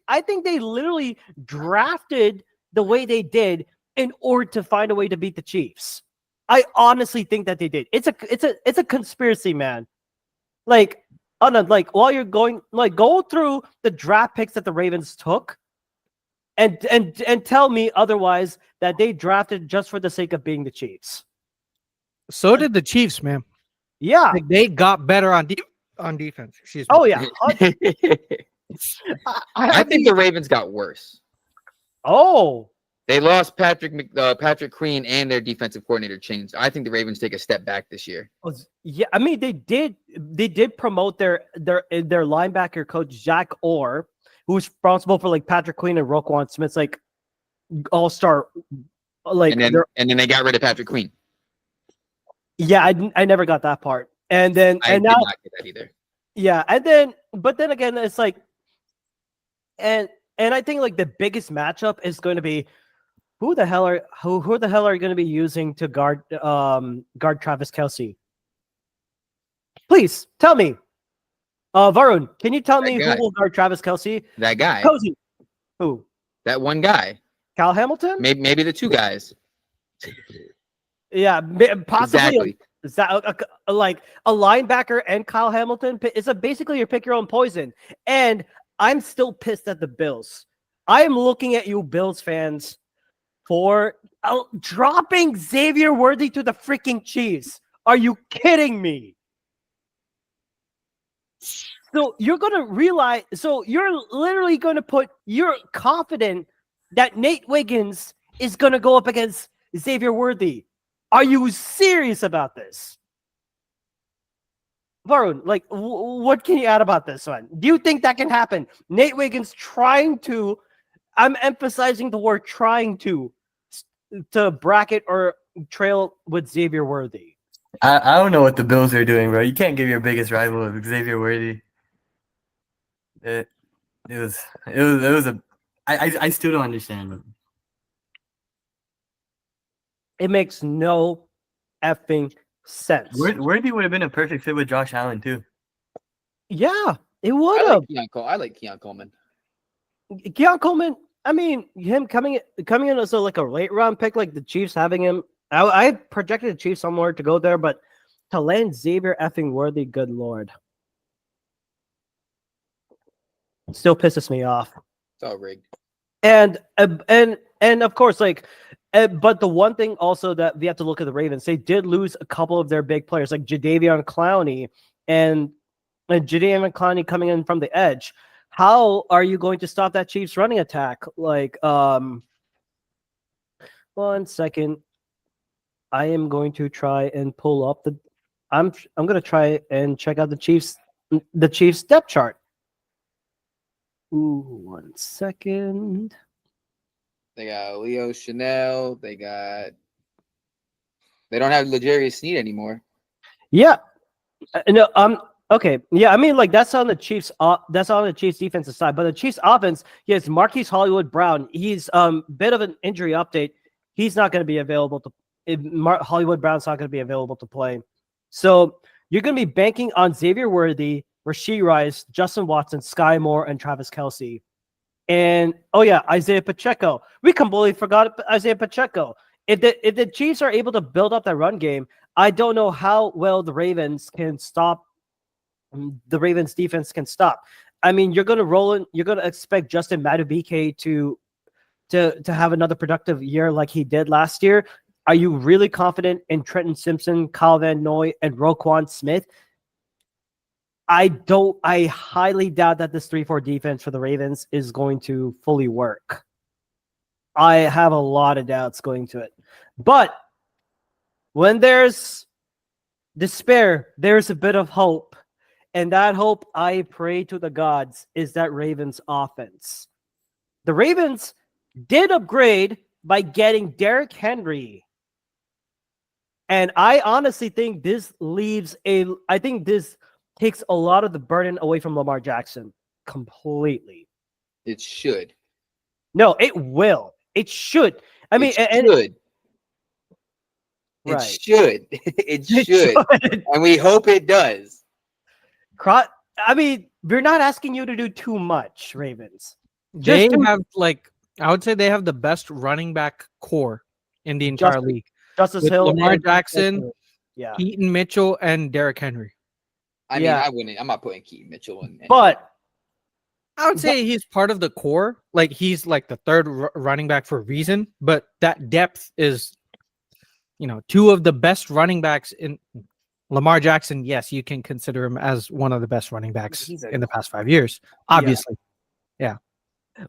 I think they literally drafted the way they did in order to find a way to beat the Chiefs. I honestly think that they did. It's a conspiracy, man. Like, while you're going, like, go through the draft picks that the Ravens took and tell me otherwise that they drafted just for the sake of being the Chiefs. So did the Chiefs, man. Yeah. Like, they got better on defense. Excuse me. Oh yeah. I think the Ravens got worse. Oh. They lost Patrick Queen and their defensive coordinator changed. I think the Ravens take a step back this year. Yeah, I mean they did promote their linebacker coach Jack Orr, who's responsible for like Patrick Queen and Roquan Smith's like all-star, like, and then they got rid of Patrick Queen. Yeah, I never got that part. And then I and did now not get that either. yeah, but then again, it's like, and I think like the biggest matchup is going to be who the hell are you going to be using to guard Travis Kelce? Please tell me. Varun, can you tell me guy. who will guard Travis Kelce? That guy. Cozy. Who? That one guy. Cal Hamilton? Maybe the two guys. Yeah, possibly. Exactly. Is that like a linebacker and Kyle Hamilton? It's basically you pick your own poison. And I'm still pissed at the Bills. I am looking at you, Bills fans, for dropping Xavier Worthy to the freaking Chiefs. Are you kidding me? So you're gonna realize. So you're literally gonna you're confident that Nate Wiggins is gonna go up against Xavier Worthy. Are you serious about this? Varun, like, what can you add about this one? Do you think that can happen? Nate Wiggins trying to, I'm emphasizing the word trying to bracket or trail with Xavier Worthy. I don't know what the Bills are doing, bro. You can't give your biggest rival Xavier Worthy. It was I still don't understand. It makes no effing sense. Worthy would have been a perfect fit with Josh Allen too. Yeah, it would have. I like Keon Coleman. Keon Coleman. I mean, him coming in as like a late round pick, like the Chiefs having him. I projected the Chiefs somewhere to go there, but to land Xavier effing Worthy, good lord, still pisses me off. It's all rigged. And of course, like, but the one thing also that we have to look at the Ravens, they did lose a couple of their big players, like Jadeveon Clowney and Jadeveon Clowney coming in from the edge. How are you going to stop that Chiefs running attack? Like, 1 second, I am going to try and pull up the. I'm going to try and check out the Chiefs depth chart. Ooh, 1 second. They got Leo Chanel. They don't have L'Jarius Sneed anymore. Yeah. No. Okay. Yeah. I mean, like that's on the Chiefs. That's on the Chiefs defensive side. But the Chiefs offense, yes, Marquise Hollywood Brown. He's bit of an injury update. He's not going to be available to. Hollywood Brown's not going to be available to play. So you're going to be banking on Xavier Worthy, Rashee Rice, Justin Watson, Sky Moore, and Travis Kelce. And oh yeah, Isaiah Pacheco. We completely forgot Isaiah Pacheco. If the Chiefs are able to build up that run game, I don't know how well the Ravens can stop. The Ravens defense can stop. I mean, you're going to roll in. You're going to expect Justin Madubuike to have another productive year like he did last year. Are you really confident in Trenton Simpson, Kyle Van Noy, and Roquan Smith? I highly doubt that this 3-4 defense for the Ravens is going to fully work. I have a lot of doubts going to it. But when there's despair, there's a bit of hope. And that hope, I pray to the gods, is that Ravens offense. The Ravens did upgrade by getting Derrick Henry. And I honestly think this takes a lot of the burden away from Lamar Jackson completely. It should. No, it will. It should. I mean, it should. Right. It should. It should. And we hope it does. I mean, we're not asking you to do too much, Ravens. They have, like, I would say they have the best running back core in the entire league. Justice With Hill, Lamar Jackson, yeah, Keaton Mitchell, and Derrick Henry. I mean, I wouldn't. I'm not putting Keaton Mitchell in. But I would say he's part of the core. Like, he's like the third running back for a reason. But that depth is, two of the best running backs in Lamar Jackson. Yes, you can consider him as one of the best running backs in the past 5 years. Obviously, yeah.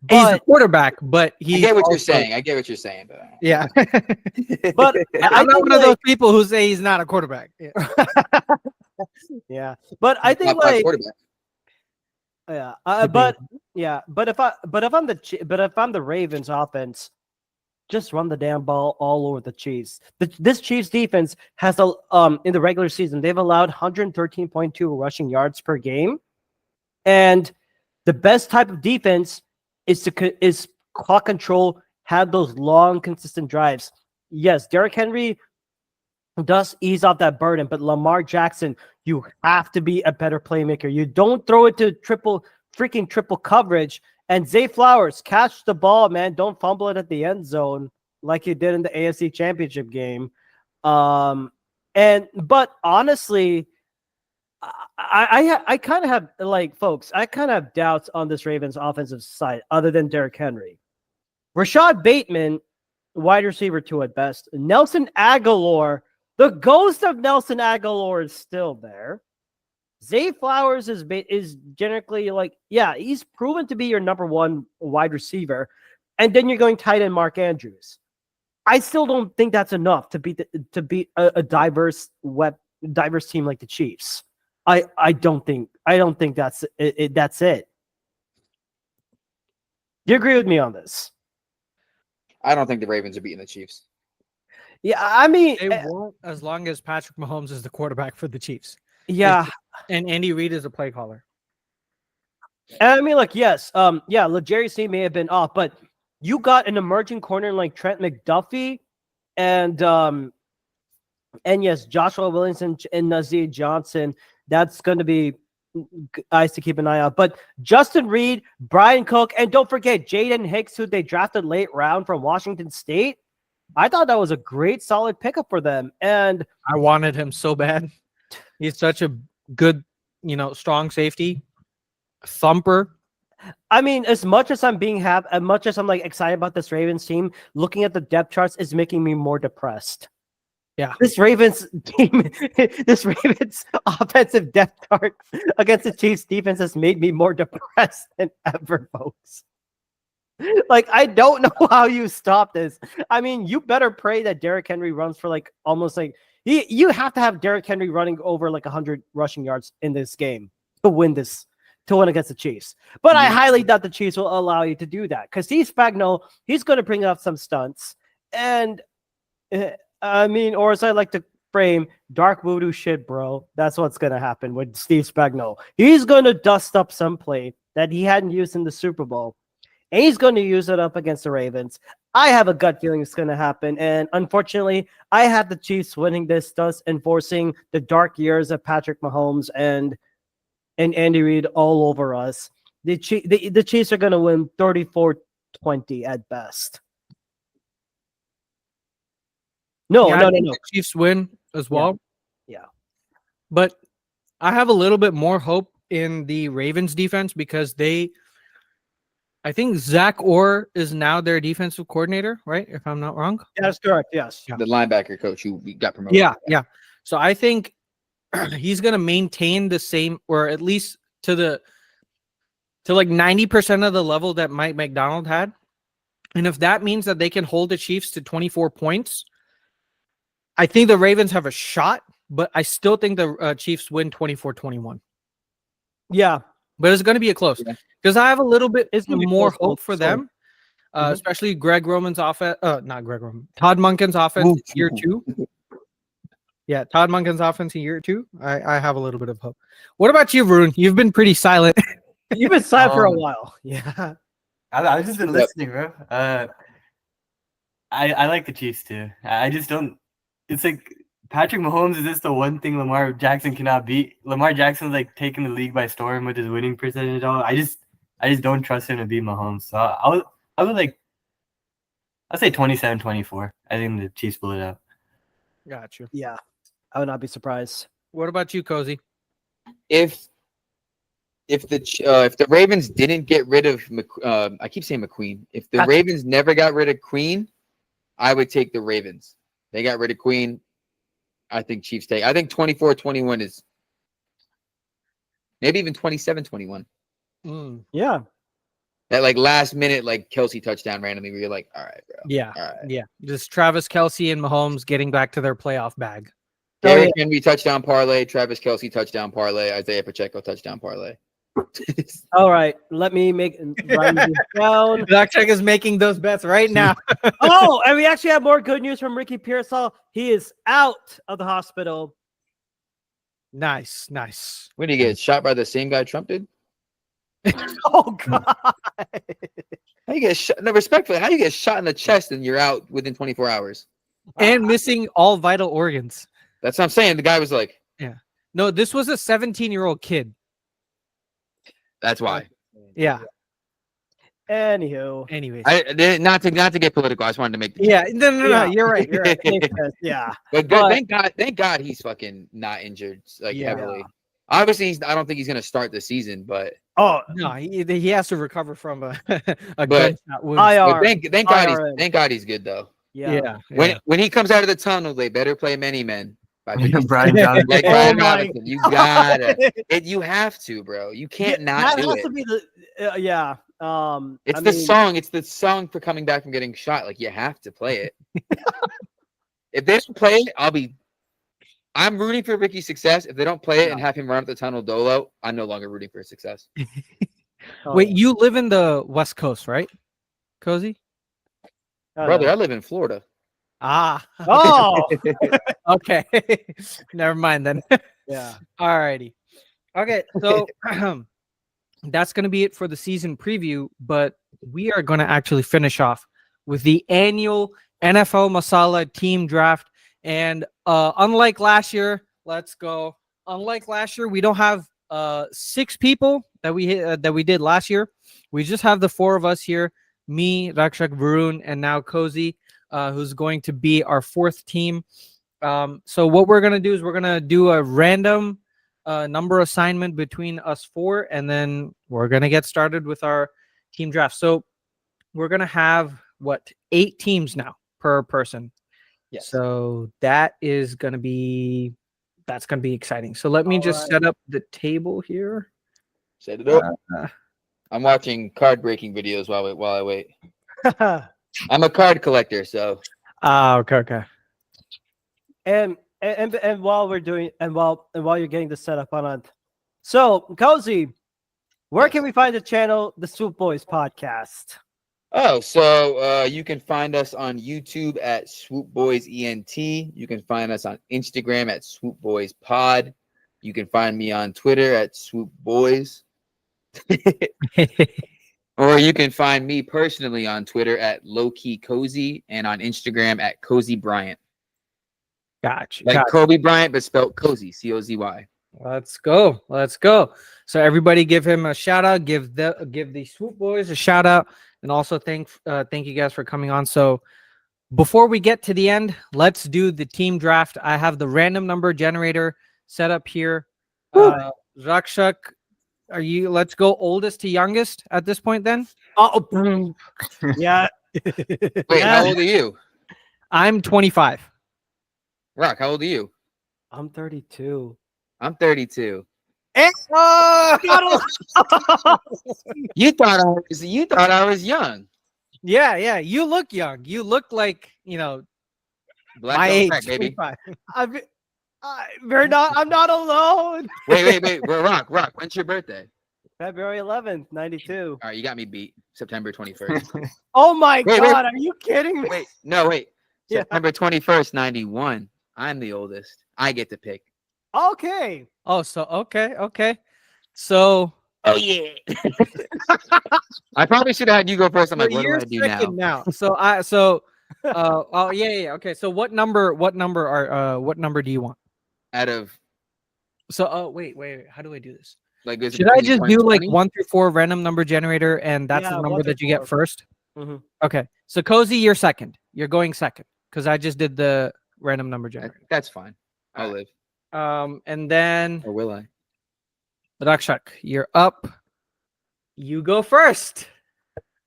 He's a quarterback, but I get what you're saying. But yeah. But I'm not one of those people who say he's not a quarterback. Yeah. Yeah, but I think like quarterback. Yeah, but if I'm the Ravens offense, just run the damn ball all over the Chiefs. This Chiefs defense has in the regular season they've allowed 113.2 rushing yards per game, and the best type of defense is clock control have those long, consistent drives. Yes, Derrick Henry does ease off that burden, but Lamar Jackson, you have to be a better playmaker. You don't throw it to triple coverage. And Zay Flowers, catch the ball, man. Don't fumble it at the end zone like you did in the AFC Championship game. But honestly, I kind of have folks. I kind of have doubts on this Ravens offensive side, other than Derrick Henry. Rashad Bateman, wide receiver 2 at best. Nelson Aguilar, the ghost of Nelson Aguilar is still there. Zay Flowers is generally he's proven to be your number 1 wide receiver, and then you're going tight end Mark Andrews. I still don't think that's enough to beat a diverse team like the Chiefs. I don't think that's it. That's it. Do you agree with me on this? I don't think the Ravens are beating the Chiefs. Yeah, I mean, They won't as long as Patrick Mahomes is the quarterback for the Chiefs. Yeah, and Andy Reid is a play caller. And I mean, yes, L'Jarius Sneed may have been off, but you got an emerging corner like Trent McDuffie, and yes, Joshua Williamson and Nazir Johnson. That's going to be guys to keep an eye out. But Justin Reed, Brian Cook, and don't forget Jaden Hicks, who they drafted late round from Washington State. I thought that was a great, solid pickup for them. And I wanted him so bad. He's such a good, strong safety, thumper. I mean, as much as I'm excited about this Ravens team, looking at the depth charts is making me more depressed. Yeah. This Ravens team, this Ravens offensive depth chart against the Chiefs defense has made me more depressed than ever, folks. I don't know how you stop this. I mean, you better pray that Derrick Henry runs for you have to have Derrick Henry running over 100 rushing yards in this game to win against the Chiefs. But I highly doubt the Chiefs will allow you to do that because Steve Spagnuolo, he's going to bring up some stunts. And or as I like to frame, dark voodoo shit, bro. That's what's going to happen with Steve Spagnuolo. He's going to dust up some play that he hadn't used in the Super Bowl. And he's going to use it up against the Ravens. I have a gut feeling it's going to happen. And unfortunately, I have the Chiefs winning this, thus enforcing the dark years of Patrick Mahomes and Andy Reid all over us. The Chiefs are going to win 34-20 at best. No. The Chiefs win as well. Yeah. But I have a little bit more hope in the Ravens defense because I think Zach Orr is now their defensive coordinator, right? If I'm not wrong. Yeah, that's correct. Yes. The linebacker coach who got promoted. Yeah. So I think he's going to maintain the same, or at least to 90% of the level that Mike McDonald had. And if that means that they can hold the Chiefs to 24 points, I think the Ravens have a shot, but I still think the Chiefs win 24-21. Yeah. But it's going to be a close because I have a little bit more hope for them, especially Greg Roman's offense. Not Greg Roman. Todd Monken's offense year 2. Yeah, Todd Monken's offense in year 2. I have a little bit of hope. What about you, Varun? You've been pretty silent. You've been silent for a while. Yeah. I've just been listening, bro. I like the Chiefs too. I just don't. It's like Patrick Mahomes is just the one thing Lamar Jackson cannot beat. Lamar Jackson's taking the league by storm with his winning percentage. I just don't trust him to beat Mahomes. So I'll say 27-24. I think the Chiefs pull it out. Got you. Yeah. I would not be surprised. What about you, Cozy? If the Ravens didn't get rid of I keep saying McQueen. If the Ravens never got rid of Queen, I would take the Ravens. They got rid of Queen. I think Chiefs take. I think 24-21 is maybe even 27-21. Yeah. That last minute Kelsey touchdown randomly where you're like, all right, bro. Yeah. All right. Yeah. Just Travis Kelce and Mahomes getting back to their playoff bag. Derrick Henry touchdown parlay, Travis Kelce touchdown parlay, Isaiah Pacheco touchdown parlay. All right, let me write this down. Zach Check is making those bets right now. Oh, and we actually have more good news from Ricky Pearsall. He is out of the hospital. Nice. When did he get shot by the same guy Trump did? Oh God! How you get shot? No, respectfully, how you get shot in the chest and you're out within 24 hours? And missing all vital organs. That's what I'm saying. The guy was like, No, this was a 17-year-old kid. "That's why." Yeah. Anywho, Anyways. Not to get political. I just wanted to make the Yeah. No. Yeah. You're right. You're right. makes sense, yeah. But But- thank God he's fucking not injured like Yeah. heavily. Obviously, I don't think he's gonna start the season, but Oh, No, he has to recover from a But- gunshot wound. IR. thank God he's good though. yeah. When he comes out of the tunnel, they better play Many Men by 50 Cent. Brian Johnson. Like Oh Brian my Robinson. You gotta. You have to, bro. You can't not that do has it. to be the yeah. It's I the mean, song. It's the song for coming back from getting shot. Like you have to play it. If they don't play it, I'm rooting for Ricky's success. If they don't play it and have him run up the tunnel dolo, I'm no longer rooting for his success. Wait, you live in the West Coast, right? Cozy? Brother, I live in Florida. Ah. Oh, Okay. Never mind then. yeah. Alrighty. Okay, so that's going to be it for the season preview, but we are going to actually finish off with the annual NFL Masala Team Draft. And unlike last year, unlike last year, we don't have 6 people that we did last year. We just have the 4 of us here, me, Rakshak, Varun, and now Cozy, who's going to be our 4th team. So what we're going to do is we're going to do a random number assignment between us 4, and then we're going to get started with our team draft. So we're going to have 8 teams now per person. Yes. So that's going to be exciting. So let me just set up the table here. Set it up. I'm watching card breaking videos while I wait. I'm a card collector, so Okay. and while we're doing while you're getting the setup on it, so Cozy, where can we find the channel, the Swoop Boys Podcast? so you can find us on YouTube at Swoop Boys ENT. You can find us on Instagram at Swoop Boys Pod. You can find me on Twitter at Swoop Boys. Or you can find me personally on Twitter at Lowkey Cozy and on Instagram at Cozy Bryant. Gotcha. Like Kobe Bryant, but spelled Cozy, C-O-Z-Y. Let's go. So everybody give him a shout out. Give the Swoop Boys a shout out, and also thank you guys for coming on. So before we get to the end, let's do the team draft. I have the random number generator set up here. Rakshak, let's go oldest to youngest at this point then? Oh, yeah. Wait, how old are you? I'm 25. Rock, how old are you? I'm 32. I'm 32. Eh, You thought I was young. yeah. You look young. You look like, Black my don't age. crack, baby. 25. I'm not alone. Wait. Well, Rock. When's your birthday? February 11th, 92. All right, you got me beat. September 21st. Oh my Wait. God, are you kidding me? Wait. Yeah. September 21st, 91. I'm the oldest. I get to pick. Okay. Oh, so okay. So Oh yeah. I probably should have had you go first. I'm like, what do you're I do now? second now. Oh yeah. Okay. So what number do you want? Out of So wait. How do I do this? like, is it Should I between just 1 and do like 20? 1 through 4 random number generator, and that's Yeah, the 1 number through that you get 4. first? Mhm. Okay. So Cozy, you're second. You're going second because I just did the random number generator. That's fine. I'll Alright. live. And then Or will I? Rakshak, you're up. You go first.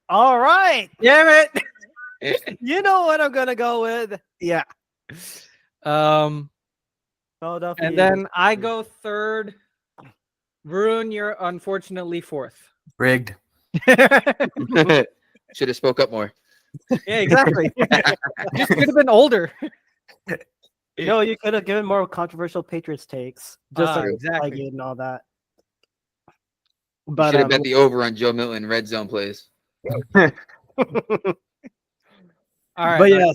All right. Damn it. You know what I'm gonna go with. Yeah. Philadelphia And then I go third. Varun, you're unfortunately fourth. Rigged. Should have spoke up more. Yeah, exactly. You could have been older. No, you could have given more controversial Patriots takes, just like exactly. Feige and all that. Should have bet the over on Joe Milton red zone plays. All right. But yes,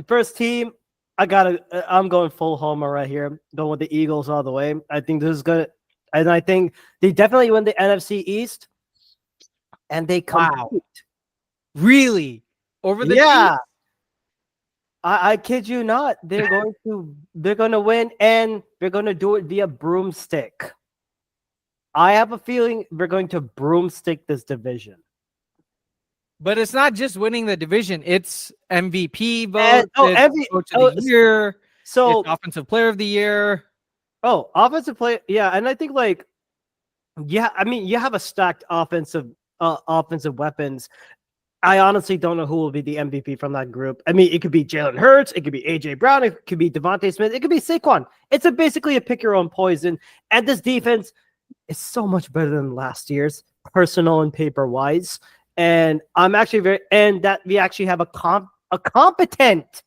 first team, I'm going full homer right here. Going with the Eagles all the way. I think this is good, and I think they definitely win the NFC East, and they compete. Wow. Really? Over the Yeah. Chiefs? I kid you not. They're going to win, and they're going to do it via broomstick. I have a feeling we're going to broomstick this division. But it's not just winning the division. It's MVP vote. And, It's coach of the year. So, It's offensive player of the year. offensive play. Yeah, and I think I mean, you have a stacked offensive weapons. I honestly don't know who will be the MVP from that group. I mean, it could be Jalen Hurts, it could be AJ Brown, it could be Devontae Smith, it could be Saquon. It's basically a pick your own poison. And this defense is so much better than last year's, personal and paper wise. And I'm actually that we actually have a competent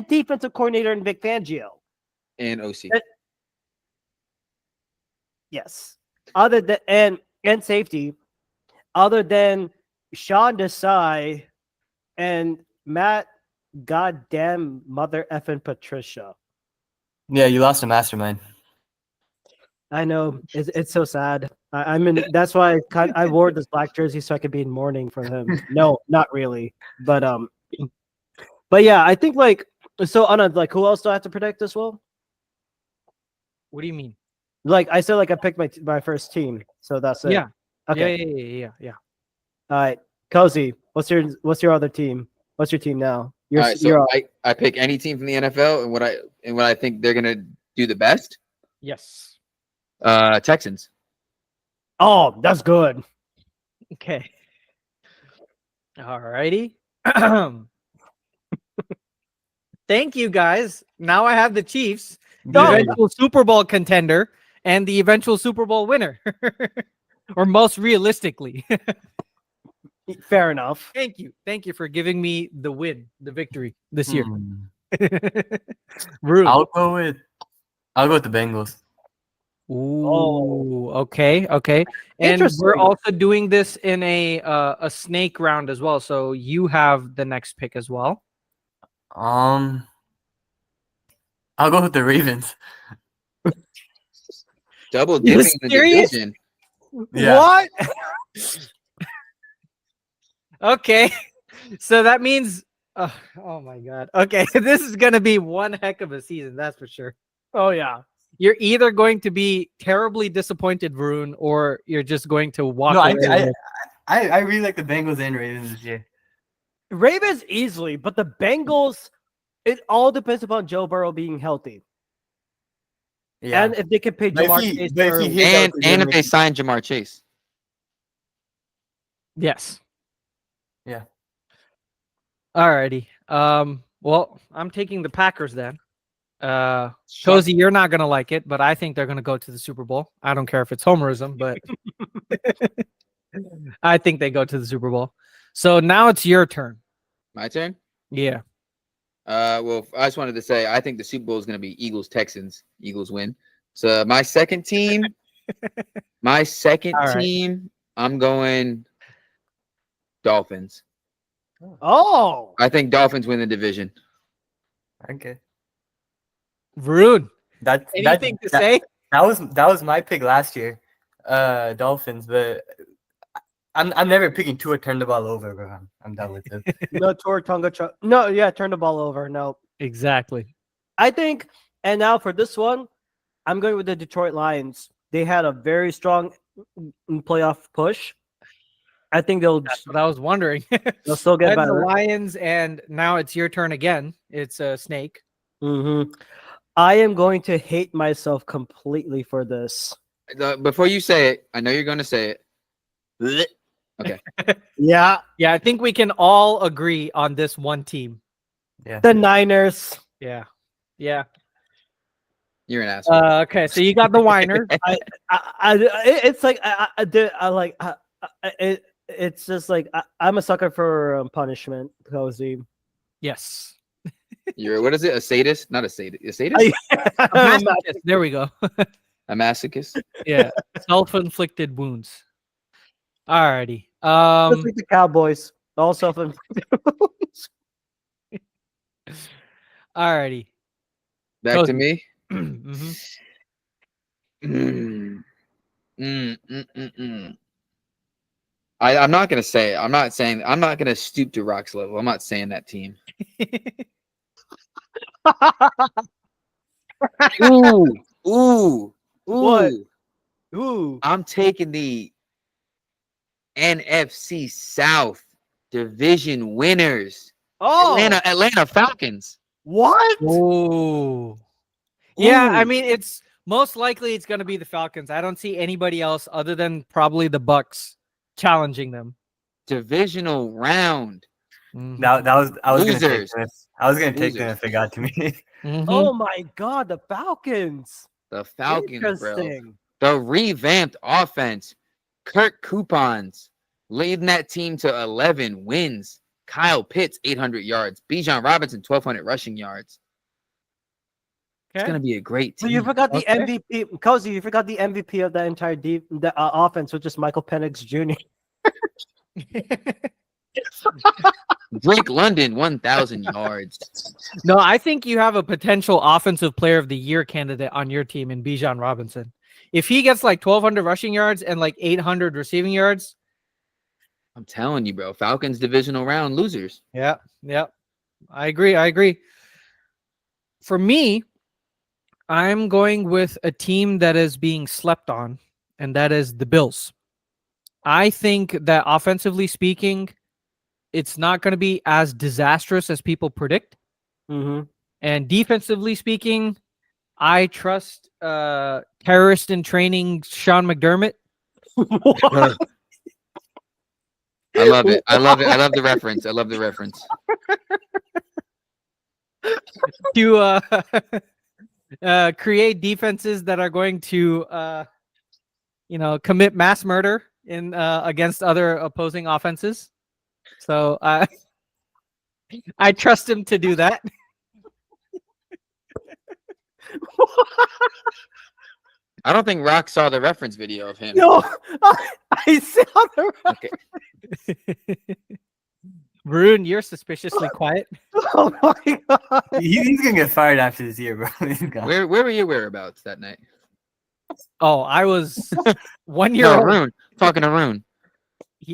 defensive coordinator in Vic Fangio. And OC. Yes. Other than and safety, other than Sean Desai and Matt goddamn mother effing Patricia. Yeah, you lost a mastermind. I know it's so sad. I'm in. That's why I wore this black jersey so I could be in mourning for him. No, not really, but yeah, I think so. Anna, who else do I have to predict as well? What do you mean? I said, I picked my first team, so that's it. Yeah. Okay. Yeah. All right, Cozy. What's your other team? What's your team now? All right, so I pick any team from the NFL and what I think they're gonna do the best. Yes. Texans. Oh, that's good. Okay. All righty. Thank you, guys. Now I have the Chiefs, the Yeah. eventual Super Bowl contender, and the eventual Super Bowl winner. Or most realistically. Fair enough. Thank you. Thank you for giving me the victory this year. Rude. I'll go with the Bengals. Ooh, okay. And Interesting. we're also doing this in a snake round as well. So you have the next pick as well. I'll go with the Ravens. Double You dipping in the serious? division. Yeah. What? Okay. So that means oh my god. Okay, this is gonna be one heck of a season, that's for sure. Oh yeah. You're either going to be terribly disappointed, Varun, or you're just going to walk No, away. I really like the Bengals and Ravens this year. Ravens easily, but the Bengals, it all depends upon Joe Burrow being healthy. Yeah. And if they can pay But if Jamar he- Chase but if he early. hits out And the if they sign Jamar Chase. Yes. Yeah. Alrighty. Well, I'm taking the Packers then. Cozy, you're not gonna like it, but I think they're gonna go to the Super Bowl. I don't care if it's homerism, but I think they go to the Super Bowl. So now it's your turn. My turn. Yeah. Well, I just wanted to say I think the Super Bowl is going to be Eagles Texans. Eagles win. So my second team, All right. I'm going Dolphins. Oh, I think Dolphins win the division. Okay. Varun, That anything to say? That was my pick last year, Dolphins. But I'm never picking Tua turn the ball over, bro. I'm done with it. no, no, yeah, turn the ball over. No, Exactly. I think, and now for this one, I'm going with the Detroit Lions. They had a very strong playoff push. I think That's what I was wondering. they'll still get Then the better. Lions, and now it's your turn again. It's a snake. Mm-hmm. I am going to hate myself completely for this. Before you say it, I know you're going to say it. Blech. Okay. Yeah, Yeah, I think we can all agree on this one team. Yeah. the Niners. Yeah. You're an asshole. Okay, so you got the whiner. It's like it's just like I'm a sucker for punishment, Cozy. Yes. You're what is it? A sadist? Not a sadist. A sadist? A masochist. There we go. A masochist? Yeah. Self-inflicted wounds. Alrighty. Just like the Cowboys, all self-inflicted. Alrighty. Back Go. to me. Mhm. Mm. Mm, mm, mm, mm. I'm not gonna say it. I'm not gonna stoop to Rock's level. I'm not saying that team. Ooh, ooh, What? ooh. Ooh. I'm taking the NFC South division winners. Oh. Atlanta Falcons. What? Oh. Yeah, I Ooh. mean it's most likely it's going to be the Falcons. I don't see anybody else other than probably the Bucks challenging them. Divisional round. Mhm. I was gonna take Losers. them. I was gonna take them Losers. if it got to me. Mhm. Oh my God, the Falcons. The Falcons, bro. Interesting. The revamped offense. Kirk Coupons leading that team to 11 wins. Kyle Pitts, 800 yards. Bijan Robinson, 1,200 rushing yards. It's Okay. going to be a great So team. you forgot the Okay. MVP, Cozy. You forgot the MVP of that entire offense, which is Michael Penix Jr. Drake London, 1,000 yards. No, I think you have a potential offensive player of the year candidate on your team in Bijan Robinson. If he gets like 1,200 rushing yards and like 800 receiving yards, I'm telling you, bro. Falcons divisional round losers. yeah. I agree. For me, I'm going with a team that is being slept on, and that is the Bills. I think that offensively speaking, it's not going to be as disastrous as people predict. Mm-hmm. And defensively speaking, I trust terrorist in training Sean McDermott I love it. I love it. I love the reference. I love the reference. to create defenses that are going to commit mass murder in against other opposing offenses. So I trust him to do that. I don't think Rock saw the reference video of him. No, I saw the. Okay. Varun, you're suspiciously quiet. Oh my God. He's gonna get fired after this year, bro. He's gone. Where were your whereabouts that night? Oh, I was 1 year No, old. Rune. Talking to Rune.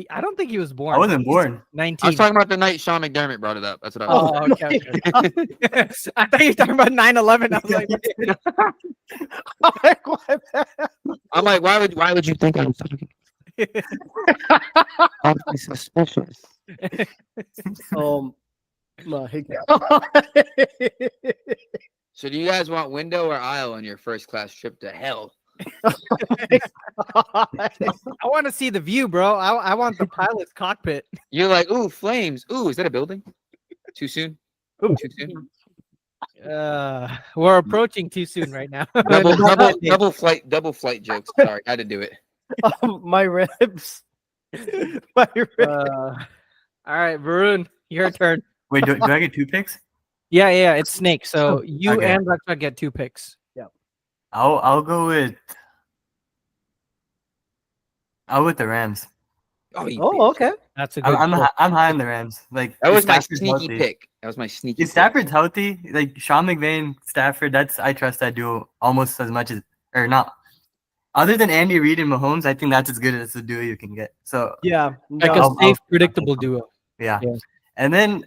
I don't think he was born. I wasn't born. 19. I was talking about the night Sean McDermott brought it up. That's what I was Oh, okay. I thought you were talking about 9/11. I was like, What? I'm like, why would you think I was talking? I'm suspicious. My God. So do you guys want window or aisle on your first class trip to hell? I want to see the view, bro. I want the pilot's cockpit. You're like, ooh, flames. Ooh, is that a building? Too soon? Too soon? We're approaching too soon right now. Double flight jokes. Sorry, I had to do it. My ribs. My ribs. All right, Varun, your turn. Wait, do I get 2 picks? Yeah, it's Snake. So you Okay. and Blackjack get 2 picks. I'll go with the Rams. Oh, you Oh, bitch. okay. That's a good. I'm high on the Rams. Like That if was my Stafford's sneaky healthy- pick. That was my sneaky If pick. Stafford's healthy, like Sean McVay, Stafford, I trust that duo almost as much as or not. Other than Andy Reid and Mahomes, I think that's as good as the duo you can get. So Yeah. like no. a safe, predictable duo. yeah. Yeah. And then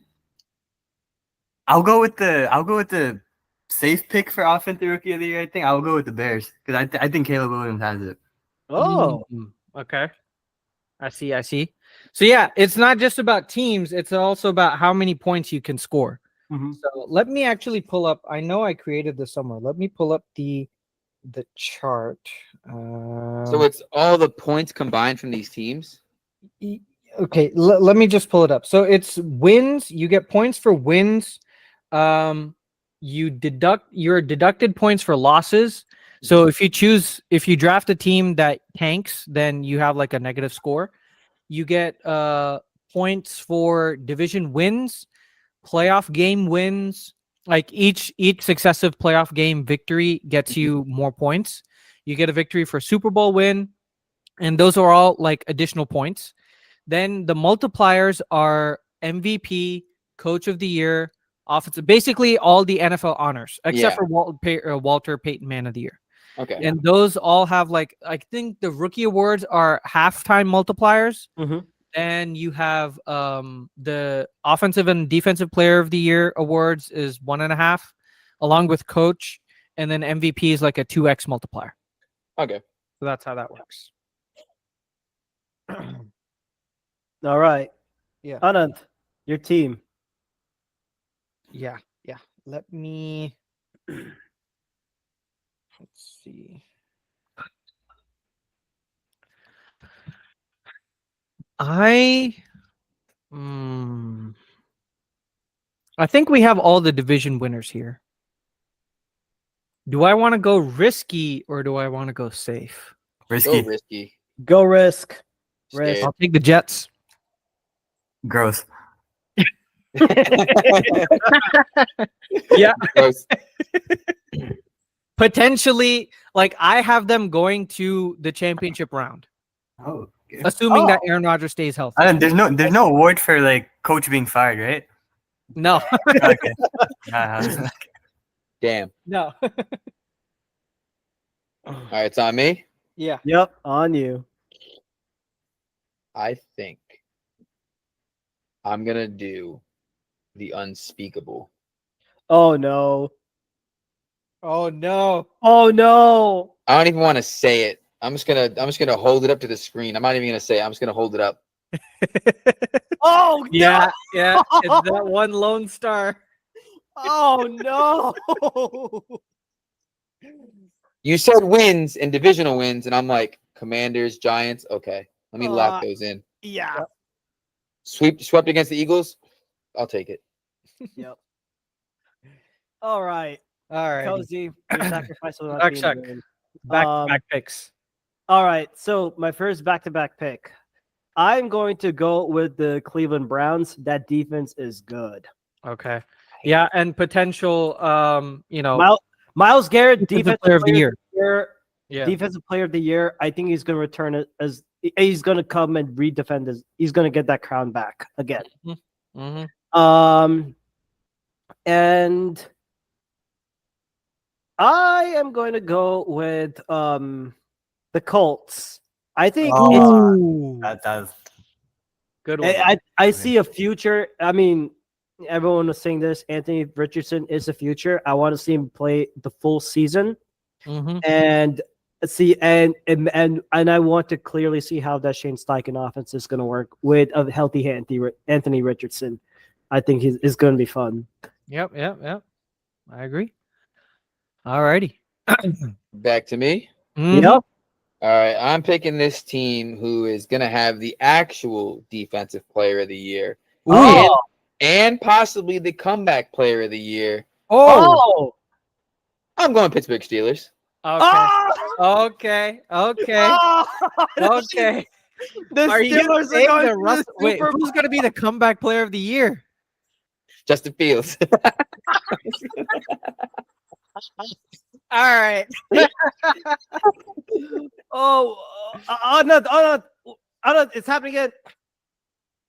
I'll go with the safe pick for offensive rookie of the year. I think I'll go with the Bears because I think Caleb Williams has it. Oh. Okay. I see. So yeah, it's not just about teams, it's also about how many points you can score. Mhm. So let me actually pull up. I know I created this somewhere. Let me pull up the chart. So it's all the points combined from these teams. Okay, let me just pull it up. So it's wins. You get points for wins. You deduct your deducted points for losses. So if you draft a team that tanks, then you have like a negative score. You get points for division wins, playoff game wins. Like each successive playoff game victory gets you more points. You get a victory for Super Bowl win, and those are all like additional points. Then the multipliers are MVP, Coach of the Year, Offensive, basically all the NFL honors except Yeah. for Walter Payton Man of the Year. Okay. And those all have like, I think the rookie awards are halftime multipliers. Mhm. And you have the offensive and defensive player of the year awards is 1.5, along with coach, and then MVP is like a 2x multiplier. Okay. So that's how that works. All right. Yeah. Anand, your team. Yeah. Let me let's see. I think we have all the division winners here. Do I want to go risky or do I want to go safe? Risky. Go risky. Go risk. Scared. I'll take the Jets. Gross. Yeah. Gross. Potentially, like I have them going to the championship round, Oh. Okay. assuming that Aaron Rodgers stays healthy. There's no award for like coach being fired, right? No, Okay. Uh, Damn. no. All right, it's on me. Yeah. Yep, on you. I think I'm gonna do the unspeakable. Oh no. Oh no. Oh no. I don't even want to say it. I'm just gonna hold it up to the screen. I'm not even gonna say it. I'm just gonna hold it up. Oh no. Yeah. It's that one lone star. Oh no. You said wins and divisional wins, and I'm like Commanders, Giants. Okay, let me lock those in. Yeah. Swept against the Eagles. I'll take it. Yep. All right. All right. Cozy, your sacrifice will not Duck be in Shuck. vain. Back picks. All right. So my first back-to-back pick. I'm going to go with the Cleveland Browns. That defense is good. Okay. Yeah, and potential Miles Garrett, defensive player of the year. Yeah. Defensive player of the year. I think he's going to return it as he's going to come and redefend his. He's going to get that crown back again. Mm-hmm. And I am going to go with the Colts. I think that's Good one. I see a future. I mean, everyone was saying this. Anthony Richardson is the future. I want to see him play the full season, Mm-hmm. and see and I want to clearly see how that Shane Steichen offense is going to work with a healthy Anthony Richardson. I think it's going to be fun. Yep. I agree. All righty. Back to me. Mhm. Yep. All right, I'm picking this team who is gonna have the actual defensive player of the year Oh. and possibly the comeback player of the year. Oh. I'm going Pittsburgh Steelers. Okay. Oh. Okay. Oh. Okay. The Are you gonna Steelers are say going the to Russell? the Wait, Super who's gonna be the comeback player of the year? Justin Fields. All right. Oh, Anand, it's happening again.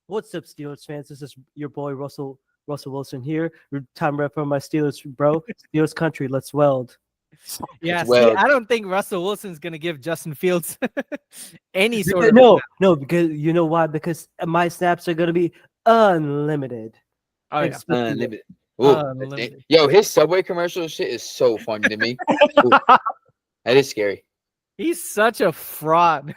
What's up, Steelers fans? This is your boy Russell Wilson here. Time rep for my Steelers, bro. Steelers country, let's weld. Yeah. See, Well- I don't think Russell Wilson's gonna give Justin Fields any sort of No, because you know why? Because my snaps are gonna be unlimited. Oh yeah. Expecting it. Unlimited. Ooh, Unlimited. yo, his Subway commercial shit is so funny to me. Ooh, that is scary. He's such a fraud.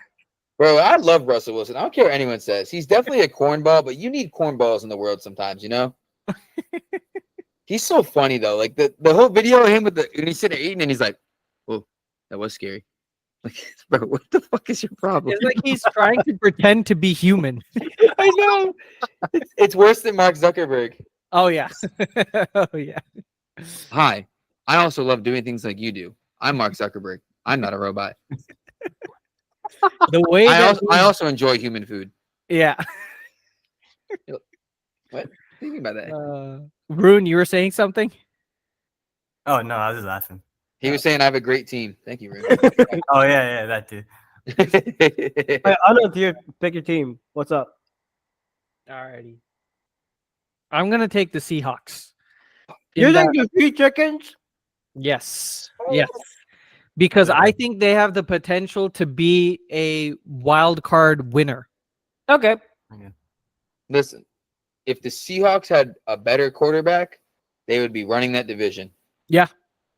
Bro, I love Russell Wilson. I don't care what anyone says. He's definitely a cornball, but you need cornballs in the world sometimes, you know? He's so funny though. Like the whole video of him when he's sitting there eating and he's like, "Oh, that was scary." Like, bro, what the fuck is your problem? It's like he's trying to pretend to be human. I know. It's worse than Mark Zuckerberg. Oh yeah. Oh yeah. Hi. I also love doing things like you do. I'm Mark Zuckerberg. I'm not a robot. The way I that also enjoy human food. yeah. What? What do you mean by that? Rune, you were saying something? Oh no, I was just laughing. He was saying I have a great team. Thank you, Oh yeah, that too. Rick. Hey, Anand, pick your team. What's up? Alrighty. I'm gonna take the Seahawks. You're In that- taking the 3 chickens? Yes. Yes. because Yeah. I think they have the potential to be a wild card winner. Okay. Listen, if the Seahawks had a better quarterback, they would be running that division. Yeah,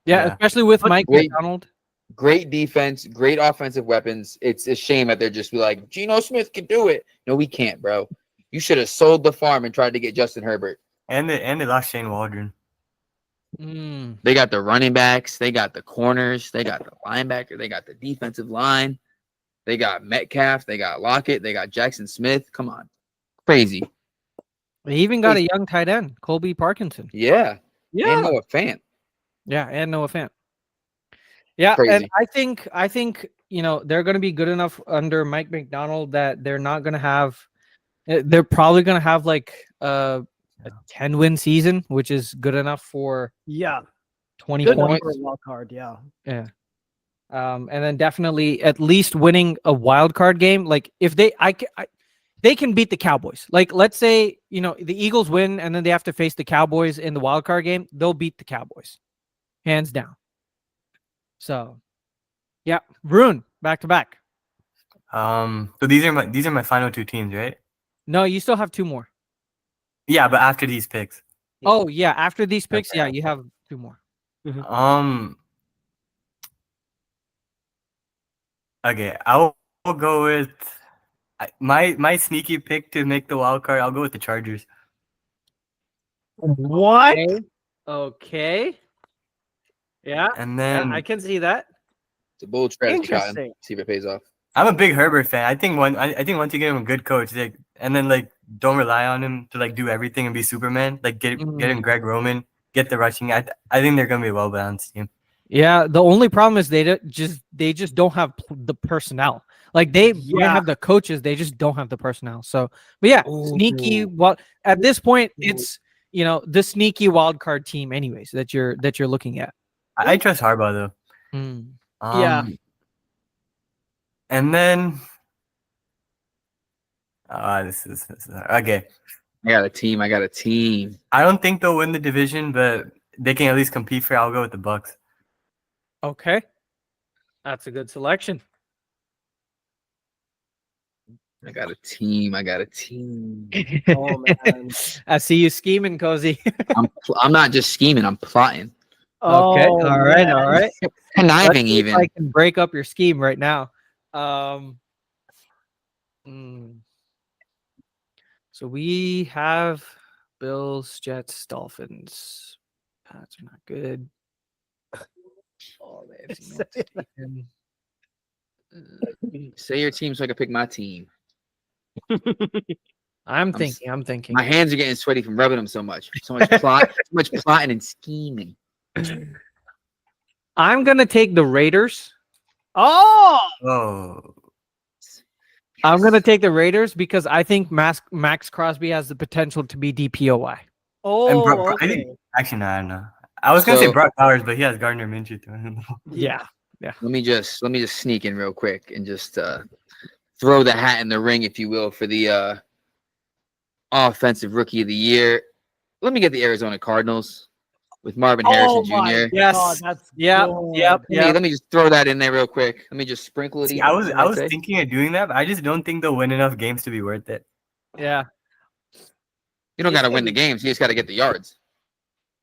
Yeah. especially with Mike wait. McDonald. Great defense, great offensive weapons. It's a shame that they're just like, Geno Smith can do it. No, we can't, bro. You should have sold the farm and tried to get Justin Herbert. And they lost Shane Waldron. Mm. They got the running backs, they got the corners, they got the linebacker, they got the defensive line, they got Metcalf, they got Lockett, they got Jackson Smith. Come on. Crazy. They even got a young tight end, Colby Parkinson. Yeah. Yeah. And Noah Fant. Yeah, and Noah Fant. Yeah, Crazy. and I think they're going to be good enough under Mike McDonald that they're not going to have. They're probably going to have like a 10-win season, which is good enough for 20 Good points. for a wild card. Yeah. Yeah. And then definitely at least winning a wild card game. Like if they can beat the Cowboys. Like let's say, the Eagles win and then they have to face the Cowboys in the wild card game, they'll beat the Cowboys. Hands down. So, yeah, Rune, back to back. So these are my final two teams, right? No, you still have two more. Yeah, but after these picks. Oh, yeah, after these picks, Okay. yeah, you have two more. Okay, I'll go with my sneaky pick to make the wild card. I'll go with the Chargers. What? Okay. Yeah, And then I can see that. It's a bold strategy, Cotton. Interesting. See if it pays off. I'm a big Herbert fan. I think once you get him a good coach, and then don't rely on him to do everything and be Superman. Get him Greg Roman, get the rushing. I think they're gonna be a well balanced team. Yeah, the only problem is they just don't have the personnel. Like they might have the coaches, they just don't have the personnel. So, but yeah, sneaky. Well, at this point, it's the sneaky wild card team, anyways, that you're looking at. I trust Harbaugh though. Yeah. And then, this is okay. I got a team. I don't think they'll win the division, but they can at least compete for it. I'll go with the Bucks. Okay, that's a good selection. I got a team. Oh man. I see you scheming, Cozy. I'm not just scheming. I'm plotting. Okay, Oh, all right, man. all right. Conniving Let's see if even. I can break up your scheme right now. So we have Bills, Jets, Dolphins. Pats are not good. Oh, they have Say your team so I can pick my team. I'm thinking. My hands are getting sweaty from rubbing them so much. So much plotting and scheming. I'm gonna take the Raiders. Oh, I'm gonna take the Raiders because I think Max Crosby has the potential to be DPOY. and I think actually no, I don't know. I was gonna say Brock Bowers, but he has Gardner Minshew too. I don't know. Yeah. Let me just sneak in real quick and just throw the hat in the ring, if you will, for the offensive rookie of the year. Let me get the Arizona Cardinals with Marvin Harrison Jr. Yes. That's Yep. Let me just throw that in there real quick. Let me just sprinkle it. See, in, I was you might say. thinking of doing that, but I just don't think they'll win enough games to be worth it. Yeah. You don't got to win the games. You just got to get the yards.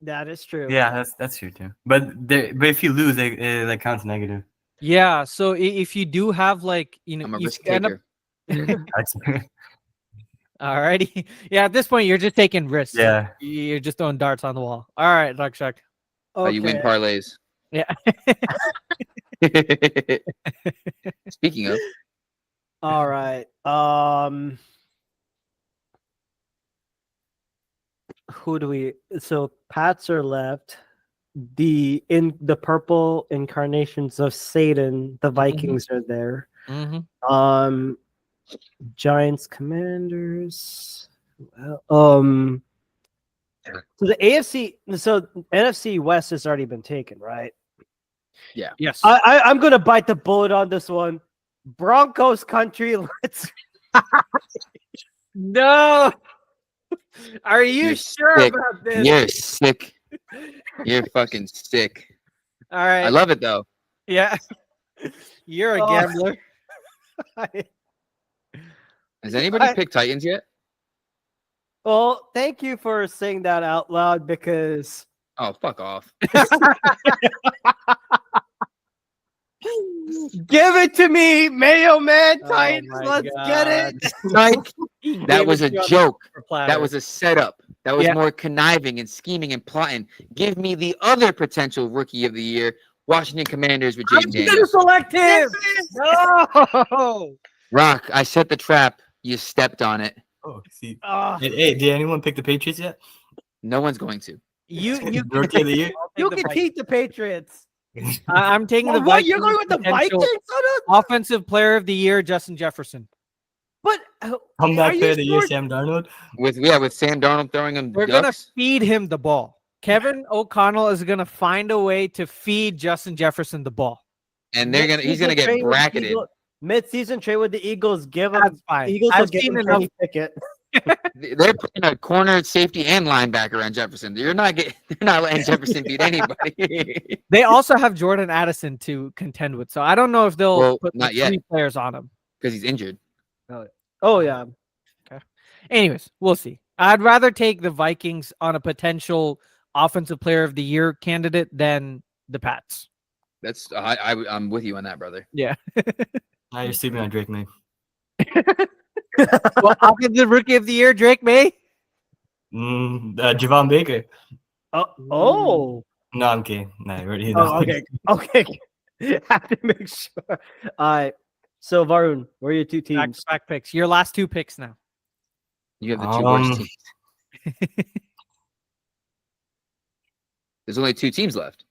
That is true. Yeah, that's true too. But if you lose, it counts negative. Yeah. So if you do have I'm a if risk you end up- taker. Alrighty. Yeah, at this point you're just taking risks. Yeah. You're just throwing darts on the wall. All right, Duck Shuck. Okay. You win parlays. Yeah. Speaking of, All right. Who do we? So Pats are left. In the purple incarnations of Satan, the Vikings are there. Mm-hmm. Giants, Commanders. So the AFC, so NFC West has already been taken, right? Yes. I'm gonna bite the bullet on this one. Broncos country. Let's. No. Are you You're sure sick. about this? You're sick. You're fucking sick. All right. I love it though. Yeah. You're a Oh. gambler. Has anybody I- picked Titans yet? Well, thank you for saying that out loud because Oh, fuck off. give it to me, Mayo Man Oh Titans. my Let's get God. it. Mike, He that gave was it a to you on the joke. silver platter. That was a setup. That was Yeah. more conniving and scheming and plotting. Give me the other potential rookie of the year, Washington Commanders with I'm Jaden gonna Daniels. select him. No. Rock, I set the trap. You stepped on it. Oh, see. Ah, Hey, did anyone pick the Patriots yet? No one's going to. You Rookie of the year? I'll take you the can Vikings. beat the Patriots. I'm taking the What? Vikings. You're going with the potential Vikings? Offensive player of the year, Justin Jefferson. But Comeback are you player of the year, sure? Sam Darnold. With Sam Darnold throwing him We're gonna ducks. feed him the ball. Kevin O'Connell is gonna find a way to feed Justin Jefferson the ball. And he's gonna get bracketed. Mid-season trade with the Eagles. Give him. That's fine. Eagles will I've give seen him enough. Kenny Pickett. They're putting a corner safety and linebacker on Jefferson. They're not letting Jefferson beat anybody. They also have Jordan Addison to contend with, so I don't know if they'll Well, put not the yet. 3 players on him. Because he's injured. Oh yeah. Anyways, we'll see. I'd rather take the Vikings on a potential offensive player of the year candidate than the Pats. That's I'm with you on that, brother. Yeah. Now you're sleeping on Drake May. Well, offensive rookie of the year, Drake May. Javon Baker. Oh. No, I'm kidding. No, already. Oh, okay. Okay. Have to make sure. All right. So Varun, where are your two teams? Back picks. Your last 2 picks now. You have the two worst teams. There's only 2 teams left,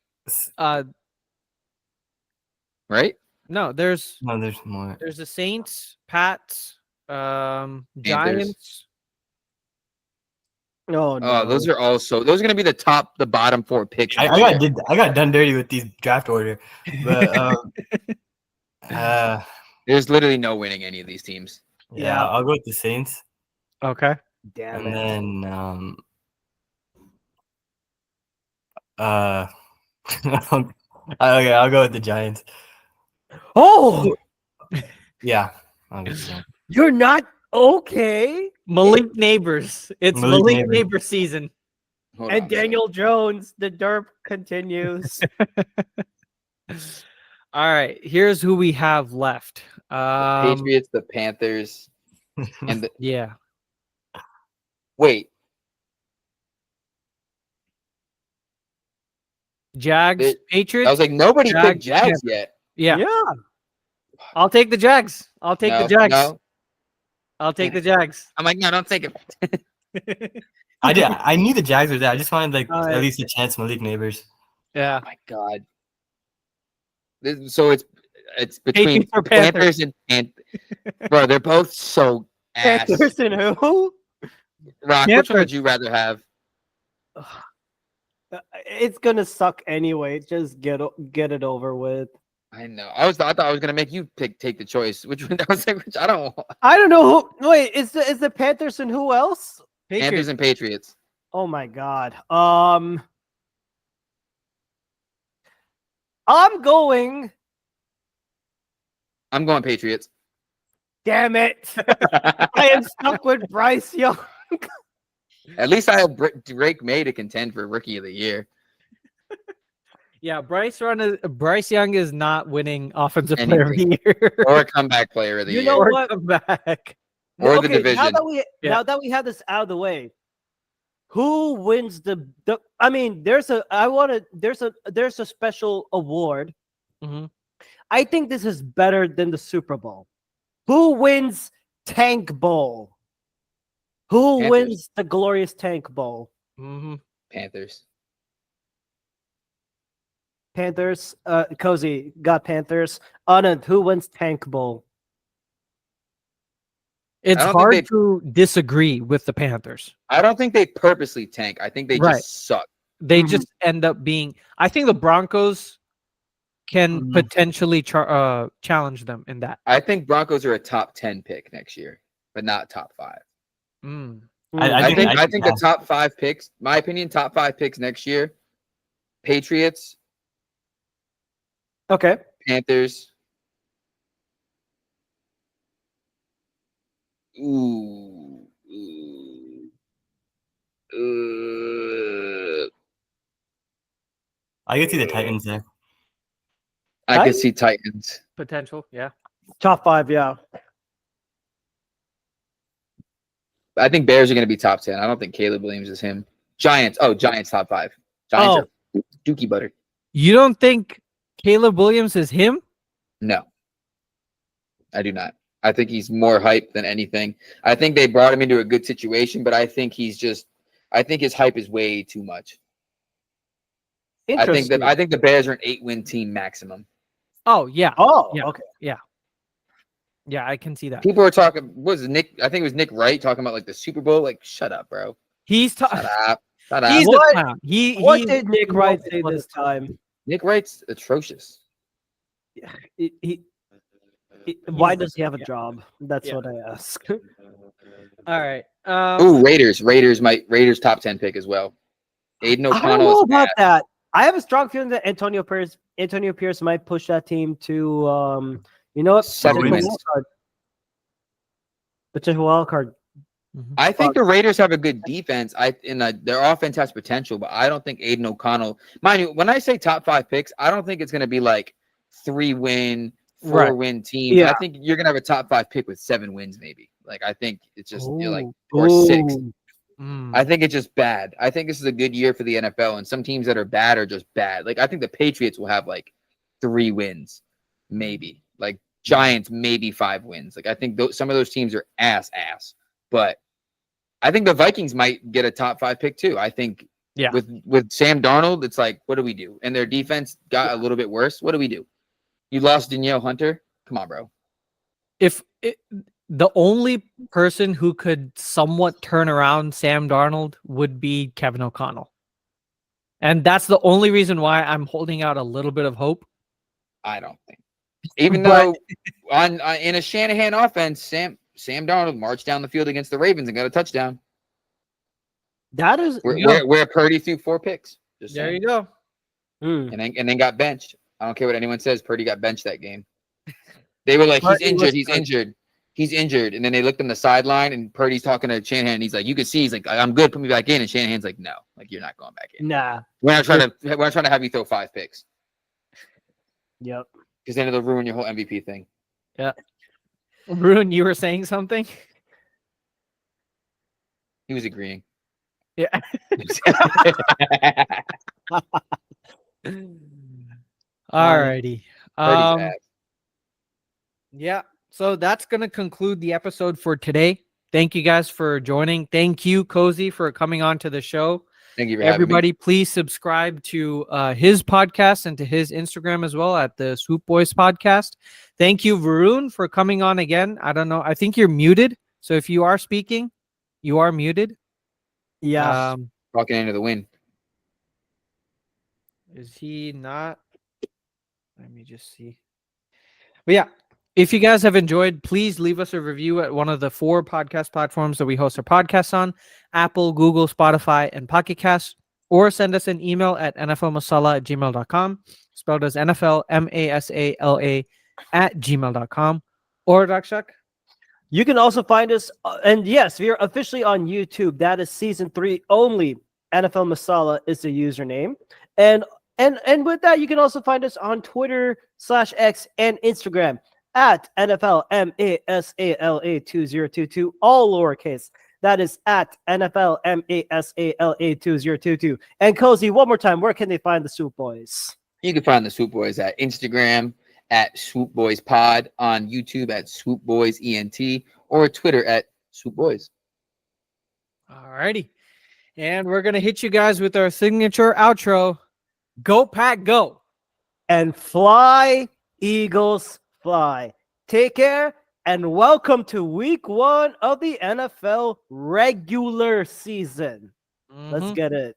right? No, there's No, there's more. the Saints, Pats, Panthers. Giants. Oh no. Those are those are gonna be the bottom 4 picks. I got done dirty with these draft order, but There's literally no winning any of these teams. yeah, I'll go with the Saints, Okay. Damn and it. then okay, I'll go with the Giants. Oh, Yeah, I'll go with the Giants. you're not okay. Malik Neighbors. It's Malik Malik Neighbors. Neighbors season. Hold And on, Daniel Jones, the derp continues. All right. Here's who we have left. Patriots, the Panthers, and the Yeah. wait. Jags, I Patriots. was like, nobody Jags, picked Jags yet. Yeah. Yeah. I'll take the Jags. I'll take No, the Jags. no. I'll take the Jags. I'm like, no, don't take it. I knew the Jags were there. I just wanted yeah. at least a chance. Malik Neighbors. Yeah. Oh my god. So it's between Patriots or Panthers and bro, they're both so ass. Panthers and who? Rock, which one Panthers. would you rather have? It's gonna suck anyway. Just get it over with. I know. I thought I was gonna make you take the choice. Which one? I was like, I don't want. I don't know who. Wait, is the Panthers and who else? Panthers and Patriots. Oh my god. I'm going. Patriots. Damn it! I am stuck with Bryce Young. At least I have Drake May to contend for Rookie of the Year. Yeah. Bryce Young is not winning offensive Anything. player of the year. Or a comeback player of the You year. know Or what? come back. Or the division. Now that we have this out of the way, who wins the I mean, there's a special award. Mhm. I think this is better than the Super Bowl. Who wins Tank Bowl? Who Panthers. wins the glorious Tank Bowl? Mhm. Panthers. Panthers. Cozy got Panthers. Anand, who wins Tank Bowl? It's I don't think hard they- to disagree with the Panthers. I don't think they purposely tank. I think they Right. just suck. They Mhm. just end up being. I think the Broncos can Mhm. potentially challenge them in that. I think Broncos are a top 10 pick next year, but not top 5. Mm. I think I the top 5 picks, my opinion, top 5 picks next year, Patriots, Okay. Panthers. Ooh. I could see the Titans there. I could Titans? see Titans. Potential, yeah. Top 5, yeah. I think Bears are going to be top 10. I don't think Caleb Williams is him. Giants. Oh, Giants top 5. Giants are dookie butter. You don't think Caleb Williams is him? No, I do not. I think he's more hype than anything. I think they brought him into a good situation, but I think I think his hype is way too much. I think the Bears are an 8-win team maximum. Oh, yeah. Oh, Yeah. okay. Yeah, I can see that. People are talking. What was it, Nick? I think it was Nick Wright talking about like the Super Bowl. Like, shut up, bro. He's Shut up. Shut up. he's What- the clown. What he- did Nick he Wright won't say let this us- time? Nick Wright's atrocious. Why does he have a Yeah. job? That's Yeah. what I ask. All right. Ooh, Raiders. Raiders top 10 pick as well. Aiden I don't O'Connell know is about bad. that. I have a strong feeling that Antonio Pierce might push that team to you know what? 7 wins. wins. Potential wild card. I think the Raiders have a good defense. Their offense has potential, but I don't think Aiden O'Connell. Mind you, when I say top 5 picks, I don't think it's going to be like 3-win, 4-win teams. Yeah. I think you're going to have a top 5 pick with 7 wins, maybe. Like I think it's just like Ooh. or 6. Ooh. I think it's just bad. I think this is a good year for the NFL, and some teams that are bad are just bad. Like I think the Patriots will have like 3 wins, maybe. Like Giants, maybe 5 wins. Like I think some of those teams are ass. But I think the Vikings might get a top 5 pick too. I think with Sam Darnold, it's like, what do we do? And their defense got a little bit worse. What do we do? You lost Danielle Hunter? Come on, bro. The only person who could somewhat turn around Sam Darnold would be Kevin O'Connell. And that's the only reason why I'm holding out a little bit of hope. I don't think. Even though in a Shanahan offense, Sam Darnold marched down the field against the Ravens and got a touchdown. That is Where Purdy threw 4 picks. Just There saying. you go. And then got benched. I don't care what anyone says. Purdy got benched that game. They were like, he's injured. And then they looked on the sideline, and Purdy's talking to Shanahan. And he's like, you can see, he's like, I'm good. Put me back in. And Shanahan's like, no, like you're not going back in. Nah. We're not trying to have you throw 5 picks Yep. because then it'll ruin your whole MVP thing. Yeah. Bruin, you were saying something? He was agreeing. Yeah. Alrighty. Purdy's ass. Yeah. So that's going to conclude the episode for today. Thank you guys for joining. Thank you, Cozy, for coming on to the show. Thank you for having Everybody, please subscribe to his podcast and to his Instagram as well at the Swoop Boys podcast. Thank you, Varun, for coming on again. I don't know. I think you're muted. So if you are speaking, you are muted. Yeah. me. Walking into the wind. Is he not? Let me just see. But yeah, if you guys have enjoyed, please leave us a review at one of the 4 podcast platforms that we host our podcasts on: Apple, Google, Spotify, and Pocket Casts. Or send us an email at nflmasala@gmail.com, spelled as NFL MASALA @gmail.com. Or Dakshak. You can also find us, and yes, we are officially on YouTube. That is season 3 only. NFL Masala is the username, and with that, you can also find us on Twitter/X and Instagram at NFL MASALA 2022, all lowercase. That is at NFL MASALA 2022. And Cozy, one more time, where can they find the Swoop Boys? You can find the Swoop Boys at Instagram at Swoop Boys Pod, on YouTube at Swoop Boys ENT, or Twitter at Swoop Boys. Alrighty. And we're going to hit you guys with our signature outro. Go Pack, go. And fly, Eagles, fly. Take care, and welcome to week 1 of the NFL regular season. Let's get it.